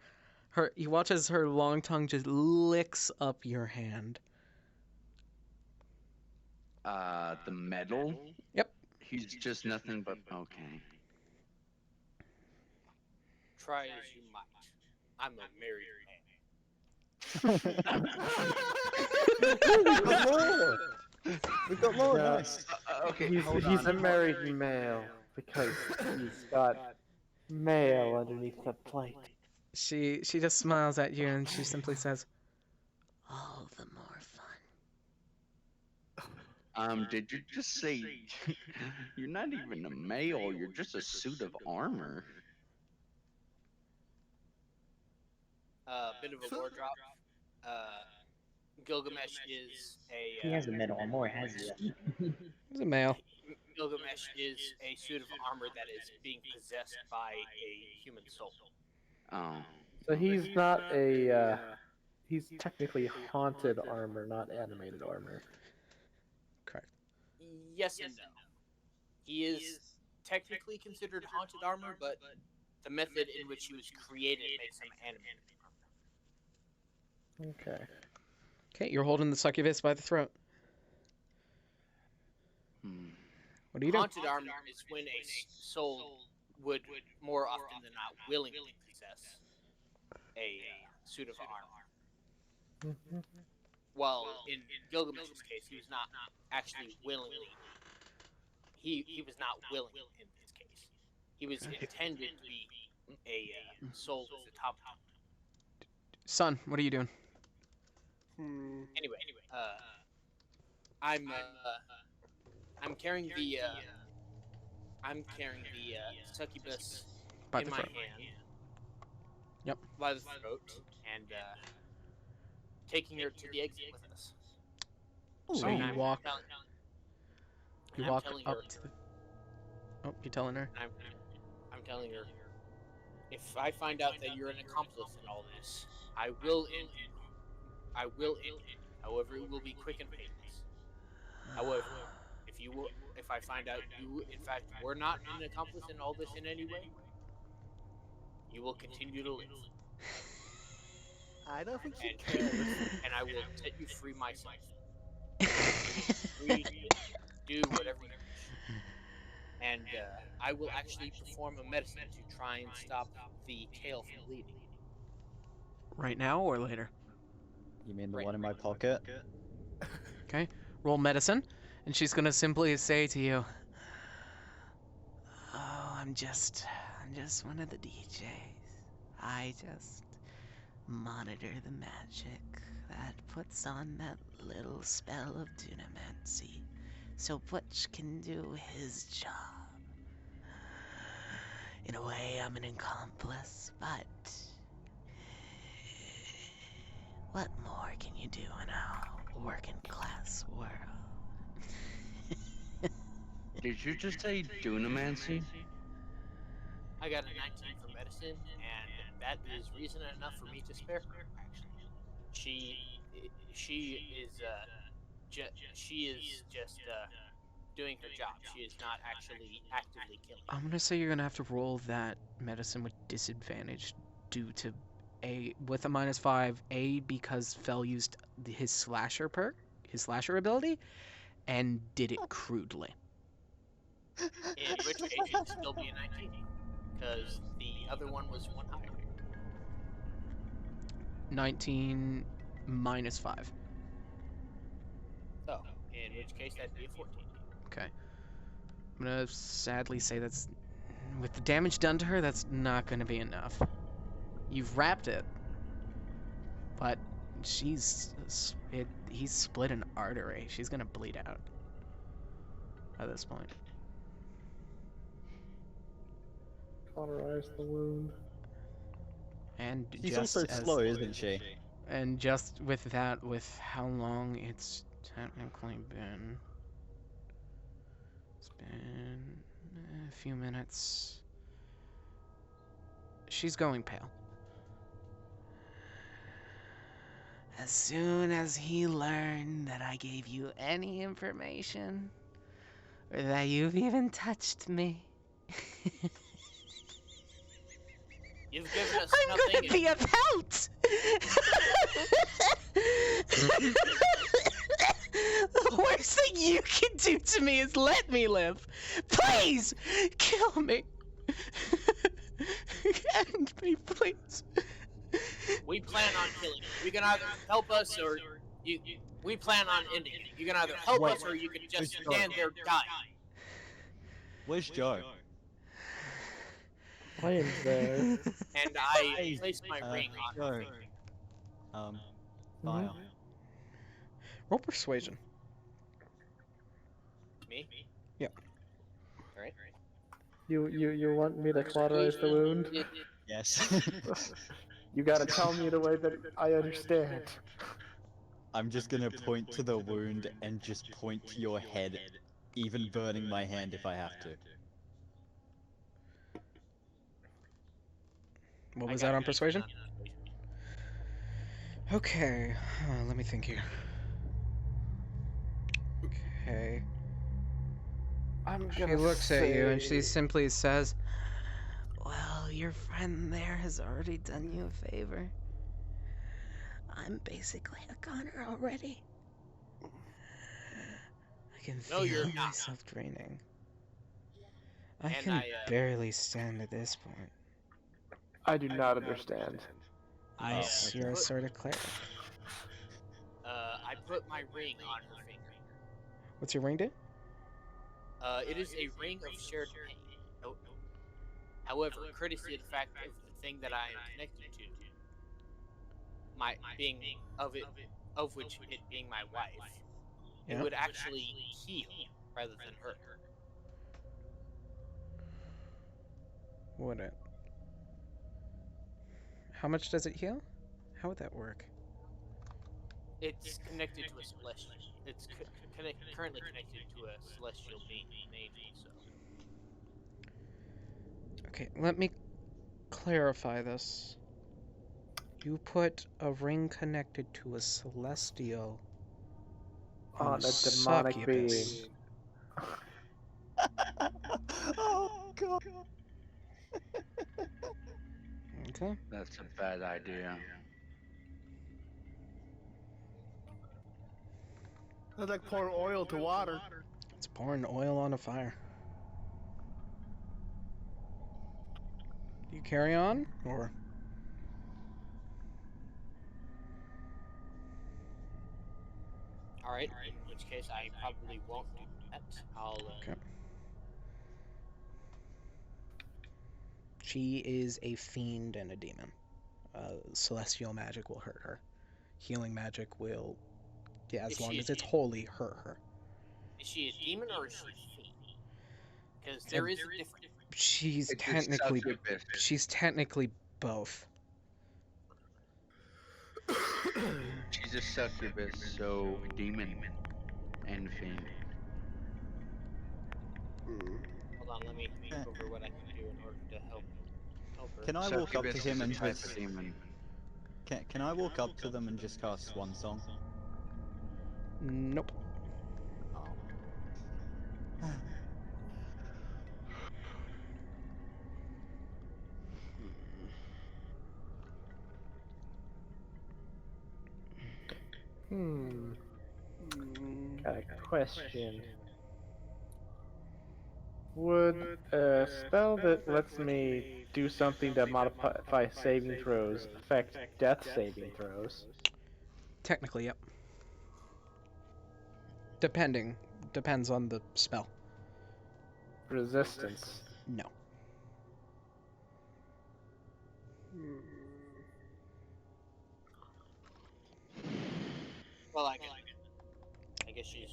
watch as her long tongue just licks up your hand. The metal? Yep. He's just nothing but okay. Try as you might. I'm a married man. We've got more. Yeah. Nice. Okay, He's hold a on. married male because he's got male underneath the plate. She just smiles at you and she simply says, All the more fun. Did you just say you're not even a male? You're just a suit of armor. Bit of a lore drop. Gilgamesh is a. He has a metal armor, has he? He's a male. Gilgamesh is a suit of armor that is being possessed by a human soul. Oh. So he's not a. He's technically haunted armor, not animated armor. Correct. Yes and no. He is technically considered haunted armor, but the method in which he was created makes him animated armor. Okay. Okay, you're holding the succubus by the throat. What are you doing? Haunted armor is when a soul would more often than not willingly possess a suit of armor. Well, in Gilgamesh's case, he was not actually willingly. He was not willing in this case. He was intended to be a soul with the top. Son, what are you doing? Anyway, I'm carrying the succubus By in the my throat. hand. Yep. By the throat, and taking her to the exit with us. So And you I'm walk. telling- You and I'm walk telling up her- to the. Oh, you're telling her. I'm telling her, if I find out that you're an accomplice in all this, I will end it. I will end it. However, it will be quick and painless. However, if I find out you, in fact, were not an accomplice in all this in any way, you will continue to live. I don't think she And, cares. and I will set you free myself. Free to do whatever you wish. And I will actually perform a medicine to try and stop the tail from bleeding. Right now or later? You mean the Right. one in my pocket? Okay. Roll medicine, and she's gonna simply say to you, Oh, I'm just one of the DJs. I just monitor the magic that puts on that little spell of Dunamancy, so Butch can do his job. In a way, I'm an accomplice, but what more can you do in a working class world? Did you just say Dunamancy? I got a 19 for medicine, and that is reason enough for me to spare her. Actually, she is just doing her job. She is not actually actively killing. I'm gonna say you're gonna have to roll that medicine with disadvantage due to with a -5, because Fel used his slasher perk, his slasher ability, and did it crudely. In which case, it would still be a 19, because the other one was one higher. 19 -5. So, in which case, that'd be a 14. Okay. I'm gonna sadly say that's, with the damage done to her, that's not gonna be enough. You've wrapped it, but he's split an artery. She's gonna bleed out at this point. Cauterize the wound. And She's just also as slow, isn't she? And just with that, with how long it's technically been, it's been a few minutes. She's going pale. As soon as he learned that I gave you any information, or that you've even touched me, You've given us I'm nothing. gonna be a pelt! The worst thing you can do to me is let me live. Please, kill me. End me, please. We plan on killing you. You can either help us or we plan on ending it. You can either help us or you can just stand there dying. Where's Joe? I am there. And I place my ring on her Joe. finger. Fire. Roll persuasion. Me? Yep. Alright. You want me to cauterize the wound? Yes. You gotta tell me in a way that I understand. I'm just gonna point to the wound and just point to your head, even burning my hand if I have to. What I was got that on 18 persuasion? on persuasion. Okay, let me think here. Okay. I'm She gonna looks at you and she say- simply says, Well, your friend there has already done you a favor. I'm basically a goner already. I can No, feel you're not. myself draining. I And can I, barely stand at this point. I do not understand. Unless you're a put- sort of cleric. I put my ring on her finger. what's your ring do? It is a ring of shared pain. However, courtesy of the fact of the thing that I am connected to, my being of which it being my wife, Yeah. it would actually heal rather than hurt. Would it? How much does it heal? How would that work? It's connected to a celestial. It's currently connected to a celestial being named so. Okay, let me clarify this. You put a ring connected to a celestial On a demonic being. succubus. Oh god. Okay. That's a bad idea. That's like pouring oil to water. It's pouring oil on a fire. Do you carry on, or? Alright, in which case I probably won't do that. I'll, Okay. She is a fiend and a demon. Celestial magic will hurt her. Healing magic will, yeah, as Is long she a as it's demon? holy, hurt her. is she a demon or is she a fiend? Because there is a difference. She's It's a technically, succubus. she's technically both. She's a succubus, so demon and fiend. Hold on, let me think over what I can do in order to help her. Can I walk up to Succubus him is a and type of just demon. can I walk up to them and just cast Swan Song? Nope. Got a question. Would a spell that lets me do something to modify saving throws affect death saving throws? Technically, yep. Depends on the spell. Resistance. No. Well, I guess she's.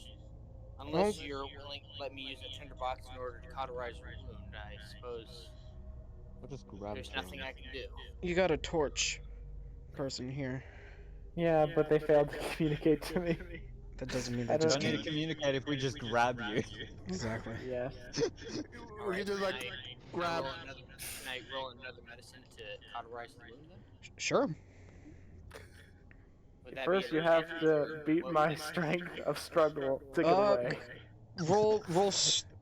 Unless you're willing to let me use a tinderbox in order to cauterize her wound, I suppose I'll just grab there's him. nothing I can do. You got a torch person here. Yeah, but they failed to communicate to me. That doesn't mean I they just Don't need to can't. communicate if we just grab you. Exactly. Yes. We could just like Can grab. I roll another medicine to cauterize the wound then? Sure. Would that First, be you a have difference, to or beat what my would- strength of struggle to get Uh, away.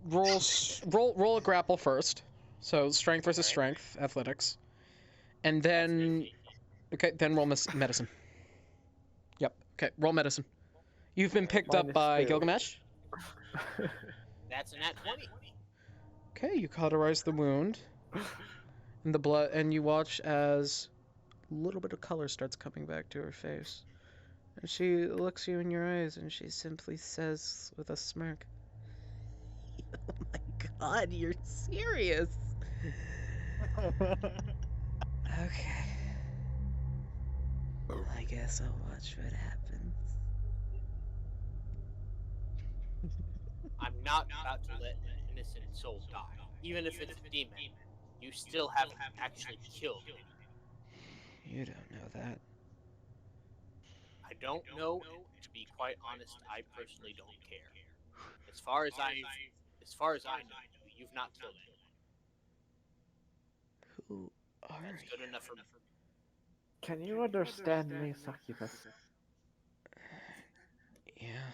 Roll a grapple first. So strength versus Alright. strength, athletics, and then okay, then roll medicine. Yep. Okay, roll medicine. You've been picked up Minus by 2. Gilgamesh. That's a nat 20. Okay, you cauterize the wound, and the blood, and you watch as a little bit of color starts coming back to her face, and she looks you in your eyes, and she simply says with a smirk, Oh my god, you're serious. Okay. I guess I'll watch what happens. I'm not about to let an innocent soul die. Even if it's a demon, you still haven't actually killed him. You don't know that. I don't know, and to be quite honest, I personally don't care. As far as I know, you've not killed anyone. Who are That's good enough for me. Can you understand me, Succubus? Yeah.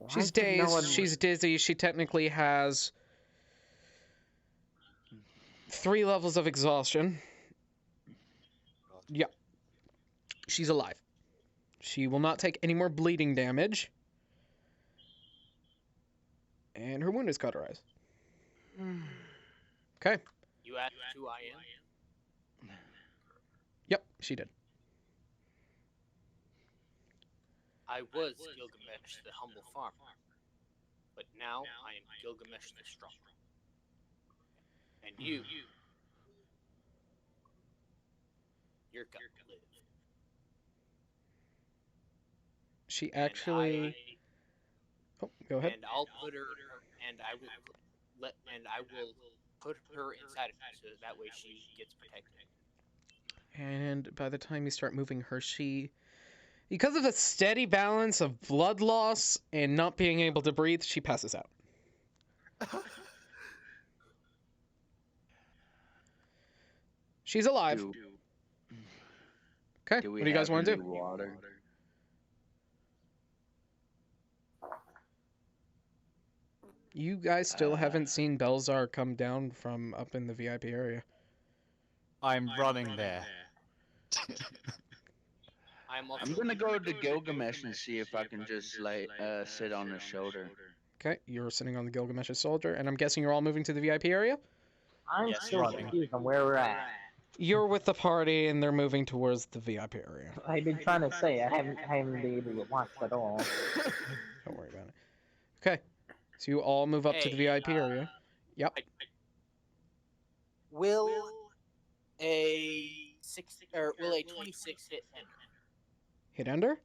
She's Why did no dazed, one- she's dizzy, she technically has 3 levels of exhaustion. Yeah. She's alive. She will not take any more bleeding damage. And her wound is cauterized. Okay. You asked who I am? Yep, she did. I was Gilgamesh the humble farmer, but now I am Gilgamesh the strong. And you're gonna live. She actually... Oh, go ahead. And I'll put her, and I will put her inside of me, so that way she gets protected. And by the time you start moving her, because of a steady balance of blood loss and not being able to breathe, she passes out. She's alive. Okay, Do what we do you guys have want to any do? water? You guys still haven't seen Belzar come down from up in the VIP area. I'm running there. I'm gonna go to Gilgamesh and see if I can just sit on his shoulder. Okay, you're sitting on the Gilgamesh's soldier, and I'm guessing you're all moving to the VIP area? I'm Yes, still running. confused on where we're at. You're with the party, and they're moving towards the VIP area. I've been trying to say I haven't been able to watch at all. Don't worry about it. Okay, so you all move up to the VIP area. Yep. Will a 26 hit enter? Hit ender?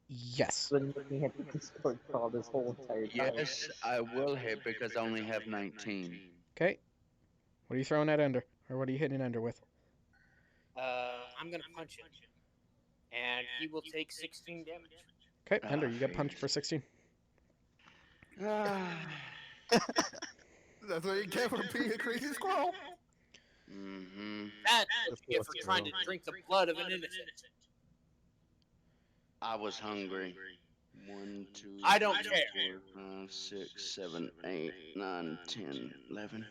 Yes. Been looking at the Discord call this whole entire time. Yes, I will hit because I only have 19. Okay. What are you throwing at ender? Or what are you hitting ender with? I'm gonna punch him, and he will take 16 damage. Okay, ender, you get punched for 16. That's what you get for being a crazy squirrel. That's what you get for trying to drink the blood of an innocent. I was hungry. 1, 2, I don't 3, care. 4, 5, 6, 7, 8, 9, 10, 11.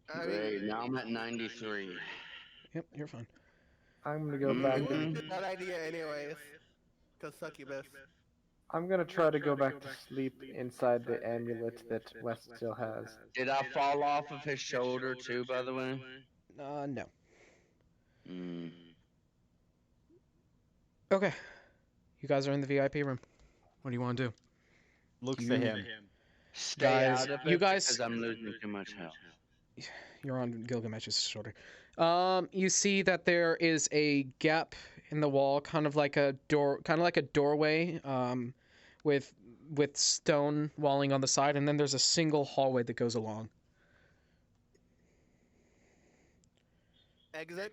Great, now I'm at 93. Yep, you're fine. I'm gonna go back. Bad idea, anyways. Cause succubus. I'm gonna try to go back to sleep inside the amulet that West still has. Did I fall off of his shoulder too, by the way? No. Mm. Okay. You guys are in the VIP room. What do you want to do? Look for him. Stay Guys, out of you it guys- because I'm losing too much health. You're on Gilgamesh's shoulder. You see that there is a gap in the wall, kind of like a doorway, with stone walling on the side, and then there's a single hallway that goes along. Exit.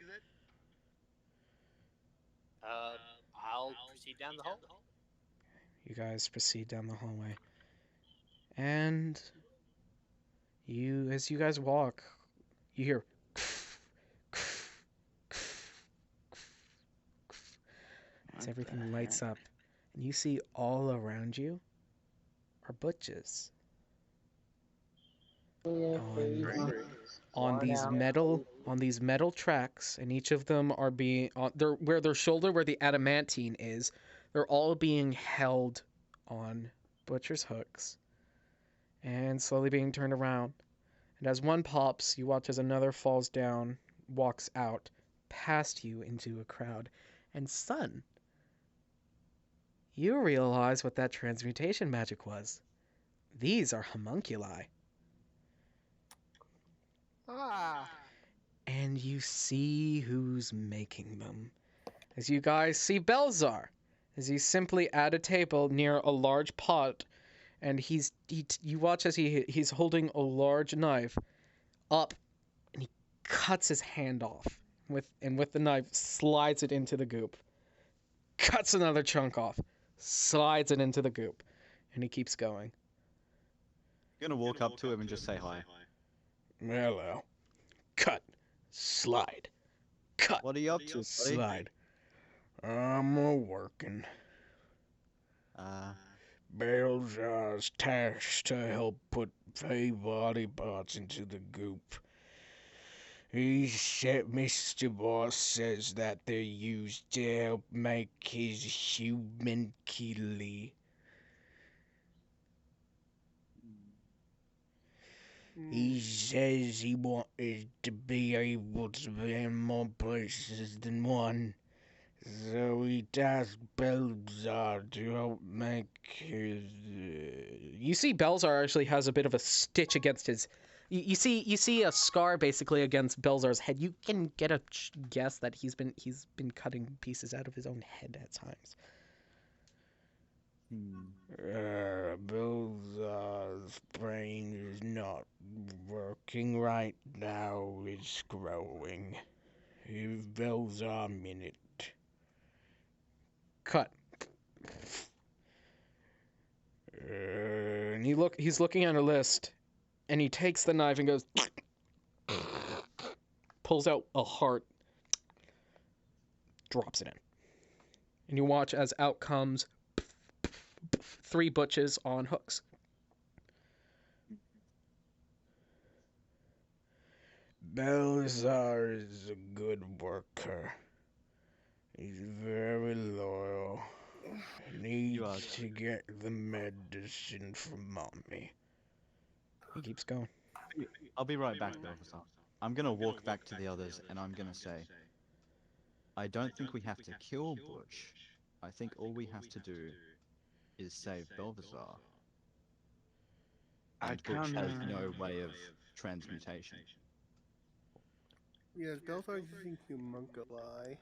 I'll proceed down the hall. You guys proceed down the hallway. And as you guys walk, you hear as everything lights up, and you see all around you are butches on these metal tracks, and each of them are being where their shoulder, where the adamantine is, they're all being held on butcher's hooks and slowly being turned around. And as one pops, you watch as another falls down, walks out past you into a crowd. And Sun, you realize what that transmutation magic was. These are homunculi. Ah. and you see who's making them. As you guys see Belzar, as he's simply at a table near a large pot, and you watch as he's holding a large knife up, and he cuts his hand off with the knife slides it into the goop. Cuts another chunk off, slides it into the goop, and he keeps going. I'm gonna walk up to him and just say hi. Hello. Cut. Slide. Cut. What are you up to, buddy? Slide. I'm a-working. Belzar's tasked to help put Fey body parts into the goop. He said Mr. Boss says that they're used to help make his human killy. He says he wanted to be able to be in more places than one. So he tasked Belzar to help make his... You see Belzar actually has a bit of a stitch against his... You see a scar basically against Belzar's head. You can get a guess that he's been cutting pieces out of his own head at times. Belzar's brain is not working right now. It's growing. Give Belzar a minute. Cut. And he's looking at a list, and he takes the knife and goes, pulls out a heart, drops it in. And you watch as out comes 3 butches on hooks. Belzar is a good worker. He's very loyal. Needs to get the medicine from Mommy. He keeps going. I'll be right back, officer. I'm gonna walk back to the others and I'm gonna say, I don't think we have to kill Butch. I think all we have to do is save Belzar. And Butch has no way of transmutation. Yes, those are using homunculi.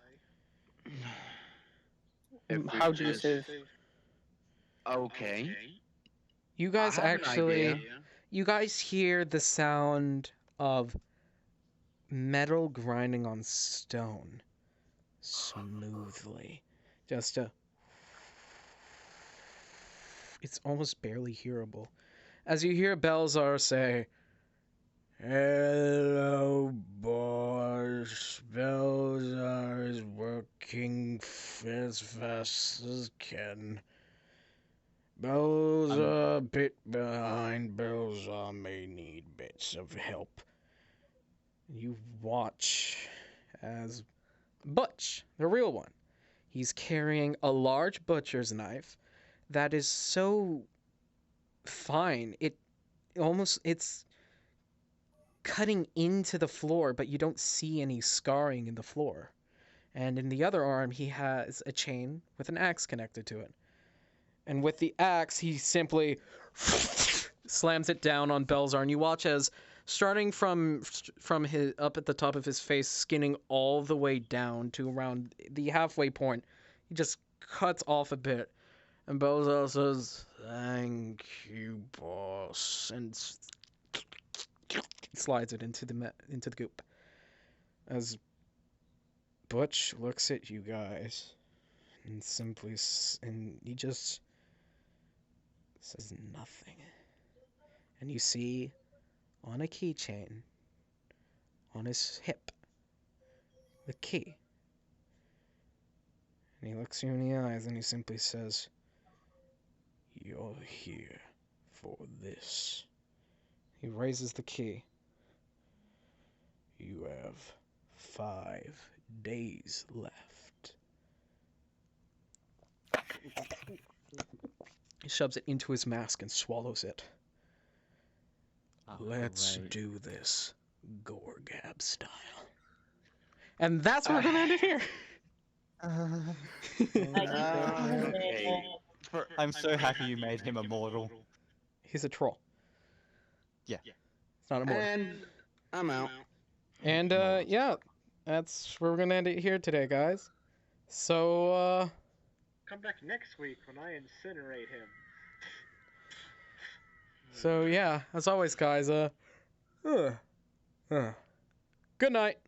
How'd you say? Okay. You guys I have an idea. you guys hear the sound of metal grinding on stone smoothly. Just it's almost barely hearable. As you hear Belzar say, "Hello, boss. Belzar is working as fast as can. Belzar a bit behind. Belzar may need bits of help." You watch as Butch, the real one, he's carrying a large butcher's knife that is so fine. It's cutting into the floor, but you don't see any scarring in the floor. And in the other arm, he has a chain with an axe connected to it. And with the axe, he simply slams it down on Belzar. And you watch as, starting from his up at the top of his face, skinning all the way down to around the halfway point, he just cuts off a bit. And Belzar says, "Thank you, boss," and slides it into the goop. As Butch looks at you guys and he just says nothing. And you see on a keychain on his hip the key. And he looks you in the eyes and he simply says, "You're here for this." He raises the key. "You have 5 days left." He shoves it into his mask and swallows it. Let's do this Gorgab style. And that's where we're going to end it here. Okay. I'm so happy you made him immortal. He's a troll. Yeah. It's not immortal. And I'm out. And yeah, that's where we're gonna end it here today, guys. So Come back next week when I incinerate him. so yeah, as always, guys. Good night.